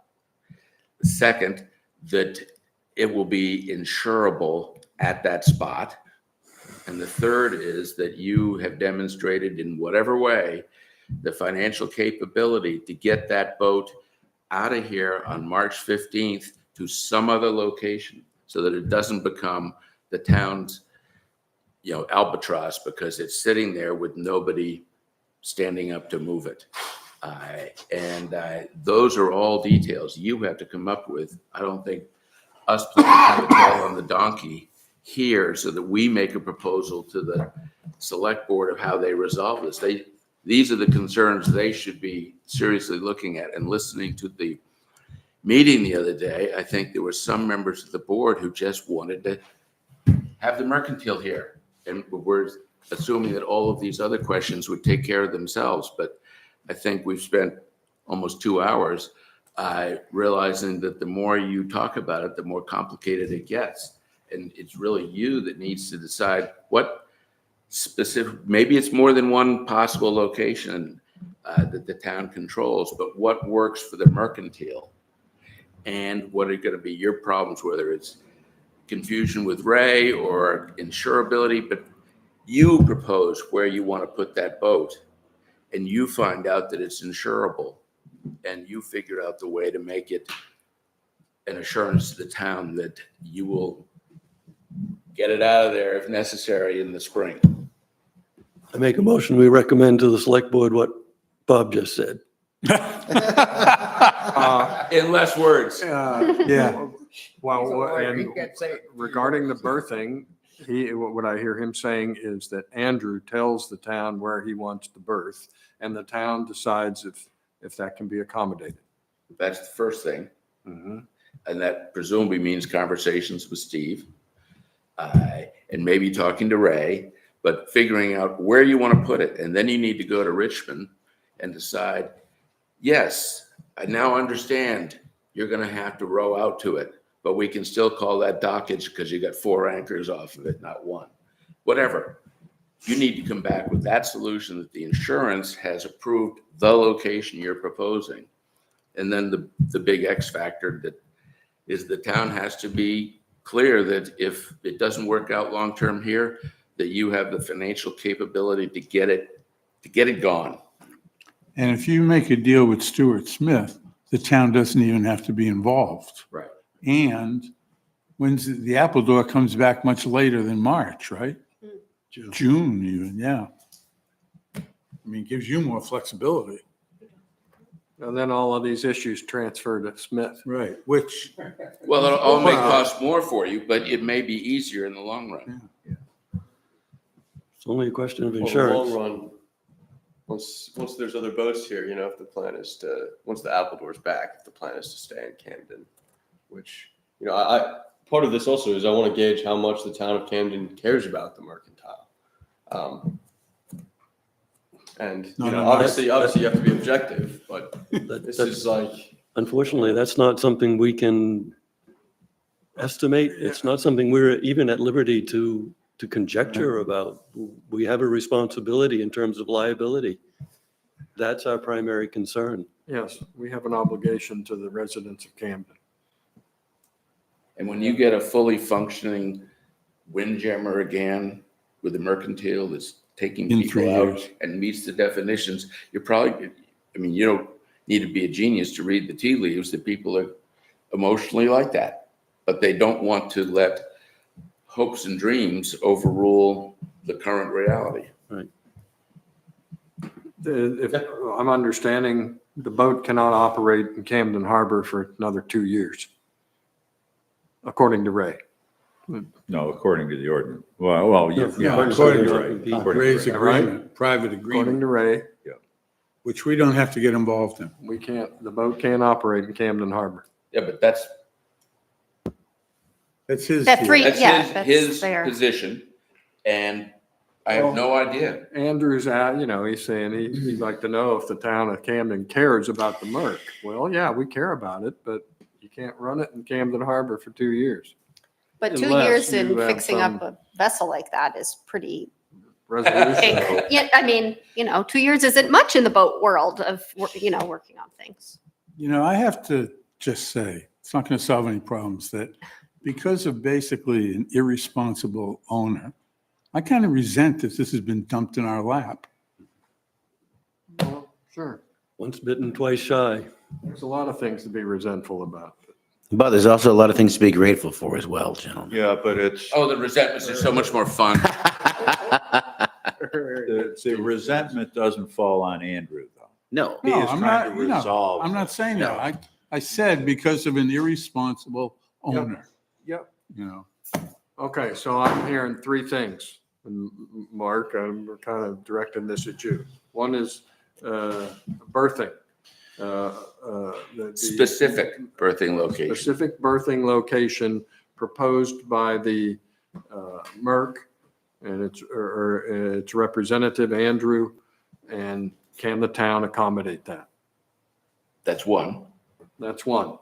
B: Second, that it will be insurable at that spot. And the third is that you have demonstrated in whatever way the financial capability to get that boat out of here on March 15th to some other location so that it doesn't become the town's, albatross because it's sitting there with nobody standing up to move it. Those are all details you have to come up with. I don't think us putting the tail on the donkey here so that we make a proposal to the select board of how they resolve this. These are the concerns they should be seriously looking at. And listening to the meeting the other day, I think there were some members of the board who just wanted to have the mercantile here. And we're assuming that all of these other questions would take care of themselves. But I think we've spent almost 2 hours, realizing that the more you talk about it, the more complicated it gets. And it's really you that needs to decide what specific, maybe it's more than one possible location that the town controls, but what works for the mercantile? And what are going to be your problems, whether it's confusion with Ray or insurability, but you propose where you want to put that boat, and you find out that it's insurable, and you figure out the way to make it an assurance to the town that you will get it out of there if necessary in the spring.
H: I make a motion, we recommend to the select board what Bob just said.
B: In less words.
D: Yeah.
A: Well, and regarding the berthing, what I hear him saying is that Andrew tells the town where he wants the berth, and the town decides if that can be accommodated.
B: That's the first thing.
A: Mm-hmm.
B: And that presumably means conversations with Steve, and maybe talking to Ray, but figuring out where you want to put it. And then you need to go to Richmond and decide, yes, I now understand you're going to have to row out to it, but we can still call that dockage because you got 4 anchors off of it, not 1. Whatever. You need to come back with that solution that the insurance has approved the location you're proposing. And then the big X factor that is the town has to be clear that if it doesn't work out long-term here, that you have the financial capability to get it gone.
D: And if you make a deal with Stuart Smith, the town doesn't even have to be involved.
B: Right.
D: And when the Appledore comes back much later than March, right? June even, yeah. I mean, it gives you more flexibility.
A: And then all of these issues transfer to Smith.
D: Right. Which,
B: Well, it'll all may cost more for you, but it may be easier in the long run.
H: It's only a question of
K: Well, in the long
H: insurance.
K: run, once there's other boats here, if the plan is to, once the Appledoor's back, if the plan is to stay in Camden, which, I part of this also is I want to gauge how much the town of Camden cares about the mercantile. And,
D: No, no,
K: obviously you have to be objective, but
H: That-
K: this
H: that's-
K: is like,
H: Unfortunately, that's not something we can estimate. It's not something we're even at liberty to conjecture about. We have a responsibility in terms of liability. That's our primary concern.
A: Yes, we have an obligation to the residents of Camden.
B: And when you get a fully functioning windjammer again with a mercantile that's taking
D: In
B: people
D: 3
B: out
D: years.
B: and meets the definitions, you're probably, you don't need to be a genius to read the tea leaves that people are emotionally like that. But they don't want to let hopes and dreams overrule the current reality.
A: If I'm understanding, the boat cannot operate in Camden Harbor for another 2 years, according to Ray.
F: No, according to the ordinance. Well, yeah.
D: yeah,
H: According to
D: according
H: the
D: to
H: RFP.
D: Ray's
A: Right.
D: agreement, private
A: According
D: agreement,
A: to Ray,
D: which we don't have to get involved in.
A: the boat can't operate in Camden Harbor.
B: Yeah, but that's
D: That's his.
I: That
D: deal.
I: three-
B: That's
I: Yeah,
B: his,
I: that's
B: his
I: fair.
B: position, and I have no idea.
A: Andrew's at, he's saying he'd like to know if the town of Camden cares about the Merc. Well, yeah, we care about it, but you can't run it in Camden Harbor for 2 years.
I: But 2
A: Unless
I: years
A: you have
I: fixing up
A: some-
I: a vessel like that is pretty,
A: Resolution.
I: yeah, I mean, 2 years isn't much in the boat world of, working on things.
D: I have to just say, it's not going to solve any problems, that because of basically an irresponsible owner, I kind of resent that this has been dumped in our lap.
A: Well, sure.
H: Once bitten, twice shy.
A: There's a lot of things to be resentful about.
G: But there's also a lot of things to be grateful for as well, gentlemen.
F: Yeah, but it's,
B: Oh, the resentments are so much more fun.
F: the resentment doesn't fall on Andrew, though.
G: No,
F: He
D: No,
F: is
D: I'm
F: trying
D: not-
F: to resolve.
D: I'm not saying that. I said because of an irresponsible owner,
A: Yep.
D: Okay,
A: So I'm hearing 3 things. And Mark, we're kind of directing this at you. One is birthing.
B: Specific birthing location.
A: Specific birthing location proposed by the Merck and its representative, Andrew, and can the town accommodate that?
B: That's one.
A: That's one.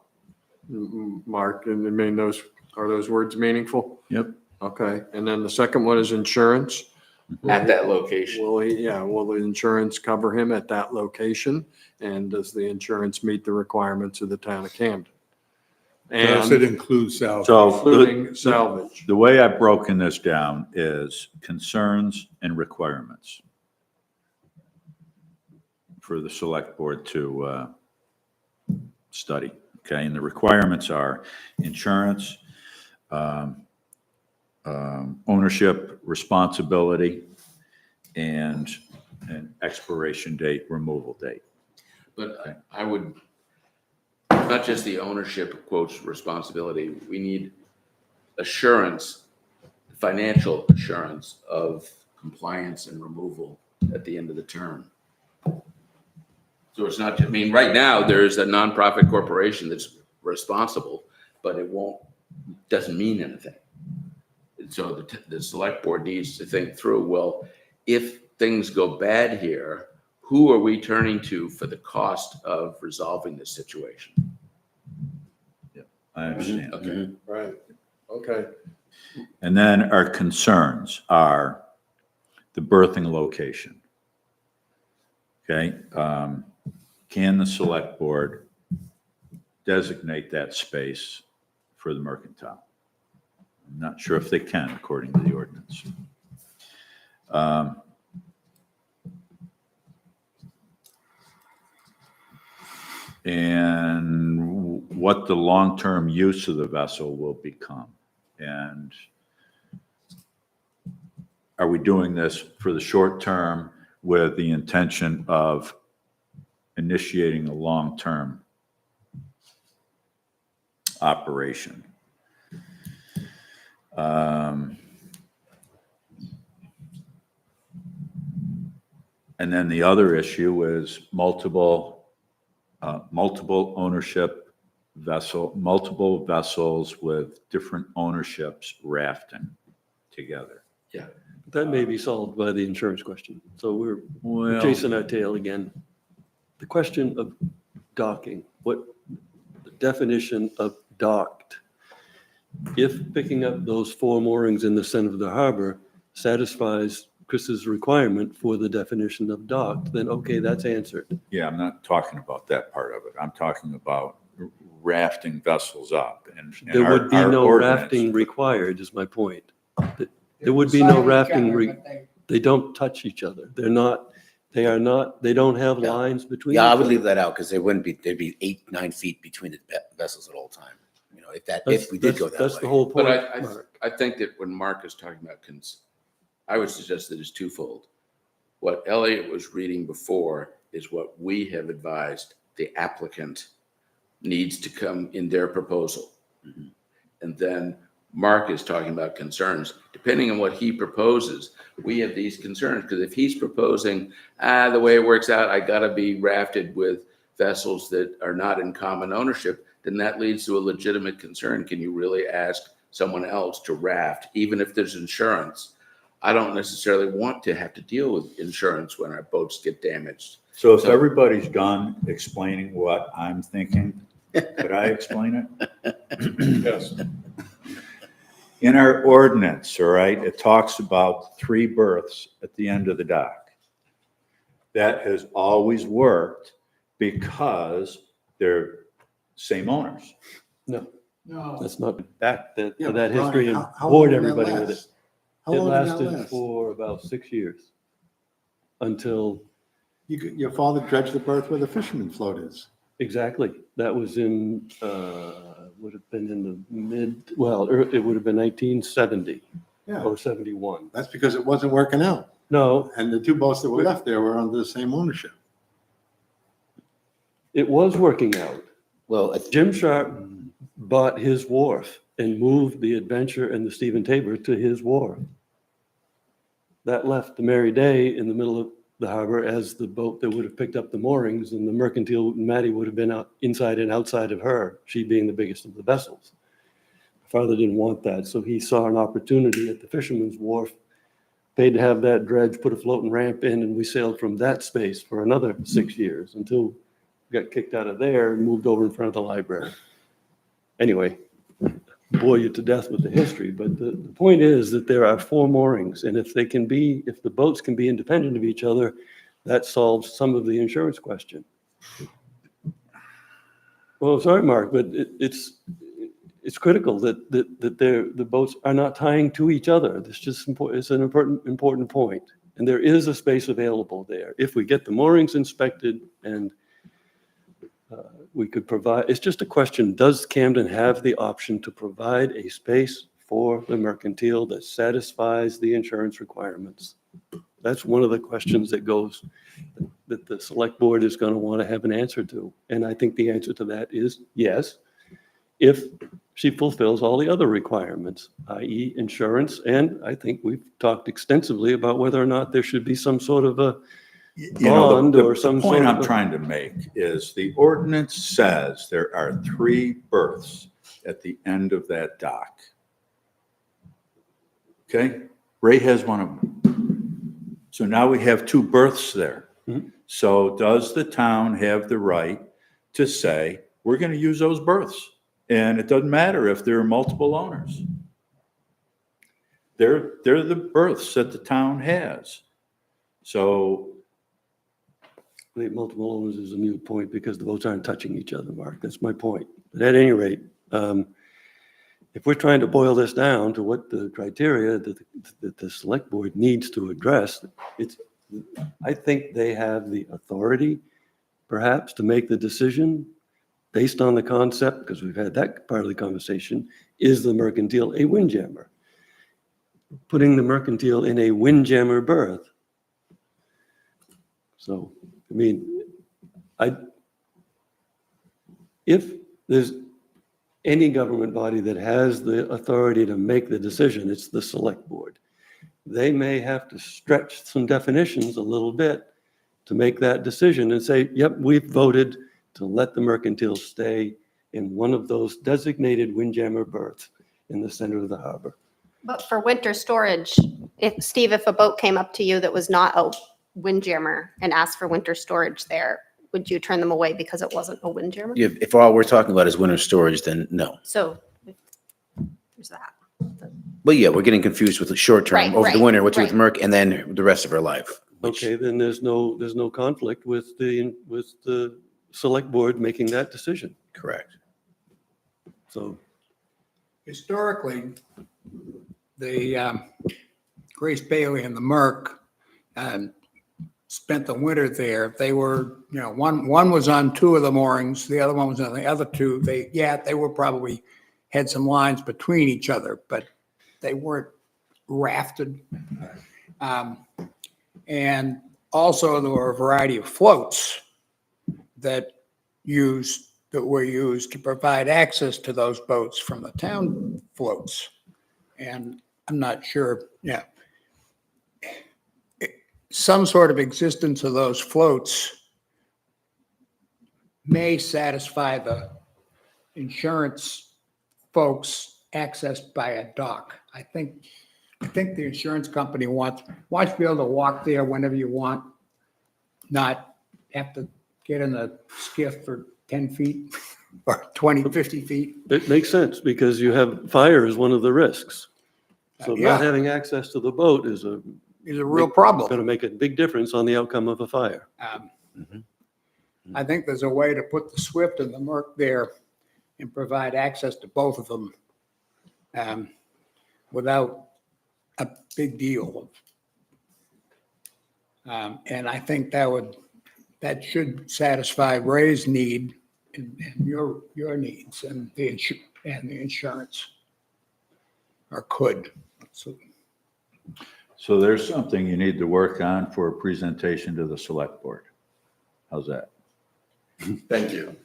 A: Mark, and I mean, are those words meaningful?
F: Yep.
A: Okay, and then the second one is insurance.
B: At that location.
A: Will the insurance cover him at that location? And does the insurance meet the requirements of the town of Camden?
D: Does it
A: And
D: include salvage?
F: So
A: including salvage.
F: the way I've broken this down is concerns and requirements for the select board to study, okay? And the requirements are insurance, ownership, responsibility, and an expiration date, removal date.
B: But I would, not just the ownership quotes responsibility, we need assurance, financial assurance of compliance and removal at the end of the term. So it's not, I mean, right now, there's a nonprofit corporation that's responsible, but doesn't mean anything. And so the select board needs to think through, well, if things go bad here, who are we turning to for the cost of resolving this situation?
F: I understand.
B: Okay.
A: Right, okay.
F: And then our concerns are the birthing location. Okay, can the select board designate that space for the mercantile? I'm not sure if they can, according to the ordinance. And what the long-term use of the vessel will become. And are we doing this for the short term with the intention of initiating a long-term operation? And then the other issue is multiple ownership multiple vessels with different ownerships rafting together.
H: That may be solved by the insurance question. So we're
F: Well,
H: chasing our tail again. The question of docking, what the definition of docked? If picking up those 4 moorings in the center of the harbor satisfies Chris's requirement for the definition of docked, then okay, that's answered.
F: yeah, I'm not talking about that part of it. I'm talking about rafting vessels up. And
H: There would be
F: our
H: no
F: ordinance-
H: rafting required, is my point. There would be no rafting, they don't touch each other. They are not, they don't have
G: Yeah.
H: lines between.
G: Yeah, I
H: each
G: would
H: other.
G: leave that out because there'd be 8-9 feet between the vessels at all time. You know,
H: That's-
G: if we did go
H: that's-
G: that way.
H: That's the whole
B: But
H: point, Mark.
B: I think that when Mark is talking about, I would suggest that it's twofold. What Elliot was reading before is what we have advised the applicant needs to come in their proposal. And then Mark is talking about concerns. Depending on what he proposes, we have these concerns, because if he's proposing, the way it works out, I gotta be rafted with vessels that are not in common ownership, then that leads to a legitimate concern. Can you really ask someone else to raft, even if there's insurance? I don't necessarily want to have to deal with insurance when our boats get damaged.
F: So if everybody's done explaining what I'm thinking, could I explain it?
A: Yes.
F: In our ordinance, all right, it talks about 3 berths at the end of the dock. That has always worked because they're same owners.
H: No,
J: No.
H: that's not back that,
J: Yeah,
H: for that
J: Ronnie,
H: history and
J: how long
H: bored
J: did that
H: everybody with it.
J: last? How
H: It
J: long did that
H: lasted
J: last?
H: for about 6 years. Until,
L: Your father dredged the berth where the fisherman float is.
H: exactly, that was in, would have been in the it would have been 1970
L: Yeah,
H: or 71.
L: that's because it wasn't working out.
H: No,
L: And the 2 boats that were left there were under the same ownership.
H: it was working out.
G: Well,
H: Jim Sharp bought his wharf and moved the Adventure and the Stephen Tabor to his wharf. That left the Mary Day in the middle of the harbor as the boat that would have picked up the moorings, and the Mercantile Maddie would have been out inside and outside of her, she being the biggest of the vessels. My father didn't want that, so he saw an opportunity at the Fisherman's Wharf, paid to have that dredge, put a floating ramp in, and we sailed from that space for another 6 years until got kicked out of there and moved over in front of the library. Anyway, bore you to death with the history, but the point is that there are 4 moorings, and if the boats can be independent of each other, that solves some of the insurance question. Well, sorry, Mark, but it's critical that the boats are not tying to each other. It's an important point. And there is a space available there. If we get the moorings inspected and we could provide, it's just a question, does Camden have the option to provide a space for the mercantile that satisfies the insurance requirements? That's one of the questions that the select board is going to want to have an answer to. And I think the answer to that is yes, if she fulfills all the other requirements, i.e. insurance. And I think we've talked extensively about whether or not there should be some sort of a bond or some
F: The
H: sort
F: point
H: of.
F: I'm trying to make is the ordinance says there are 3 berths at the end of that dock. Okay? Ray has one of them. So now we have 2 berths there.
H: Mhm.
F: So does the town have the right to say, we're going to use those berths? And it doesn't matter if there are multiple owners. They're the berths that the town has. So
H: The multiple owners is a moot point because the boats aren't touching each other, Mark. That's my point. But at any rate, if we're trying to boil this down to what the criteria that the select board needs to address, I think they have the authority perhaps to make the decision based on the concept, because we've had that part of the conversation, is the mercantile a windjammer? Putting the mercantile in a windjammer berth. So, I mean, if there's any government body that has the authority to make the decision, it's the select board. They may have to stretch some definitions a little bit to make that decision and say, yep, we've voted to let the mercantile stay in one of those designated windjammer berths in the center of the harbor.
I: But for winter storage, if a boat came up to you that was not a windjammer and asked for winter storage there, would you turn them away because it wasn't a windjammer?
G: If all we're talking about is winter storage, then no.
I: So there's that.
G: But yeah, we're getting confused with the short term
I: Right,
G: over the
I: right,
G: winter, what's with
I: right.
G: Merck, and then the rest of our life. which-
H: Okay, then there's no conflict with the select board making that decision.
G: Correct.
H: So,
J: Historically, the Grace Bailey and the Merck spent the winter there. They were, one was on 2 of the moorings, the other one was on the other 2. They were probably had some lines between each other, but they weren't rafted. And also there were a variety of floats that were used to provide access to those boats from the town floats. And I'm not sure, some sort of existence of those floats may satisfy the insurance folks accessed by a dock. I think the insurance company wants to be able to walk there whenever you want, not have to get in a skiff for 10 feet or 20, 50 feet.
H: it makes sense because fire is one of the risks. So
J: Yeah.
H: not having access to the boat is
J: Is a real problem.
H: going to make a big difference on the outcome of a fire.
J: I think there's a way to put the Swift and the Merck there and provide access to both of them without a big deal. And I think that should satisfy Ray's need and your needs and the insurance, or could.
F: So there's something you need to work on for a presentation to the select board. How's that?
K: Thank you.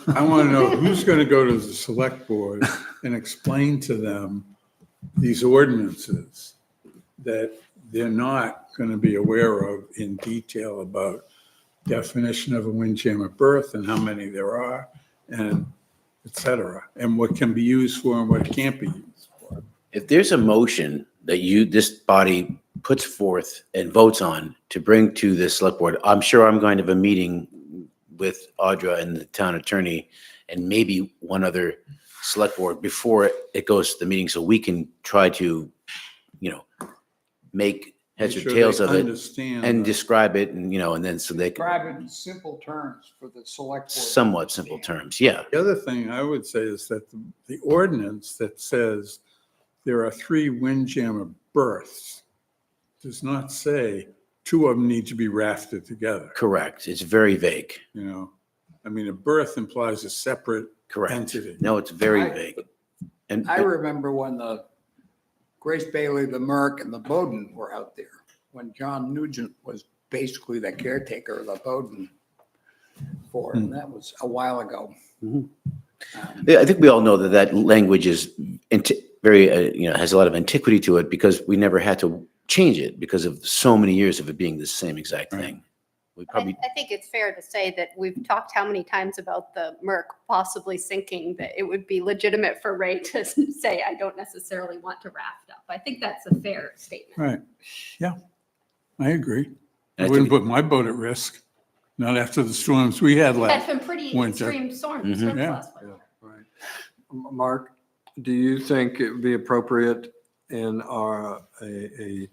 D: I want to know who's going to go to the select board and explain to them these ordinances that they're not going to be aware of in detail about definition of a windjammer berth and how many there are, and et cetera, and what can be used for and what can't be used for.
G: If there's a motion that this body puts forth and votes on to bring to the select board, I'm sure I'm going to have a meeting with Audra and the town attorney and maybe one other select board before it goes to the meeting, so we can try to, make heads or
D: Make sure
G: tails
D: they
G: of it
D: understand
G: and
D: the-
G: describe it and then so they can,
J: Describe it in simple terms for the select board. to
G: somewhat simple
J: understand.
G: terms, yeah.
D: The other thing I would say is that the ordinance that says there are 3 windjammer berths does not say 2 of them need to be rafted together,
G: Correct. It's very vague.
D: I mean, a berth implies a separate
G: Correct.
D: entity.
G: No, it's very
J: I-
G: vague. And
J: I remember when the Grace Bailey, the Merck, and the Bowden were out there, when John Nugent was basically the caretaker of the Bowden Fort, and that was a while ago.
H: Mhm.
G: yeah, I think we all know that that language is very, has a lot of antiquity to it because we never had to change it because of so many years of it being the same exact thing. We probably,
I: I think it's fair to say that we've talked how many times about the Merc possibly sinking, that it would be legitimate for Ray to say, I don't necessarily want to raft up. I think that's a fair statement.
D: Right. Yeah, I agree.
G: And
D: I
G: I
D: wouldn't
G: think-
D: put my boat at risk, not after the storms we had
I: Had
D: last.
I: some pretty
D: winter.
I: extreme storms
G: Mhm.
D: Yeah.
I: last winter.
A: Right. Mark, do you think it would be appropriate in a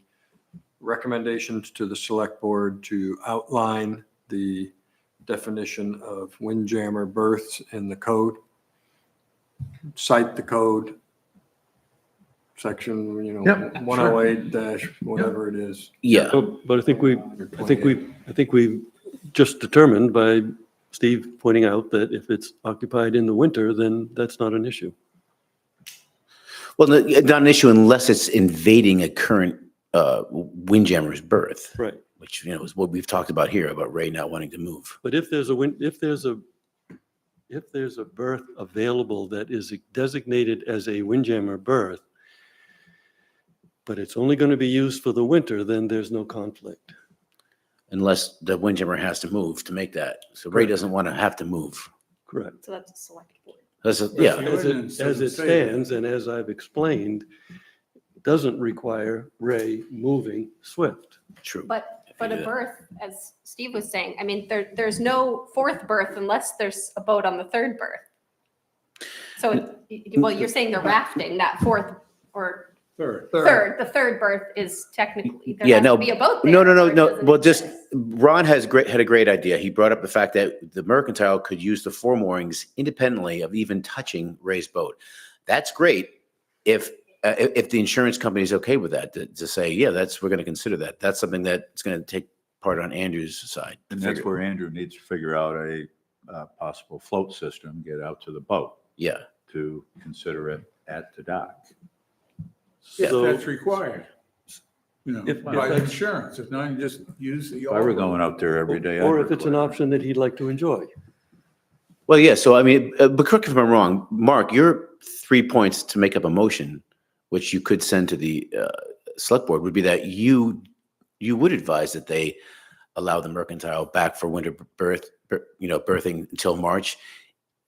A: recommendations to the select board to outline the definition of windjammer berths in the code? Cite the code, section,
D: Yep, sure.
A: 108 dash whatever it is.
G: yeah,
H: But I think we just determined by Steve pointing out that if it's occupied in the winter, then that's not an issue.
G: well, not an issue unless it's invading a current windjammer's berth,
H: Right.
G: which, is what we've talked about here about Ray not wanting to move.
H: But if there's a berth available that is designated as a windjammer berth, but it's only going to be used for the winter, then there's no conflict.
G: Unless the windjammer has to move to make that. So Ray doesn't want to have to move.
H: Correct.
I: So that's a select board.
G: Yeah,
D: The ordinance
H: As
D: doesn't
H: it
D: say that.
H: stands, and as I've explained, doesn't require Ray moving Swift.
G: true.
I: But
G: I
I: a
G: do that.
I: berth, as Steve was saying, I mean, there's no 4th berth unless there's a boat on the 3rd berth. So, well, you're saying they're rafting, not 4th or
D: Third.
I: 3rd. The 3rd berth is technically, there
G: Yeah,
I: has
G: no,
I: to be a boat there.
G: No.
I: or it doesn't
G: Well, just,
I: exist.
G: Ron had a great idea. He brought up the fact that the Mercantile could use the 4 moorings independently of even touching Ray's boat. That's great if the insurance company is okay with that, to say, yeah, we're going to consider that. That's something that's going to take part on Andrew's side.
F: And that's where Andrew needs to figure out a possible float system, get out to the boat
G: Yeah.
F: to consider it at the dock.
D: If
H: So-
D: that's required.
H: If
D: By
H: that's-
D: insurance, if not, you just use the.
F: If I were going out there every day.
H: Or
F: I'd
H: if it's an
F: require it.
H: option that he'd like to enjoy.
G: Well, yeah, so I mean, but correct me if I'm wrong, Mark, your 3 points to make up a motion, which you could send to the select board, would be that you would advise that they allow the Mercantile back for winter berthing until March,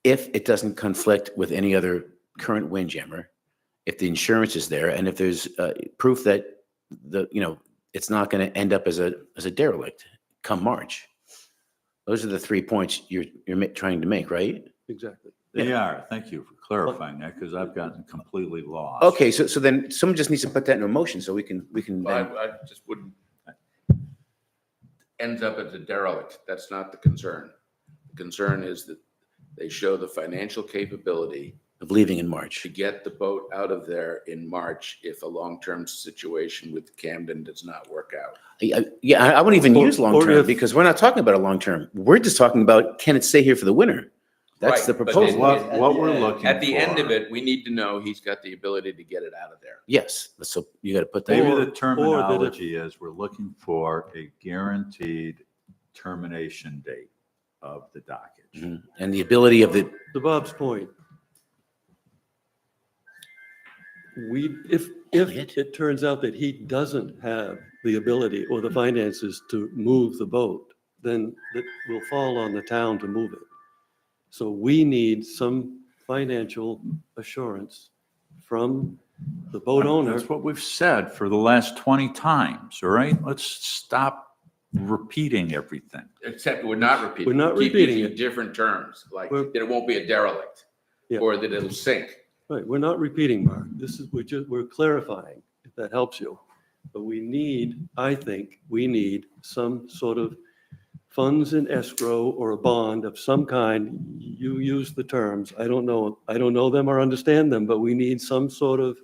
G: if it doesn't conflict with any other current windjammer, if the insurance is there, and if there's proof that it's not going to end up as a derelict come March. Those are the 3 points you're trying to make, right?
H: Exactly.
F: They are. Thank you for clarifying that because I've gotten completely lost.
G: Okay, so then someone just needs to put that in a motion so we can then,
B: I just wouldn't, ends up as a derelict. That's not the concern. The concern is that they show the financial capability
G: of leaving in March.
B: to get the boat out of there in March if a long-term situation with Camden does not work out.
G: I wouldn't even
H: Or-
G: use
H: or
G: long-term
H: if-
G: because we're not talking about a long-term. We're just talking about, can it stay here for the winter? That's
B: Right,
G: the
B: but
G: proposal.
F: What we're looking
B: At the end of
F: for-
B: it, we need to know he's got the ability to get it out of there.
G: Yes, so you got to put that.
F: Maybe
H: Or-
F: the
H: or that if-
F: terminology is we're looking for a guaranteed termination date of the dockage.
G: Mhm. And the ability of the,
H: To Bob's point, if it turns out that he doesn't have the ability or the finances to move the boat, then it will fall on the town to move it. So we need some financial assurance from the boat owner.
F: That's what we've said for the last 20 times, all right? Let's stop repeating everything.
B: Except we're not repeating.
H: We're not
B: We keep
H: repeating
B: using
H: it.
B: Different terms, like
H: We're-
B: that it won't be a derelict
H: Yeah.
B: or that it'll sink.
H: Right, we're not repeating, Mark. We're clarifying, if that helps you. But I think we need some sort of funds in escrow or a bond of some kind. You use the terms. I don't know them or understand them, but we need some sort of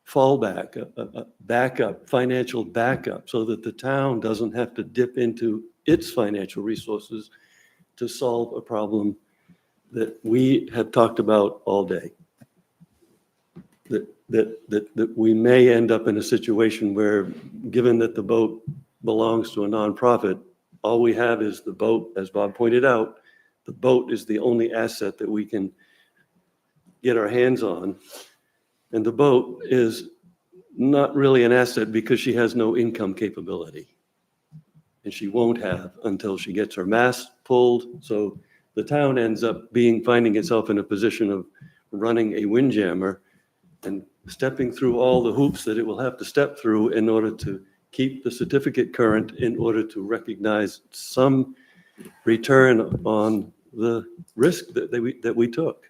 H: fallback, a backup, financial backup, so that the town doesn't have to dip into its financial resources to solve a problem that we have talked about all day. That we may end up in a situation where, given that the boat belongs to a nonprofit, all we have is the boat, as Bob pointed out. The boat is the only asset that we can get our hands on. And the boat is not really an asset because she has no income capability. And she won't have until she gets her mast pulled. So the town ends up finding itself in a position of running a windjammer and stepping through all the hoops that it will have to step through in order to keep the certificate current, in order to recognize some return on the risk that we took.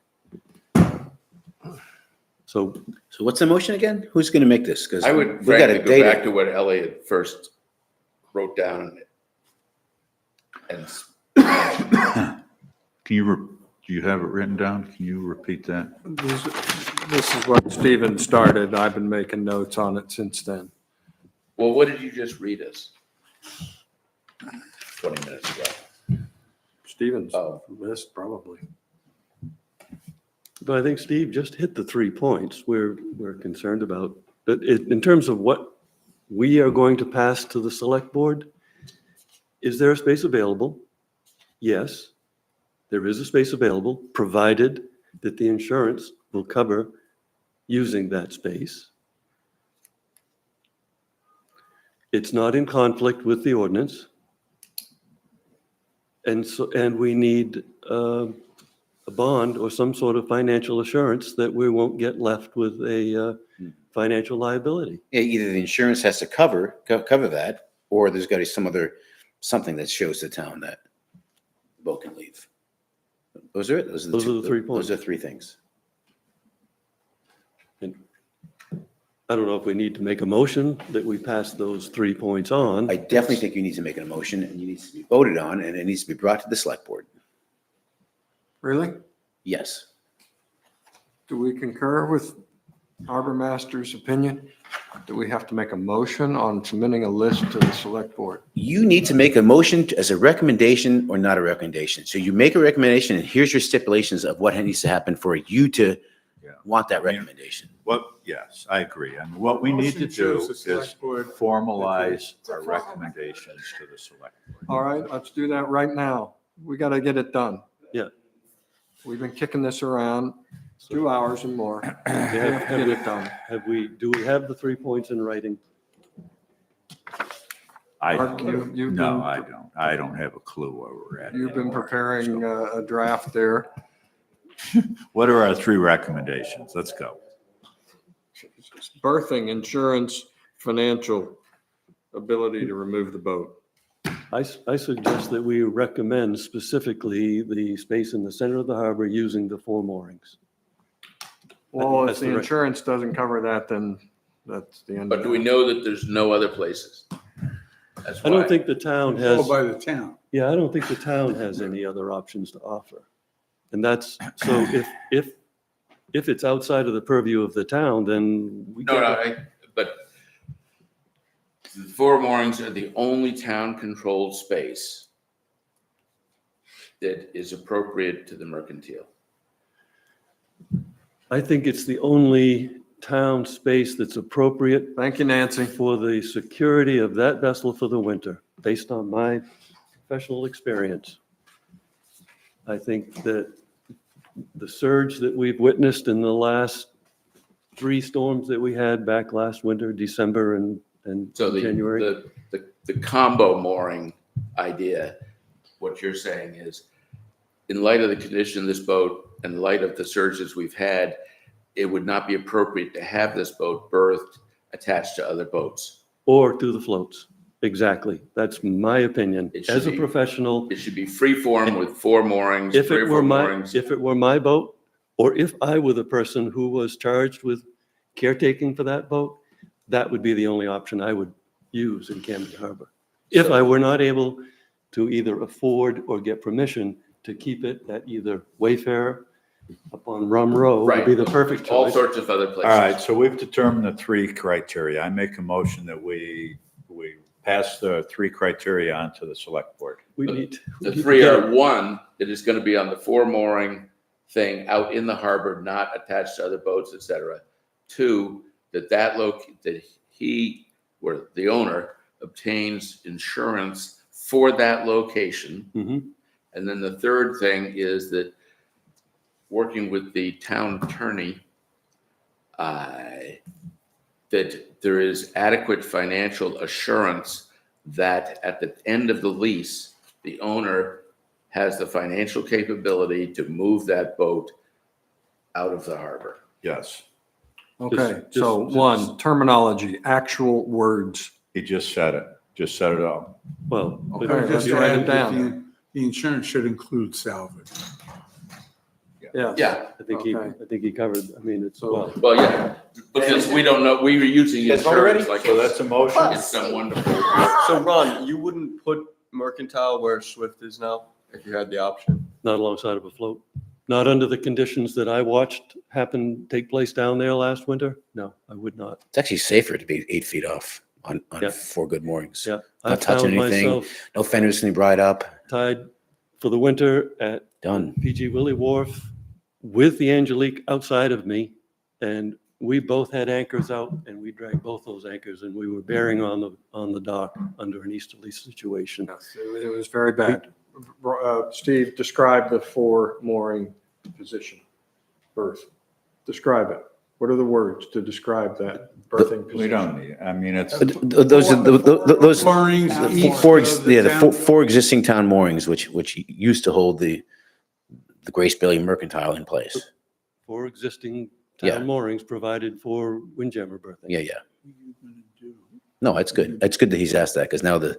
H: So
G: So what's the motion again? Who's going to make this? Because
B: I would
G: we got
B: frankly
G: a
B: go
G: date.
B: back to what Elliot first wrote down. And
F: Can you, do you have it written down? Can you repeat that?
A: This is what Stephen started. I've been making notes on it since then.
B: well, what did you just read us? 20 minutes ago.
A: Stephen's
B: Oh.
A: list, probably.
H: But I think Steve just hit the 3 points we're concerned about. But in terms of what we are going to pass to the select board, is there a space available? Yes, there is a space available, provided that the insurance will cover using that space. It's not in conflict with the ordinance. And we need a bond or some sort of financial assurance that we won't get left with a financial liability.
G: Yeah, either the insurance has to cover that, or there's got to be something that shows the town that the boat can leave. Those are it.
H: Those are the 3 points.
G: Those are 3 things.
H: And I don't know if we need to make a motion that we pass those 3 points on.
G: I definitely think you need to make a motion, and you need to be voted on, and it needs to be brought to the select board.
A: Really?
G: Yes.
A: Do we concur with Harbor Master's opinion? Do we have to make a motion on submitting a list to the select board?
G: You need to make a motion as a recommendation or not a recommendation. So you make a recommendation, and here's your stipulations of what needs to happen for you to
F: Yeah.
G: want that recommendation.
F: Yes, I agree. And what we need to
A: Motion
F: do
A: shows the
F: is
A: select board-
F: formalize our recommendations to the select board.
A: All right, let's do that right now. We got to get it done.
H: Yeah.
A: We've been kicking this around 2 hours and more. We have to get it done.
H: Do we have the 3 points in writing?
A: Mark,
F: No,
A: you've been-
F: I don't. I don't have a clue where we're at.
A: You've been
F: anymore.
A: preparing a draft there.
F: What are our 3 recommendations? Let's go.
A: Berthing, insurance, financial ability to remove the boat.
H: I suggest that we recommend specifically the space in the center of the harbor using the 4 moorings.
A: Well, if
H: that's
A: the
H: the rec-
A: insurance doesn't cover that, then that's the end.
B: But
A: of
B: do we
A: it.
B: know that there's no other places? That's
H: I don't
B: why.
H: think the town
D: All
H: has,
D: by the town.
H: yeah, I don't think the town has any other options to offer. And that's, so if it's outside of the purview of the town, then we
B: No,
H: can't.
B: but the 4 moorings are the only town-controlled space that is appropriate to the mercantile.
H: I think it's the only town space that's appropriate
A: Thank you, Nancy.
H: for the security of that vessel for the winter, based on my professional experience. I think that the surge that we've witnessed in the last 3 storms that we had back last winter, December and
B: So
H: January.
B: the combo mooring idea, what you're saying is, in light of the condition of this boat, in light of the surges we've had, it would not be appropriate to have this boat berthed attached to other boats.
H: or to the floats. Exactly. That's my opinion.
B: It should
H: As a
B: be-
H: professional,
B: It should be free form with 4 moorings,
H: if
B: 3
H: it
B: or
H: were
B: 4
H: my,
B: moorings.
H: if it were my boat, or if I were the person who was charged with caretaking for that boat, that would be the only option I would use in Camden Harbor. If I were not able to either afford or get permission to keep it at either Wayfarer up on Rum Row would be the perfect
B: All
H: choice.
B: sorts of other places.
F: All right, so we've determined the 3 criteria. I make a motion that we pass the 3 criteria on to the select board.
H: We need.
B: The 3 are: 1, it is going to be on the 4 mooring thing out in the harbor, not attached to other boats, et cetera. 2, that he or the owner obtains insurance for that location.
H: Mhm.
B: And then the third thing is that working with the town attorney, that there is adequate financial assurance that at the end of the lease, the owner has the financial capability to move that boat out of the harbor.
F: Yes,
A: Okay,
H: Just-
A: so
H: just-
A: 1, terminology, actual words.
F: he just said it, all.
H: Well, but
A: Okay,
H: if
A: let's
H: you
A: write
H: add
A: it
H: it
A: down.
H: down,
D: The insurance should include salvage.
A: Yeah.
B: Yeah,
H: I think he covered, I mean, it's,
A: So-
H: well,
B: well, yeah, because we don't know, we were using insurance like
F: So that's a motion.
B: it's some wonderful.
K: So Ron, you wouldn't put Mercantile where Swift is now if you had the option?
H: not alongside of a float. Not under the conditions that I watched take place down there last winter. No, I would not.
G: It's actually safer to be 8 feet off on
H: Yeah.
G: 4 good moorings.
H: Yeah.
G: Not
H: I
G: touching
H: found
G: anything.
H: myself
G: No fenders can be brought up.
H: tied for the winter at
G: Done.
H: PG Willie Wharf with the Angelique outside of me. And we both had anchors out and we dragged both those anchors and we were bearing on the dock under an easterly situation.
A: Yes, it was very bad. Steve, describe the 4 mooring position, berth. Describe it. What are the words to describe that berthing position?
F: We don't need, I mean, it's,
G: Those are those
D: Moorings, each
G: four,
D: of the
G: yeah,
D: town-
G: 4 existing town moorings, which used to hold the Grace Bailey Mercantile in place.
H: 4 existing
G: Yeah.
H: town moorings provided for windjammer berthing.
G: Yeah, yeah. No, it's good. It's good that he's asked that because now the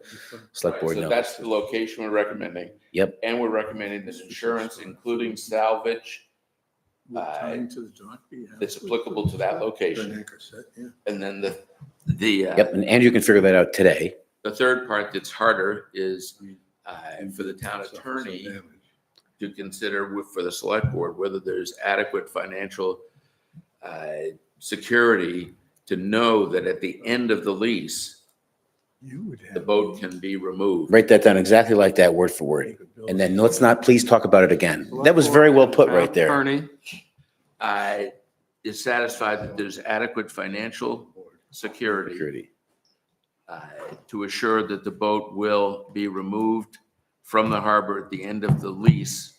G: select board
B: So
G: knows.
B: that's the location we're recommending.
G: Yep.
B: And we're recommending this insurance, including salvage,
D: Tying to the dock, yeah.
B: that's applicable to that location.
D: An anchor set, yeah.
B: And then the
G: Yep, and Andrew can figure that out today.
B: the third part that's harder is for the town attorney to consider for the select board, whether there's adequate financial security to know that at the end of the lease,
D: You would have.
B: the boat can be removed.
G: Write that down exactly like that, word for word. And then let's not, please talk about it again. That was very well put right there.
A: Attorney,
B: Is satisfied that there's adequate financial security
G: Security.
B: to assure that the boat will be removed from the harbor at the end of the lease,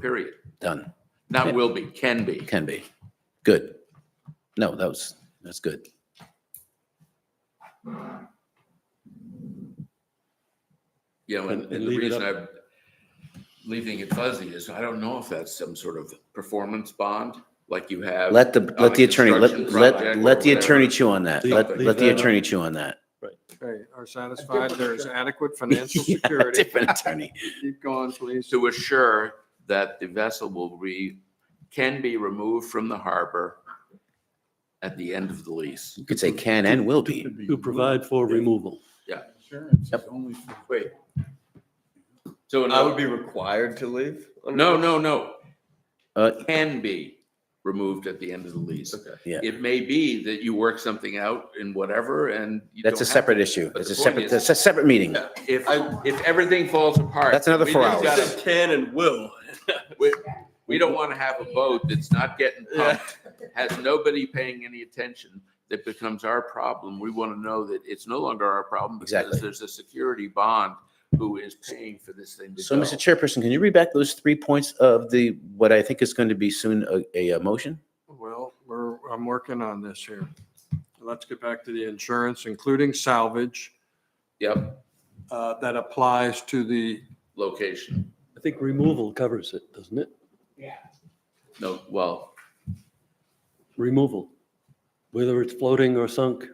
B: period.
G: Done.
B: Not will be, can be.
G: Can be. Good. No, that's good.
B: You know, and
H: And
B: the
H: leave it
B: reason
H: up.
B: I'm leaving it fuzzy is I don't know if that's some sort of performance bond like you have.
G: Let the
B: on a
G: attorney,
B: construction project or
G: let the attorney
B: whatever.
G: chew on that.
H: Leave-
G: Let
H: leave
G: the
H: that
G: attorney
H: up.
G: chew on that.
A: okay, are satisfied there's adequate financial
G: Yeah,
A: security.
G: Different attorney.
A: Keep going, please.
B: To assure that the vessel can be removed from the harbor at the end of the lease.
G: You could say can and will be.
H: To provide for removal.
D: Insurance is
G: Yep.
D: only for.
K: Wait,
B: So
K: I would be required to leave?
B: no.
G: Uh,
B: Can be removed at the end of the lease.
K: Okay.
G: Yeah.
B: It may be that you work something out in whatever and you
G: That's a
B: don't have
G: separate
B: to.
G: issue.
B: But
G: It's a
B: the point
G: separate,
B: is-
G: that's a separate meeting.
B: If everything falls apart.
G: That's another
B: we
G: 4
B: just
G: hours.
B: gotta-
K: You said can and will.
B: We don't want to have a boat that's not getting pumped, has nobody paying any attention, that becomes our problem. We want to know that it's no longer our problem
G: Exactly.
B: because there's a security bond who is paying for this thing to
G: So,
B: go.
G: Mr. Chairperson, can you read back those 3 points of what I think is going to be soon a motion?
A: Well, I'm working on this here. Let's get back to the insurance, including salvage,
B: Yep,
A: that applies to the,
B: location.
H: I think removal covers it, doesn't it?
B: No, well,
H: Removal, whether it's floating or sunk.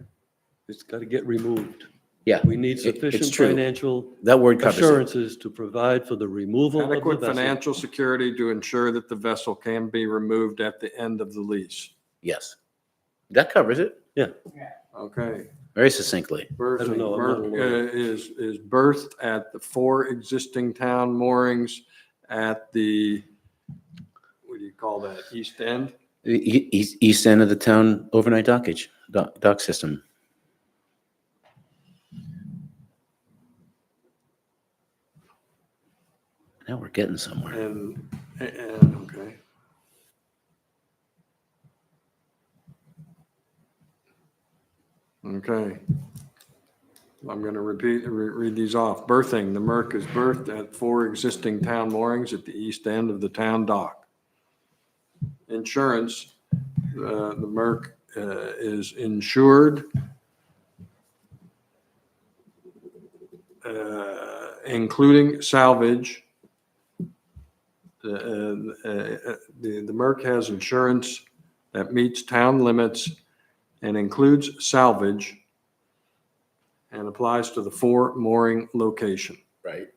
H: It's got to get removed.
G: Yeah,
H: We need
G: it's
H: sufficient
G: true.
H: financial
G: that word covers it.
H: assurances to provide for the removal of the
A: Adequate
H: vessel.
A: financial security to ensure that the vessel can be removed at the end of the lease.
G: Yes. That covers it
A: Okay.
G: very succinctly.
A: Berthing,
H: know, I'm not aware.
A: is berthed at the 4 existing town moorings at the, what do you call that, east end?
G: East end of the town overnight dock system. Now we're getting somewhere.
A: And, okay. Okay. I'm going to read these off. Berthing, the Merc is berthed at 4 existing town moorings at the east end of the town dock. Insurance, the Merc is insured, including salvage. The Merc has insurance that meets town limits and includes salvage and applies to the 4 mooring location.
B: Right.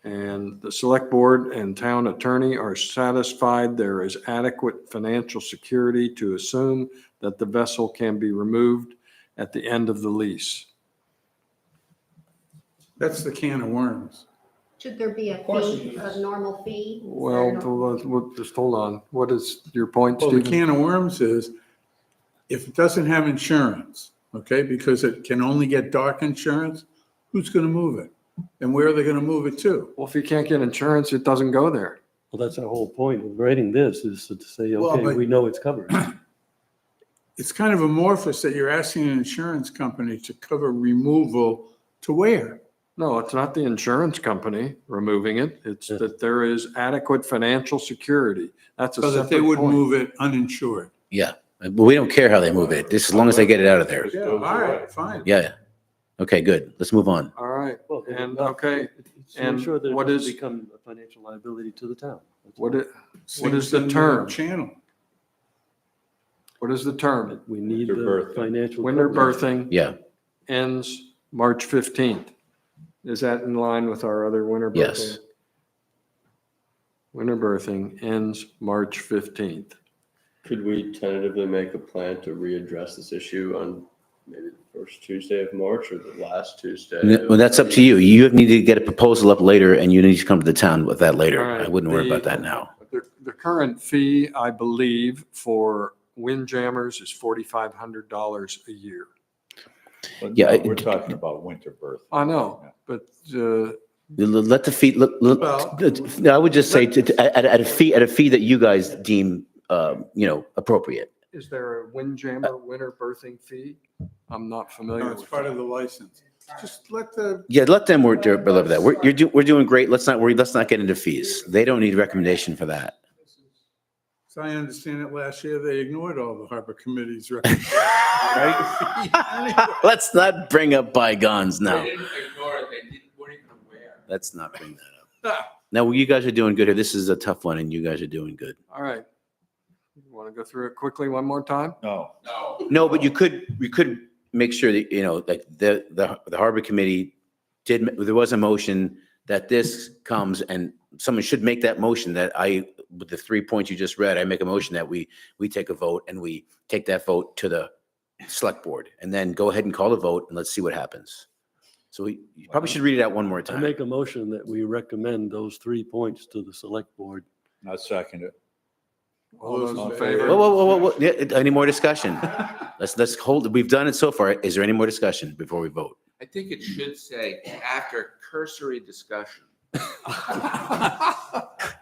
A: And the select board and town attorney are satisfied there is adequate financial security to assume that the vessel can be removed at the end of the lease.
D: That's the can of worms.
I: Should there be a
J: course it
I: fee,
J: is.
I: a normal fee? Is there
A: Well,
I: a normal-
A: just hold on. What is your point,
D: Well, the
A: Stephen?
D: can of worms is if it doesn't have insurance, okay, because it can only get dock insurance, who's going to move it? And where are they going to move it to?
A: Well, if you can't get insurance, it doesn't go there.
H: Well, that's our whole point of writing this, is to say,
D: Well,
H: okay,
D: but-
H: we know it's covered.
D: It's kind of amorphous that you're asking an insurance company to cover removal to where?
A: No, it's not the insurance company removing it. It's that there is adequate financial security. That's a
D: So that they
A: separate
D: would
A: point.
D: move it uninsured.
G: Yeah, but we don't care how they move it, just as long as they get it out of there.
D: Yeah, all right, fine.
G: Yeah. Okay, good. Let's move on.
A: All right.
H: Well,
A: And, okay,
H: it's to
A: and
H: ensure that it
A: what
H: doesn't
A: is-
H: become a financial liability to the town. That's
A: what
H: all.
A: is
D: Sinks
A: the
D: in
A: term?
D: Channel.
A: What is the term?
H: We need
F: Winter
H: the
F: berthing.
H: financial.
A: Winter
H: coverage.
A: berthing
G: Yeah,
A: ends March 15th. Is that in line with our other winter berthing?
G: Yes.
A: Winter berthing ends March 15th.
K: Could we tentatively make a plan to readdress this issue on maybe the first Tuesday of March or the last Tuesday?
G: well, that's up to you. You need to get a proposal up later and you need to come to the town with that later.
A: All right,
G: I wouldn't worry
A: the-
G: about that now.
A: The current fee, I believe, for windjammers is $4,500 a year.
F: But
G: Yeah,
F: no, we're talking about winter berth.
A: I know, but
G: Let the fee, I would just say at a fee that you guys deem, appropriate.
A: is there a windjammer winter berthing fee? I'm not familiar
D: No, it's
A: with
D: part
A: that.
D: of the license. Just let the,
G: Yeah, let them work their, below that. We're doing great. Let's not worry. Let's not get into fees. They don't need recommendation for that.
D: as I understand it, last year, they ignored all the harbor committee's recommendations.
G: Let's not bring up bygones now.
B: They didn't ignore it, they weren't even aware.
G: Let's not bring that up. No, you guys are doing good here. This is a tough one and you guys are doing good.
A: All right. You want to go through it quickly one more time?
F: No,
G: No, but you could make sure that, like the harbor committee there was a motion that this comes and someone should make that motion that with the 3 points you just read, I make a motion that we take a vote and we take that vote to the select board and then go ahead and call the vote and let's see what happens. So you probably should read it out one more
H: I
G: time.
H: make a motion that we recommend those 3 points to the select board.
F: not second it.
A: All those in
D: Whoa,
A: favor?
G: Whoa. Yeah, any more discussion? Let's hold, we've done it so far. Is there any more discussion before we vote?
B: I think it should say after cursory discussion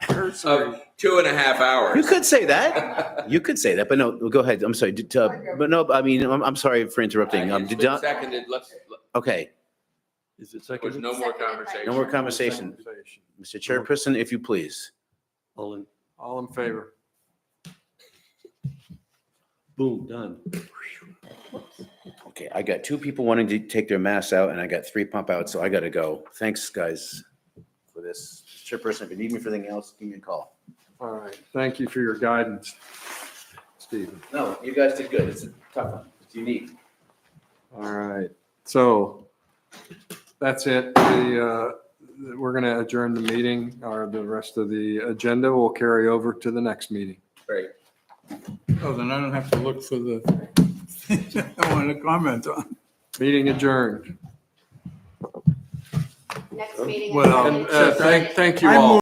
A: Cursory.
B: of 2.5 hours.
G: You could say that. You could say that, but no, go ahead. I'm sorry. But no, I mean, I'm sorry for interrupting.
B: It's
G: Did
B: been
G: Don-
B: seconded,
G: Okay,
H: Is it
B: there's
H: seconded?
B: no more conversation.
G: no more conversation. Mr. Chairperson, if you please.
A: All in favor?
H: Boom, done.
G: Okay, I got 2 people wanting to take their masks out and I got 3 pump out, so I gotta go. Thanks, guys, for this. Chairperson, if you need me for anything else, give me a call.
A: All right. Thank you for your guidance, Stephen.
G: No, you guys did good. It's a tough one. It's unique.
A: All right, so that's it. We're going to adjourn the meeting, or the rest of the agenda will carry over to the next meeting.
B: Great.
D: Oh, then I don't have to look for the, I want to comment on.
A: Meeting adjourned.
I: Next meeting.
D: Well,
A: And thank you
D: I
A: all.